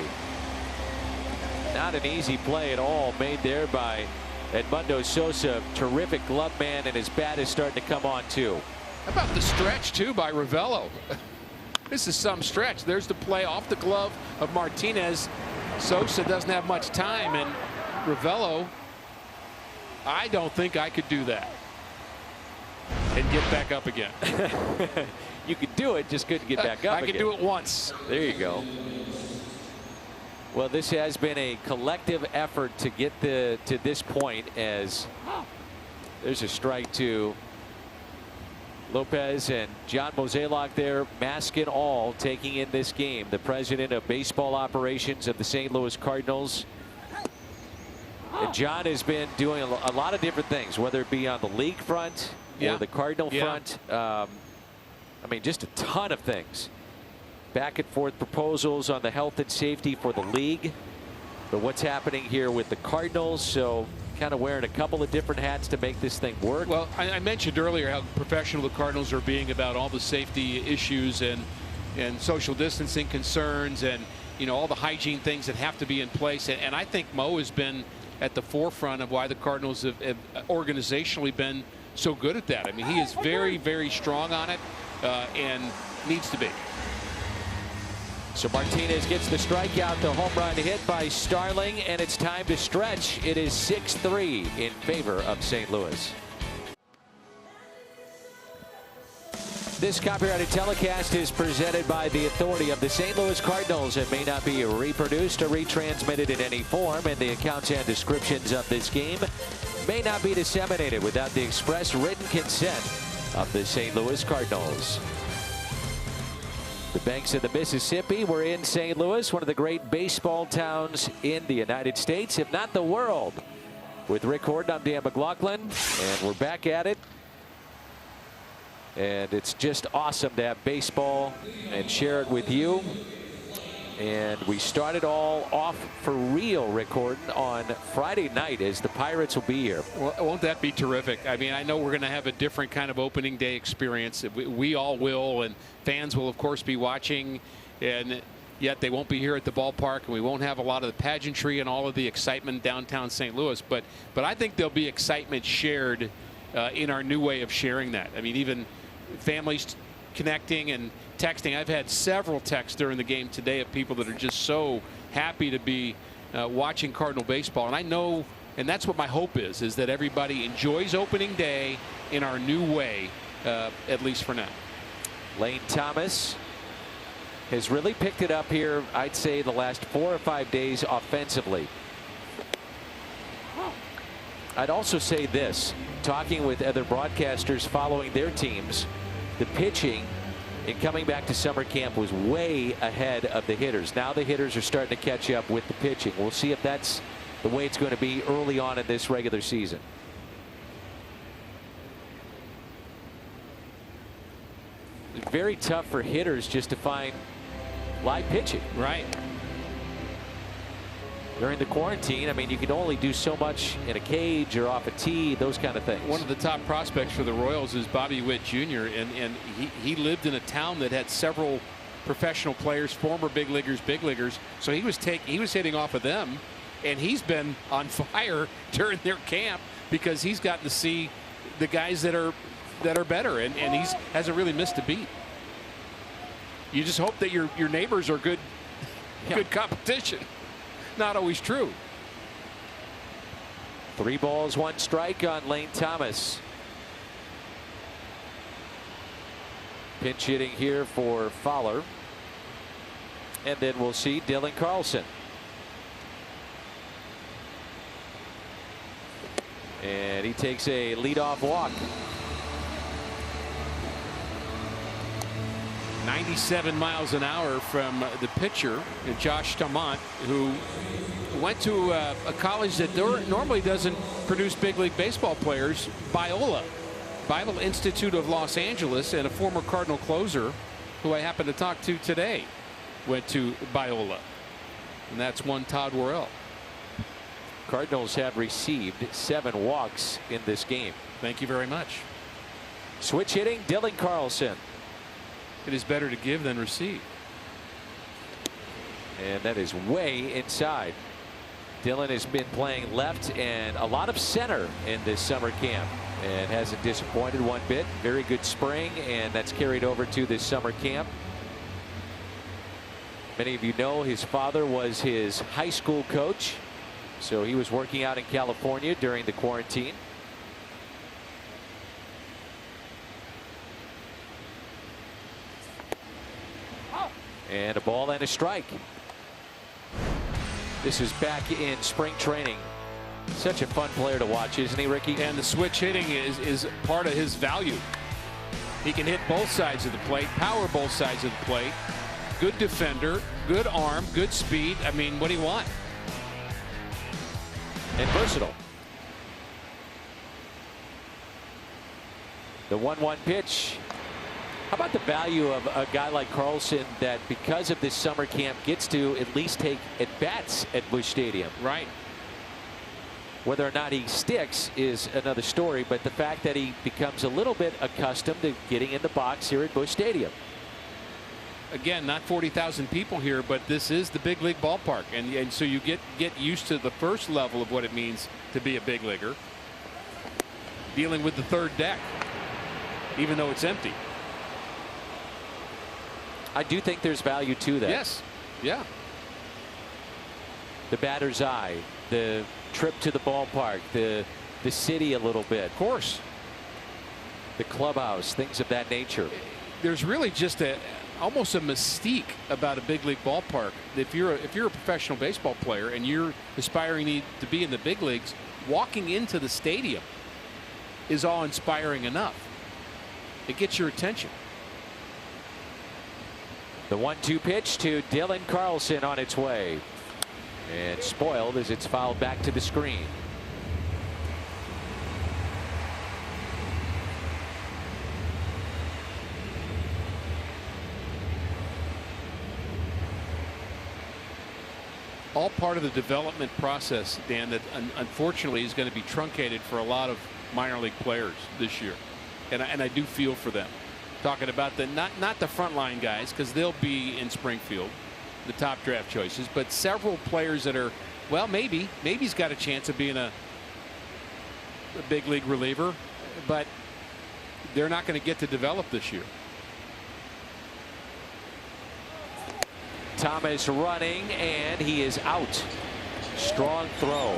Not an easy play at all made there by Edmundo Sosa. Terrific glove man, and his bat is starting to come on too. How about the stretch too by Ravello? This is some stretch. There's the play off the glove of Martinez. Sosa doesn't have much time, and Ravello, I don't think I could do that and get back up again. You could do it, just couldn't get back up I could do it once. There you go. Well, this has been a collective effort to get to this point, as there's a strike to Lopez, and John Mozeliak there, mask and all, taking in this game. The president of baseball operations of the St. Louis Cardinals. And John has been doing a lot of different things, whether it be on the league front or the Cardinal front. I mean, just a ton of things. Back and forth proposals on the health and safety for the league, but what's happening here with the Cardinals. So kind of wearing a couple of different hats to make this thing work. Well, I mentioned earlier how professional the Cardinals are being about all the safety issues and social distancing concerns, and all the hygiene things that have to be in place. And I think Mo has been at the forefront of why the Cardinals have organizationally been so good at that. I mean, he is very, very strong on it, and needs to be. So Martinez gets the strikeout, the home run hit by Starling, and it's time to stretch. It is 6-3 in favor of St. Louis. This copyrighted telecast is presented by the authority of the St. Louis Cardinals and may not be reproduced or retransmitted in any form, and the accounts and descriptions of this game may not be disseminated without the express written consent of the St. Louis Cardinals. The banks of the Mississippi were in St. Louis, one of the great baseball towns in the United States, if not the world. With Rick Horton, I'm Dan McLaughlin, and we're back at it. And it's just awesome to have baseball and share it with you. And we started all off for real, Rick Horton, on Friday night, as the Pirates will be here. Well, won't that be terrific? I mean, I know we're going to have a different kind of opening day experience. We all will, and fans will, of course, be watching. And yet they won't be here at the ballpark, and we won't have a lot of the pageantry and all of the excitement downtown St. Louis. But I think there'll be excitement shared in our new way of sharing that. I mean, even families connecting and texting. I've had several texts during the game today of people that are just so happy to be watching Cardinal baseball. And I know, and that's what my hope is that everybody enjoys opening day in our new way, at least for now. Lane Thomas has really picked it up here, I'd say, the last 4 or 5 days offensively. I'd also say this, talking with other broadcasters following their teams, the pitching in coming back to summer camp was way ahead of the hitters. Now the hitters are starting to catch up with the pitching. We'll see if that's the way it's going to be early on in this regular season. It's very tough for hitters just to find live pitching. Right. During the quarantine, I mean, you can only do so much in a cage or off a tee, those kind of things. One of the top prospects for the Royals is Bobby Witt Jr. and he lived in a town that had several professional players, former big leaguers. So he was hitting off of them, and he's been on fire during their camp because he's gotten to see the guys that are better, and he hasn't really missed a beat. You just hope that your neighbors are good competition. Not always true. 3 balls, 1 strike on Lane Thomas. Pinch hitting here for Fowler. And then we'll see Dylan Carlson. And he takes a leadoff walk. 97 miles an hour from the pitcher, Josh Tamont, who went to a college that normally doesn't produce big league baseball players, Biola, Bible Institute of Los Angeles, and a former Cardinal closer who I happened to talk to today went to Biola, and that's one Todd Worrell. Cardinals have received 7 walks in this game. Thank you very much. Switch hitting, Dylan Carlson. It is better to give than receive. And that is way inside. Dylan has been playing left and a lot of center in this summer camp and hasn't disappointed one bit. Very good spring, and that's carried over to this summer camp. Many of you know his father was his high school coach, so he was working out in California during the quarantine. And a ball and a strike. This is back in spring training. Such a fun player to watch, isn't he, Ricky? And the switch hitting is part of his value. He can hit both sides of the plate, power both sides of the plate. Good defender, good arm, good speed. I mean, what do you want? And versatile. The 1-1 pitch. How about the value of a guy like Carlson that, because of this summer camp, gets to at least take at bats at Busch Stadium? Right. Whether or not he sticks is another story, but the fact that he becomes a little bit accustomed to getting in the box here at Busch Stadium. Again, not 40,000 people here, but this is the big league ballpark, and so you get used to the first level of what it means to be a big leaguer, dealing with the third deck, even though it's empty. I do think there's value to that. Yes. Yeah. The batter's eye, the trip to the ballpark, the city a little bit. Of course. The clubhouse, things of that nature. There's really just almost a mystique about a big league ballpark. If you're a professional baseball player and you're aspiring to be in the big leagues, walking into the stadium is awe-inspiring enough. It gets your attention. The 1-2 pitch to Dylan Carlson on its way. And spoiled as it's fouled back to the screen. All part of the development process, Dan, that unfortunately is going to be truncated for a lot of minor league players this year. And I do feel for them. Talking about the not the frontline guys, because they'll be in Springfield, the top draft choices, but several players that are, well, maybe he's got a chance of being a big league reliever, but they're not going to get to develop this year. Thomas running, and he is out. Strong throw.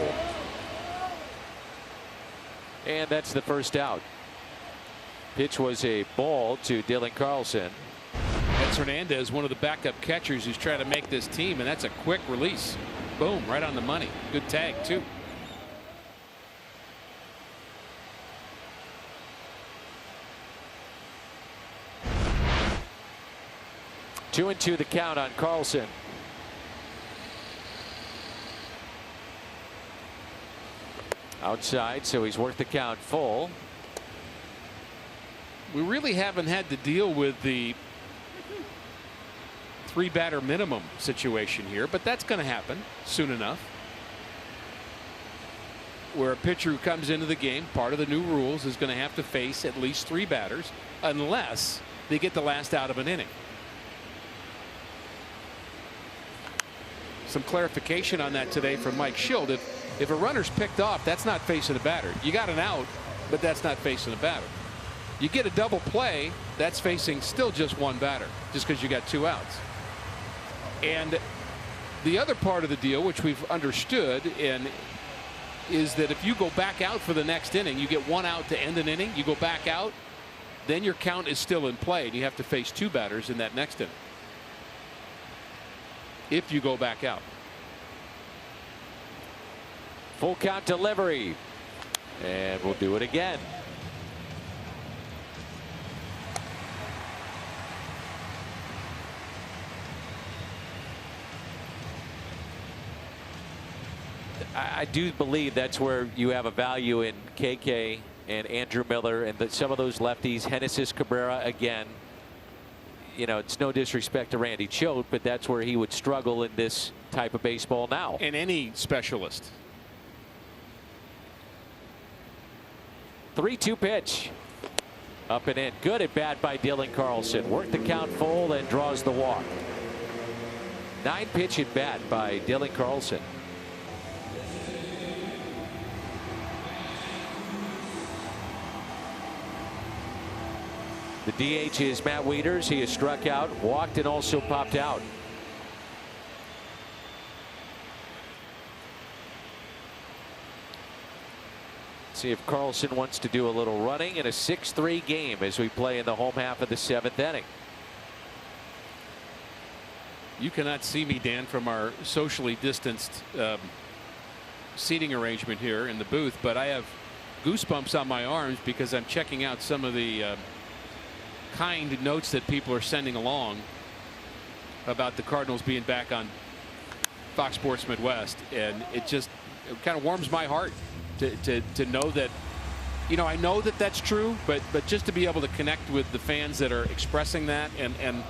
And that's the first out. Pitch was a ball to Dylan Carlson. That's Hernandez, one of the backup catchers who's trying to make this team, and that's a quick release. Boom, right on the money. Good tag, too. Two and two the count on Carlson. Outside, so he's worked the count full. We really haven't had to deal with the 3-batter minimum situation here, but that's going to happen soon enough. Where a pitcher who comes into the game, part of the new rules, is going to have to face at least 3 batters unless they get the last out of an inning. Some clarification on that today from Mike Schild. If a runner's picked off, that's not facing a batter. You got an out, but that's not facing a batter. You get a double play, that's facing still just 1 batter, just because you got 2 outs. And the other part of the deal, which we've understood, is that if you go back out for the next inning, you get 1 out to end an inning, you go back out, then your count is still in play, and you have to face 2 batters in that next inning. If you go back out. Full count delivery. And we'll do it again. I do believe that's where you have a value in KK and Andrew Miller and some of those lefties. Genesis Cabrera again. You know, it's no disrespect to Randy Choate, but that's where he would struggle in this type of baseball now. And any specialist. 3-2 pitch. Up and in. Good at bat by Dylan Carlson. Worked the count full, then draws the walk. 9-pitch at bat by Dylan Carlson. The DH is Matt Wieters. He has struck out, walked, and also popped out. See if Carlson wants to do a little running in a 6-3 game as we play in the home half of the 7th inning. You cannot see me, Dan, from our socially distanced seating arrangement here in the booth, but I have goosebumps on my arms because I'm checking out some of the kind notes that people are sending along about the Cardinals being back on Fox Sports Midwest, and it kind of warms my heart to know that, you know, I know that that's true, but just to be able to connect with the fans that are expressing that, and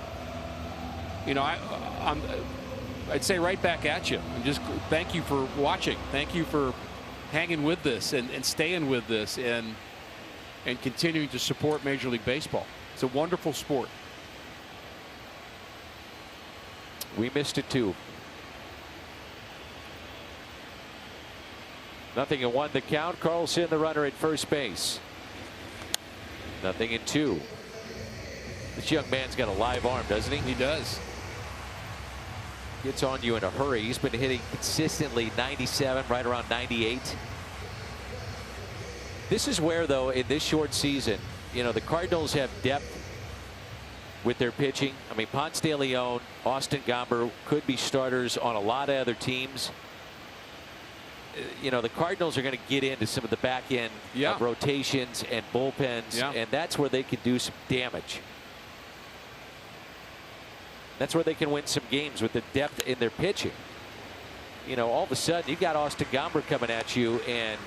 you know, I'd say right back at you, and just thank you for watching, thank you for hanging with this and staying with this and continuing to support Major League Baseball. It's a wonderful sport. We missed it too. 0-1 the count. Carlson, the runner at first base. 0-2. This young man's got a live arm, doesn't he? He does. Gets on you in a hurry. He's been hitting consistently 97, right around 98. This is where, though, in this short season, you know, the Cardinals have depth with their pitching. I mean, Ponce de Leon, Austin Gomber could be starters on a lot of other teams. You know, the Cardinals are going to get into some of the back end of rotations and bullpens, and that's where they can do some damage. That's where they can win some games with the depth in their pitching. You know, all of a sudden, you've got Austin Gomber coming at you, and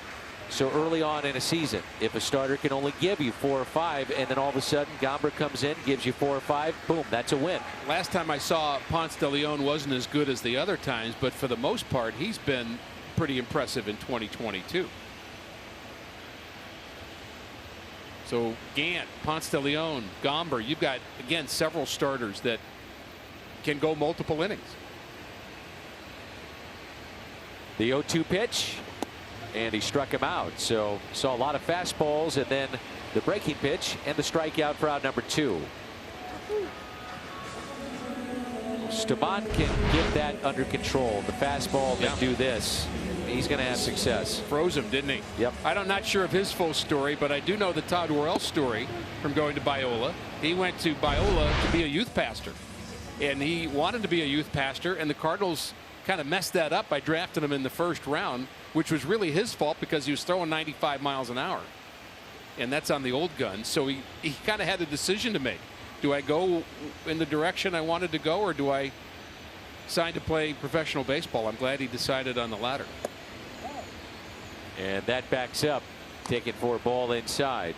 so early on in a season, if a starter can only give you 4 or 5, and then all of a sudden Gomber comes in, gives you 4 or 5, boom, that's a win. Last time I saw Ponce de Leon wasn't as good as the other times, but for the most part, he's been pretty impressive in 2022. So Gant, Ponce de Leon, Gomber, you've got, again, several starters that can go multiple innings. The 0-2 pitch, and he struck him out. So saw a lot of fastballs, and then the breaking pitch and the strikeout for out number 2. Stamont can get that under control. The fastball can do this. He's going to have success. Froze him, didn't he? Yep. I'm not sure of his full story, but I do know the Todd Worrell story from going to Biola. He went to Biola to be a youth pastor, and he wanted to be a youth pastor, and the Cardinals kind of messed that up by drafting him in the first round, which was really his fault because he was throwing 95 miles an hour, and that's on the old gun. So he kind of had a decision to make. Do I go in the direction I wanted to go, or do I sign to play professional baseball? I'm glad he decided on the latter. And that backs up, taking for a ball inside.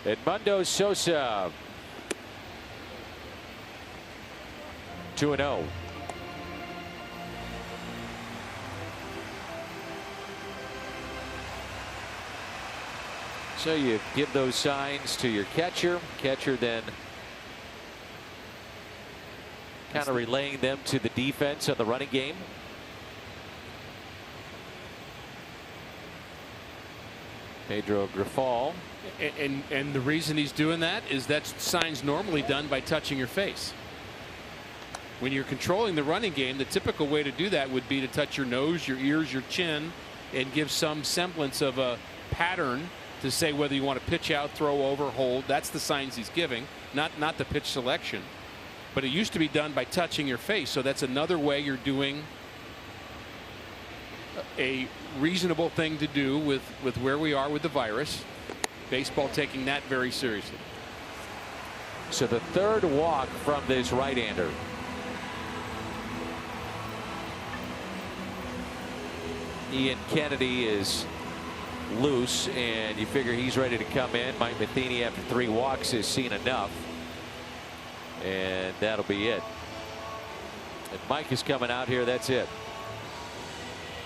Edmundo Sosa, 2-0. So you give those signs to your catcher. Catcher then kind of relaying them to the defense on the running game. Pedro Grifol. And the reason he's doing that is that's signs normally done by touching your face. When you're controlling the running game, the typical way to do that would be to touch your nose, your ears, your chin, and give some semblance of a pattern to say whether you want to pitch out, throw over, hold. That's the signs he's giving, not the pitch selection. But it used to be done by touching your face, so that's another way you're doing a reasonable thing to do with where we are with the virus. Baseball taking that very seriously. So the third walk from this right-hander. Ian Kennedy is loose, and you figure he's ready to come in. Mike Matheny, after 3 walks, has seen enough, and that'll be it. And Mike is coming out here. That's it.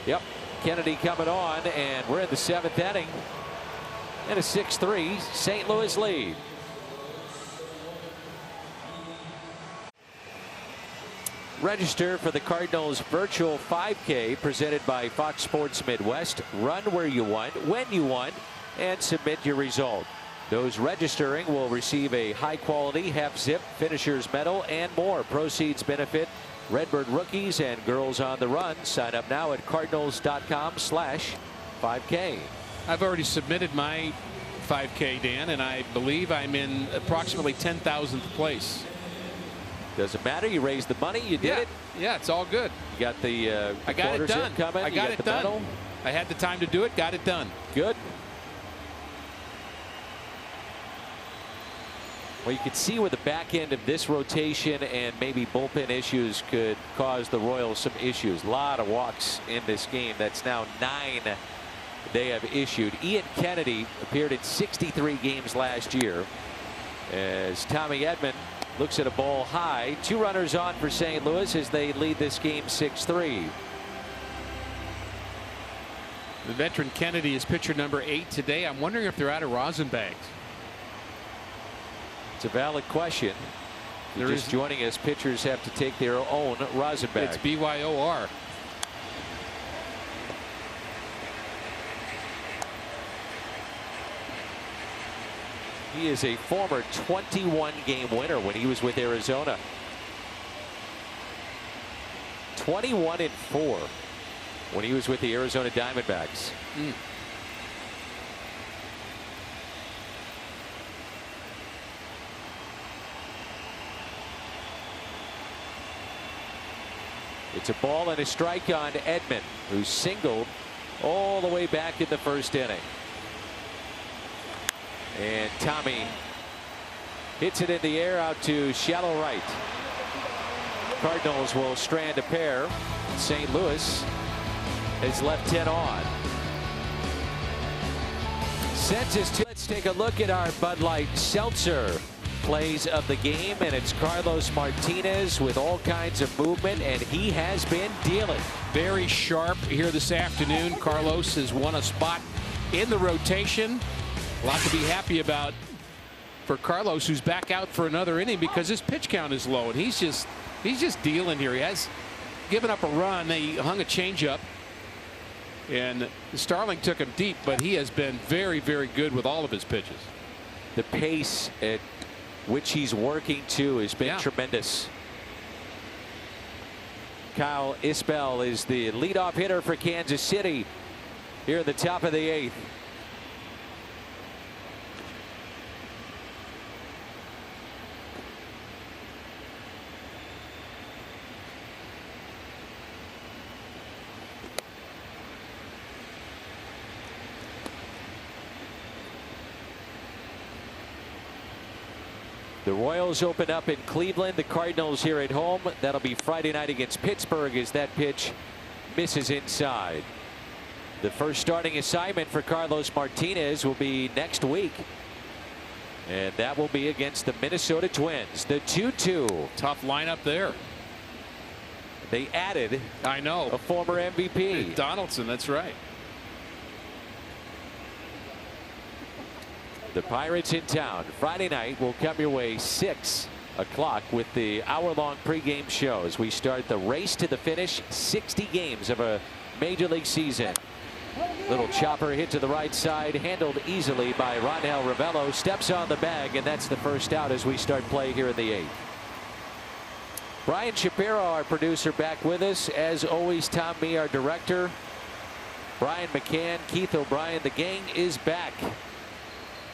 Yep, Kennedy coming on, and we're in the 7th inning. And a 6-3 St. Louis lead. Register for the Cardinals virtual 5K presented by Fox Sports Midwest. Run where you want, when you want, and submit your result. Those registering will receive a high-quality half-zip finisher's medal and more. Proceeds benefit Redbird rookies and girls on the run. Sign up now at cardinals.com/5K. I've already submitted my 5K, Dan, and I believe I'm in approximately 10,000th place. Doesn't matter. You raised the money. You did it. Yeah, it's all good. You got the I got it done. Coming. I got it done. Medal. I had the time to do it. Got it done. Good. Well, you can see where the back end of this rotation and maybe bullpen issues could cause the Royals some issues. A lot of walks in this game. That's now 9 they have issued. Ian Kennedy appeared in 63 games last year, as Tommy Edman looks at a ball high. 2 runners on for St. Louis as they lead this game 6-3. The veteran Kennedy is pitcher number 8 today. I'm wondering if they're out of rosin bags. It's a valid question. You're just joining us. Pitchers have to take their own rosin bag. It's BYOR. He is a former 21-game winner when he was with Arizona. 21-4 when he was with the Arizona Diamondbacks. It's a ball and a strike on Edman, who singled all the way back in the first inning. And Tommy hits it in the air out to shallow right. Cardinals will strand a pair. St. Louis has left 10 on. Let's take a look at our Bud Light Seltzer plays of the game, and it's Carlos Martinez with all kinds of movement, and he has been dealing. Very sharp here this afternoon. Carlos has won a spot in the rotation. A lot to be happy about for Carlos, who's back out for another inning because his pitch count is low, and he's just dealing here. He has given up a run. They hung a changeup, and Starling took him deep, but he has been very, very good with all of his pitches. The pace at which he's working to has been tremendous. Kyle Isbell is the leadoff hitter for Kansas City here at the top of the 8th. The Royals open up in Cleveland. The Cardinals here at home. That'll be Friday night against Pittsburgh as that pitch misses inside. The first starting assignment for Carlos Martinez will be next week. And that will be against the Minnesota Twins. The 2-2. Tough lineup there. They added a former MVP. Donaldson, that's right. The Pirates in town. Friday night will come your way 6 o'clock with the hour-long pregame show as we start the race to the finish. 60 games of a major league season. Little chopper hit to the right side, handled easily by Ronel Ravello. Steps on the bag, and that's the first out as we start play here in the 8th. Brian Shapiro, our producer, back with us. As always, Tom Mee, our director. Brian McCann, Keith O'Brien. The gang is back.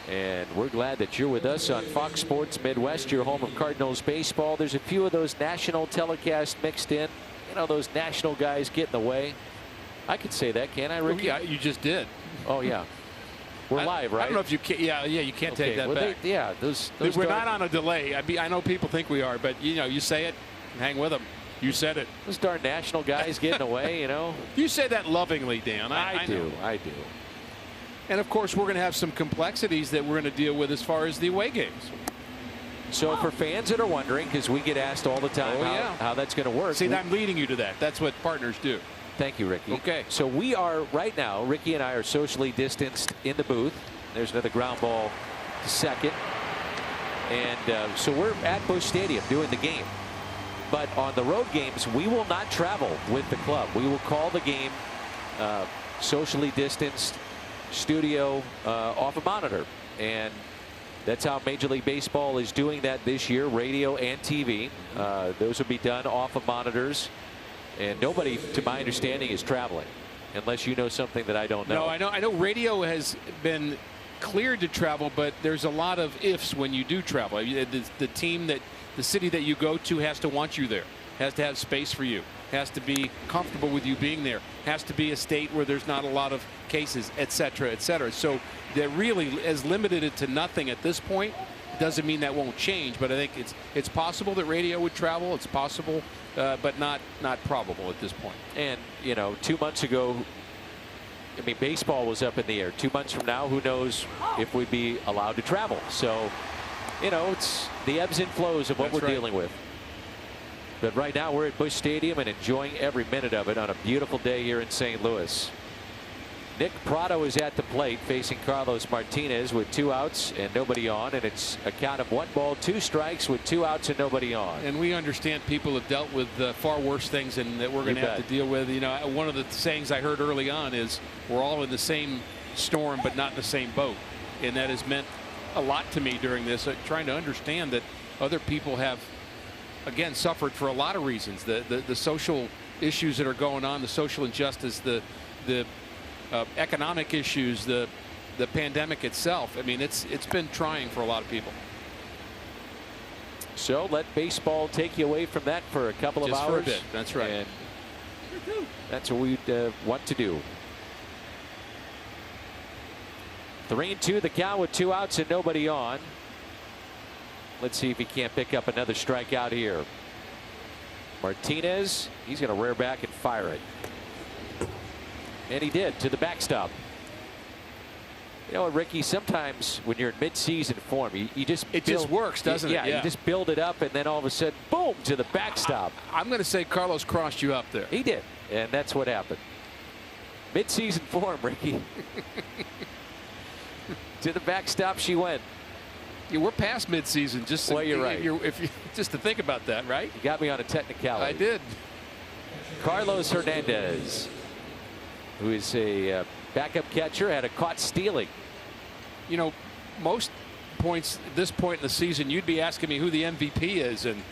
And we're glad that you're with us on Fox Sports Midwest, your home of Cardinals baseball. There's a few of those national telecasts mixed in. You know, those national guys get in the way. I could say that, can't I, Ricky? Yeah, you just did. Oh, yeah. We're live, right? I don't know if you can. Yeah, you can't take that back. Those we're not on a delay. I know people think we are, but you know, you say it, hang with them. You said it. Those darn national guys getting away, you know. You say that lovingly, Dan. I do. And of course, we're going to have some complexities that we're going to deal with as far as the away games. So for fans that are wondering, because we get asked all the time how that's going to work. See, I'm leading you to that. That's what partners do. Thank you, Ricky. Okay. So we are right now, Ricky and I are socially distanced in the booth. There's another ground ball to second. And so we're at Busch Stadium doing the game. But on the road games, we will not travel with the club. We will call the game socially distanced, studio, off a monitor. And that's how Major League Baseball is doing that this year, radio and TV. Those will be done off of monitors. And nobody, to my understanding, is traveling, unless you know something that I don't know. No, I know radio has been cleared to travel, but there's a lot of ifs when you do travel. The team the city that you go to has to want you there, has to have space for you, has to be comfortable with you being there, has to be a state where there's not a lot of cases, et cetera, et cetera. So that really has limited it to nothing at this point. Doesn't mean that won't change, but I think it's possible that radio would travel. It's possible, but not probable at this point. And you know, 2 months ago, I mean, baseball was up in the air. 2 months from now, who knows if we'd be allowed to travel. So, you know, it's the ebbs and flows of what we're dealing with. But right now we're at Busch Stadium and enjoying every minute of it on a beautiful day here in St. Louis. Nick Prado is at the plate facing Carlos Martinez with 2 outs and nobody on, and it's a count of 1 ball, 2 strikes with 2 outs and nobody on. And we understand people have dealt with far worse things than that we're going to have to deal with. You know, one of the sayings I heard early on is we're all in the same storm but not in the same boat, and that has meant a lot to me during this, trying to understand that other people have again suffered for a lot of reasons. The social issues that are going on, the social injustice, the economic issues, the pandemic itself. I mean, it's been trying for a lot of people. So let baseball take you away from that for a couple of hours. For a bit. That's right. And that's what we want to do. 3-2 the count with 2 outs and nobody on. Let's see if he can't pick up another strikeout here. Martinez, he's going to rear back and fire it. And he did, to the backstop. You know what, Ricky, sometimes when you're in mid-season form, you just it just works, doesn't it? Yeah, you just build it up, and then all of a sudden, boom, to the backstop. I'm going to say Carlos crossed you up there. He did, and that's what happened. Mid-season form, Ricky. To the backstop she went. Yeah, we're past midseason. Just well, you're right. Just to think about that, right? You got me on a technicality. I did. Carlos Hernandez, who is a backup catcher, had a caught stealing. You know, most points at this point in the season, you'd be asking me who the MVP is and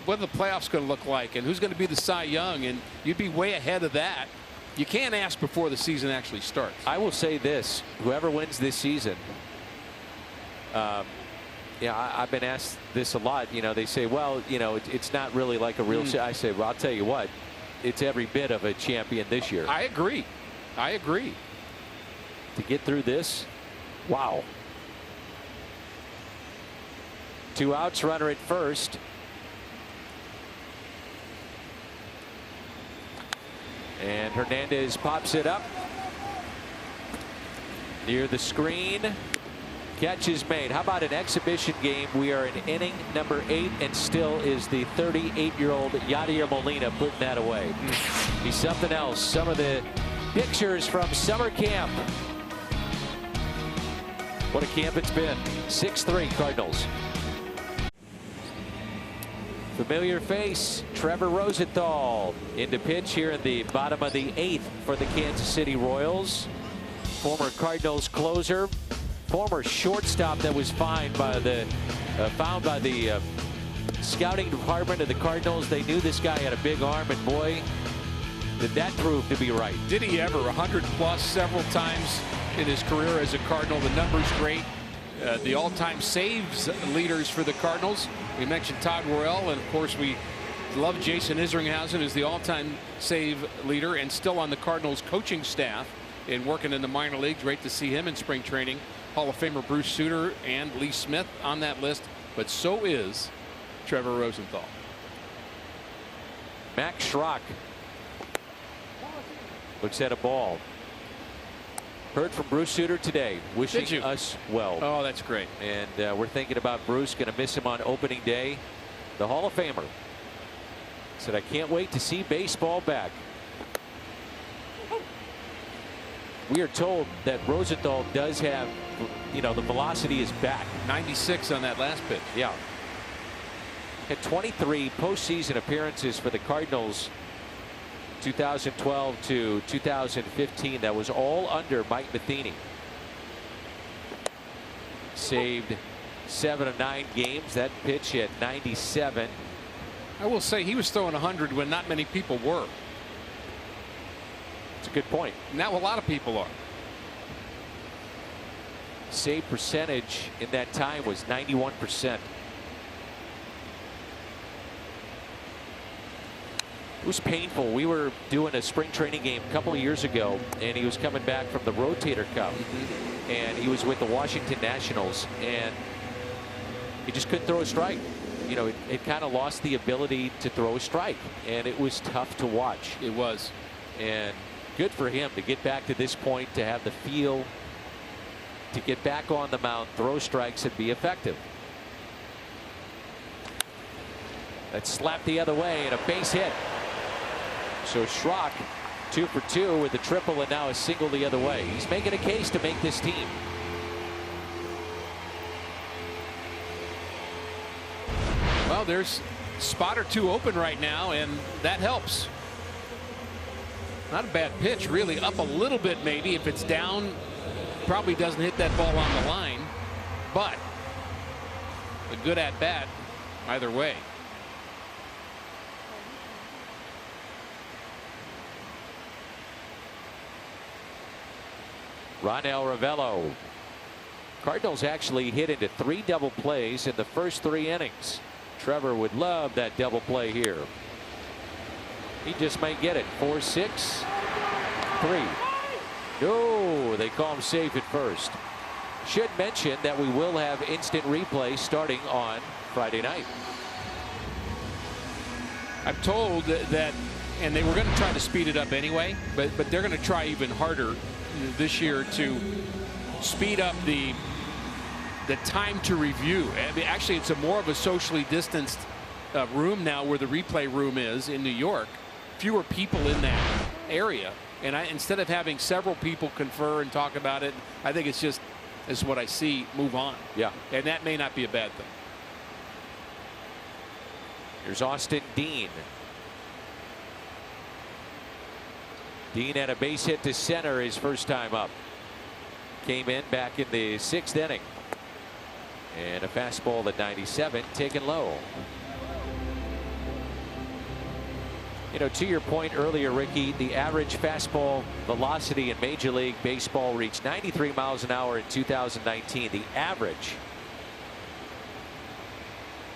what are the playoffs going to look like and who's going to be the Cy Young, and you'd be way ahead of that. You can't ask before the season actually starts. I will say this: whoever wins this season, yeah, I've been asked this a lot. You know, they say, well, you know, it's not really like a real. I say, well, I'll tell you what, it's every bit of a champion this year. I agree. I agree. To get through this, wow. 2 outs, runner at first. And Hernandez pops it up near the screen. Catch is made. How about an exhibition game? We are in inning number 8, and still is the 38-year-old Yadier Molina putting that away. He's something else. Some of the pictures from summer camp. What a camp it's been. 6-3 Cardinals. Familiar face, Trevor Rosenthal into pitch here in the bottom of the 8th for the Kansas City Royals. Former Cardinals closer, former shortstop that was found by the scouting department of the Cardinals. They knew this guy had a big arm, and boy, did that prove to be right. Did he ever? 100+ several times in his career as a Cardinal. The number's great. The all-time saves leaders for the Cardinals. We mentioned Todd Worrell, and of course we love Jason Isringhausen as the all-time save leader and still on the Cardinals coaching staff and working in the minor leagues. Great to see him in spring training. Hall of Famer Bruce Sutter and Lee Smith on that list, but so is Trevor Rosenthal. Max Schrock looks at a ball. Heard from Bruce Sutter today, wishing us well. Oh, that's great. And we're thinking about Bruce. Going to miss him on opening day. The Hall of Famer said, I can't wait to see baseball back. We are told that Rosenthal does have, you know, the velocity is back. 96 on that last pitch. Yeah. Had 23 postseason appearances for the Cardinals 2012 to 2015. That was all under Mike Matheny. Saved 7 of 9 games. That pitch at 97. I will say he was throwing 100 when not many people were. It's a good point. Now a lot of people are. Save percentage in that time was 91%. It was painful. We were doing a spring training game a couple of years ago, and he was coming back from the Rotator Cup, and he was with the Washington Nationals, and he just couldn't throw a strike. You know, it kind of lost the ability to throw a strike, and it was tough to watch. It was. And good for him to get back to this point, to have the feel to get back on the mound, throw strikes, and be effective. That slapped the other way, and a base hit. So Schrock 2 for 2 with a triple and now a single the other way. He's making a case to make this team. Well, there's a spot or two open right now, and that helps. Not a bad pitch, really. Up a little bit, maybe. If it's down, probably doesn't hit that ball on the line, but a good at bat either way. Ronel Ravello. Cardinals actually hit into 3 double plays in the first 3 innings. Trevor would love that double play here. He just might get it. 4-6 3. No, they call him safe at first. Should mention that we will have instant replay starting on Friday night. I'm told that, and they were going to try to speed it up anyway, but they're going to try even harder this year to speed up the time to review. I mean, actually, it's more of a socially distanced room now where the replay room is in New York. Fewer people in that area, and instead of having several people confer and talk about it, I think it's just is what I see move on. Yeah. And that may not be a bad thing. Here's Austin Dean. Dean had a base hit to center his first time up. Came in back in the 6th inning. And a fastball at 97 taken low. You know, to your point earlier, Ricky, the average fastball velocity in Major League Baseball reached 93 miles an hour in 2019. The average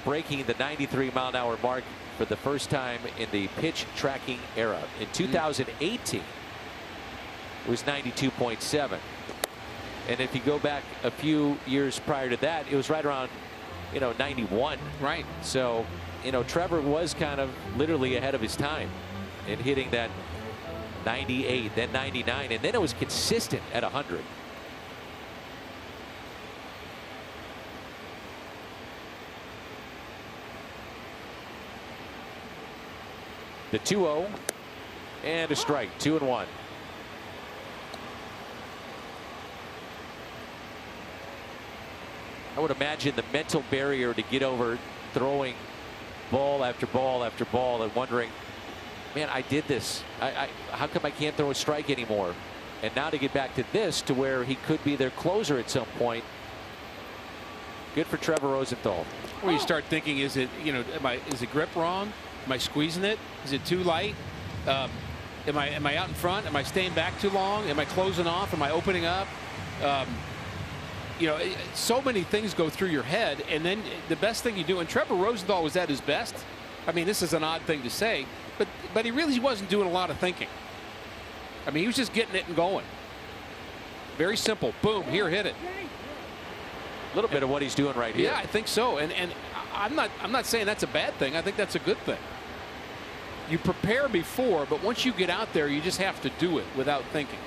breaking the 93 mile an hour mark for the first time in the pitch tracking era. In 2018, it was 92.7. And if you go back a few years prior to that, it was right around, 91. Right. So, Trevor was kind of literally ahead of his time in hitting that 98, then 99, and then it was consistent at 100. The 2-0 and a strike, 2-1. I would imagine the mental barrier to get over throwing ball after ball after ball and wondering, man, I did this. How come I can't throw a strike anymore? And now to get back to this, to where he could be their closer at some point. Good for Trevor Rosenthal. Where you start thinking, is it, is the grip wrong? Am I squeezing it? Is it too light? Am I out in front? Am I staying back too long? Am I closing off? Am I opening up? So many things go through your head, and then the best thing you do, and Trevor Rosenthal was at his best. I mean, this is an odd thing to say, but he really wasn't doing a lot of thinking. I mean, he was just getting it and going. Very simple. Boom, here, hit it. A little bit of what he's doing right here. Yeah, I think so. And I'm not saying that's a bad thing. I think that's a good thing. You prepare before, but once you get out there, you just have to do it without thinking.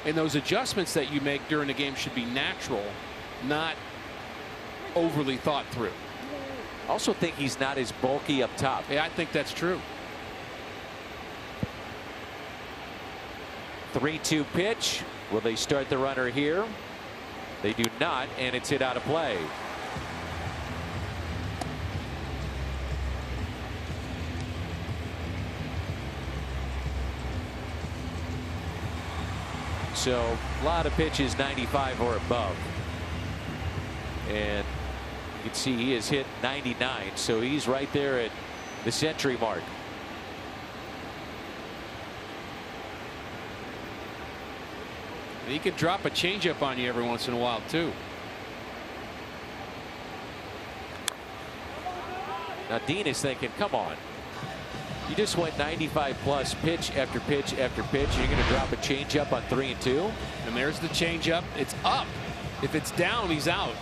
And those adjustments that you make during the game should be natural, not overly thought through. I also think he's not as bulky up top. Yeah, I think that's true. 3-2 pitch. Will they start the runner here? They do not, and it's hit out of play. So a lot of pitches 95 or above. And you can see he has hit 99. So he's right there at the century mark. And he can drop a changeup on you every once in a while, too. Now Dean is thinking, come on. You just went 95 plus pitch after pitch after pitch. You're going to drop a changeup on 3 and 2. And there's the changeup. It's up. If it's down, he's out.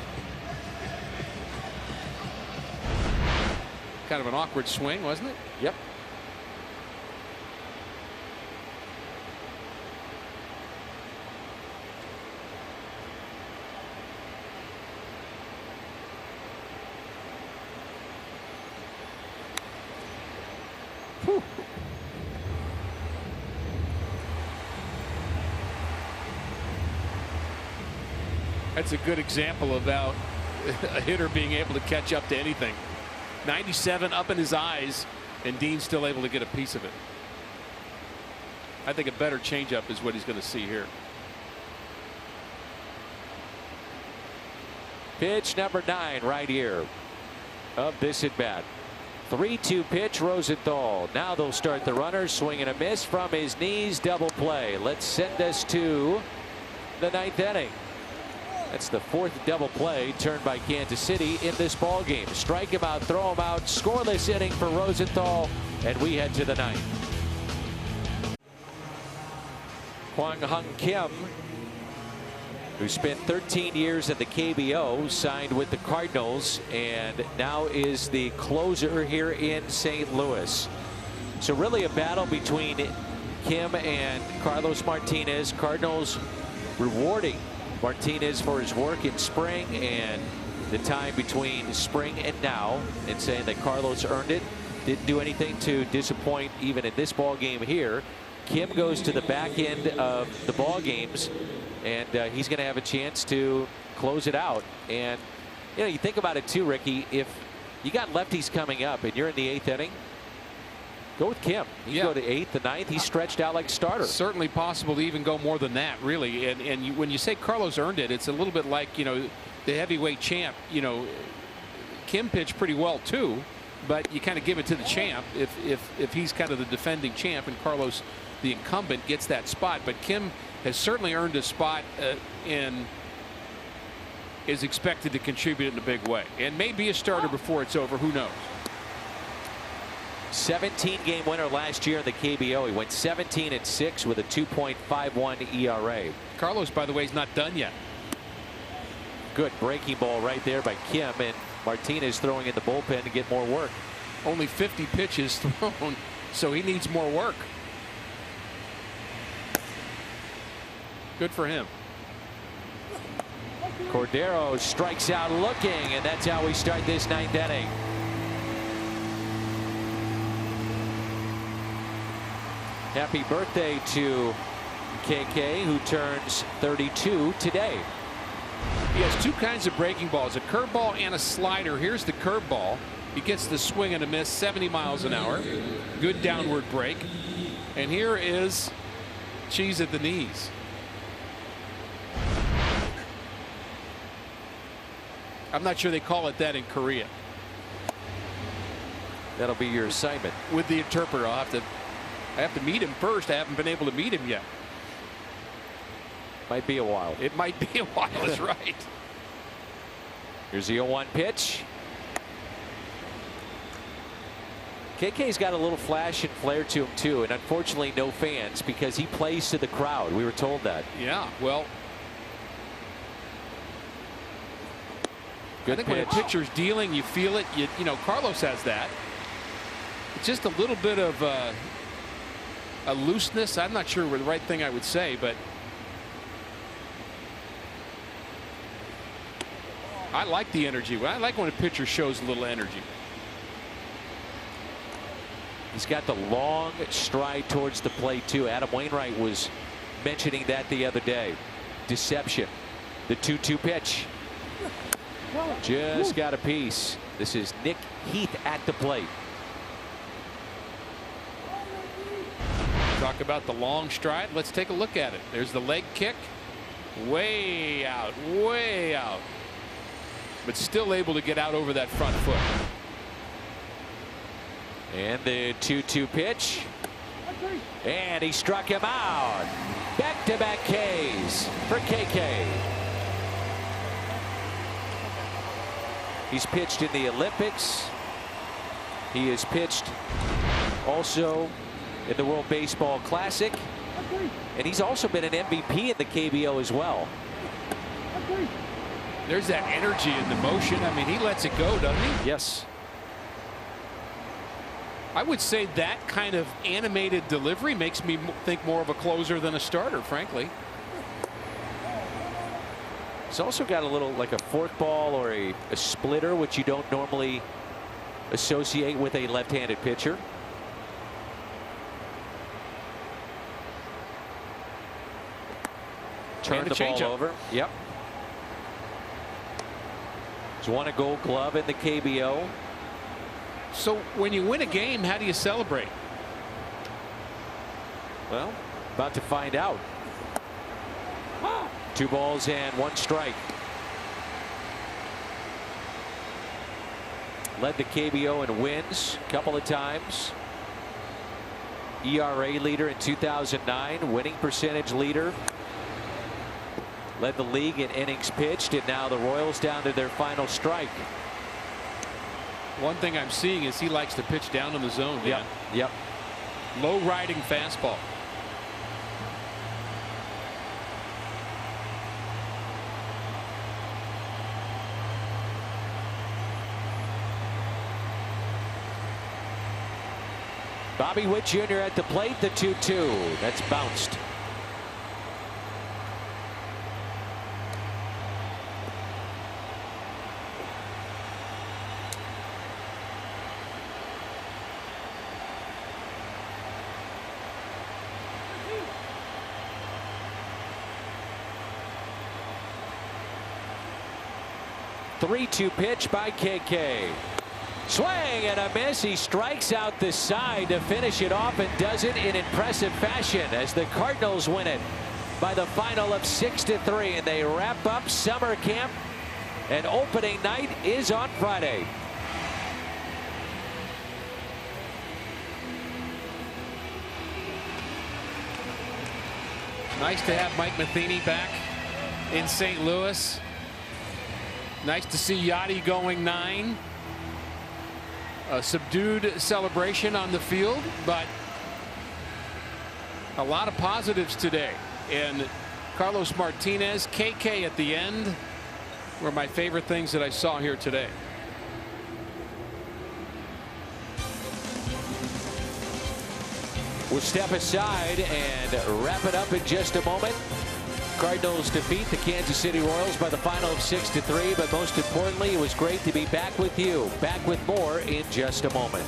Kind of an awkward swing, wasn't it? Yep. Whew. That's a good example about a hitter being able to catch up to anything. 97 up in his eyes, and Dean's still able to get a piece of it. I think a better changeup is what he's going to see here. Pitch number 9 right here of this at bat. 3-2 pitch, Rosenthal. Now they'll start the runner. Swing and a miss from his knees. Double play. Let's send us to the 9th inning. That's the 4th double play turned by Kansas City in this ball game. Strike him out, throw him out. Scoreless inning for Rosenthal, and we head to the 9th. Kwang Hung Kim, who spent 13 years at the KBO, signed with the Cardinals, and now is the closer here in St. Louis. So really a battle between Kim and Carlos Martinez. Cardinals rewarding Martinez for his work in spring and the time between spring and now, and saying that Carlos earned it. Didn't do anything to disappoint even in this ball game here. Kim goes to the back end of the ball games, and he's going to have a chance to close it out. And you think about it too, Ricky. If you got lefties coming up and you're in the 8th inning, go with Kim. You go to 8th, the 9th. He's stretched out like a starter. Certainly possible to even go more than that, really. And when you say Carlos earned it, it's a little bit like the heavyweight champ. Kim pitched pretty well too, but you kind of give it to the champ if he's kind of the defending champ, and Carlos, the incumbent, gets that spot. But Kim has certainly earned a spot and is expected to contribute in a big way, and may be a starter before it's over. Who knows? 17-game winner last year in the KBO. He went 17-6 with a 2.51 ERA. Carlos, by the way, is not done yet. Good breaking ball right there by Kim, and Martinez throwing in the bullpen to get more work. Only 50 pitches thrown, so he needs more work. Good for him. Cordero strikes out looking, and that's how we start this 9th inning. Happy birthday to KK, who turns 32 today. He has two kinds of breaking balls, a curveball and a slider. Here's the curveball. He gets the swing and a miss, 70 miles an hour. Good downward break. And here is cheese at the knees. I'm not sure they call it that in Korea. That'll be your assignment. With the interpreter, I have to meet him first. I haven't been able to meet him yet. Might be a while. It might be a while. That's right. Here's the 0-1 pitch. KK's got a little flash and flair to him too, and unfortunately no fans because he plays to the crowd. We were told that. Yeah, well, good I think pitch. when a pitcher's dealing, you feel it. You know, Carlos has that. It's just a little bit of a looseness. I'm not sure what the right thing I would say, but I like the energy. I like when a pitcher shows a little energy. He's got the long stride towards the plate too. Adam Wainwright was mentioning that the other day. Deception. The 2-2 pitch. Just got a piece. This is Nick Heath at the plate. Talk about the long stride. Let's take a look at it. There's the leg kick. Way out, but still able to get out over that front foot. And the 2-2 pitch. And he struck him out. Back-to-back Ks for KK. He's pitched in the Olympics. He has pitched also in the World Baseball Classic. And he's also been an MVP in the KBO as well. There's that energy in the motion. I mean, he lets it go, doesn't he? Yes. I would say that kind of animated delivery makes me think more of a closer than a starter, frankly. He's also got a little like a forkball or a splitter, which you don't normally associate with a left-handed pitcher. Turn the ball over. Yep. He's won a Gold Glove in the KBO. So when you win a game, how do you celebrate? Well, about to find out. 2 balls and 1 strike. Led the KBO in wins a couple of times. ERA leader in 2009, winning percentage leader. Led the league in innings pitched, and now the Royals down to their final strike. One thing I'm seeing is he likes to pitch down in the zone. Dan. Yep. Low riding fastball. Bobby Witt Jr. at the plate, the 2-2. That's bounced. 3-2 pitch by KK. Swing and a miss. He strikes out the side to finish it off and does it in impressive fashion as the Cardinals win it by the final of 6-3, and they wrap up summer camp, and opening night is on Friday. Nice to have Mike Matheny back in St. Louis. Nice to see Yachty going 9. A subdued celebration on the field, but a lot of positives today. And Carlos Martinez, KK at the end were my favorite things that I saw here today. We'll step aside and wrap it up in just a moment. Cardinals defeat the Kansas City Royals by the final of 6-3, but most importantly, it was great to be back with you. Back with more in just a moment.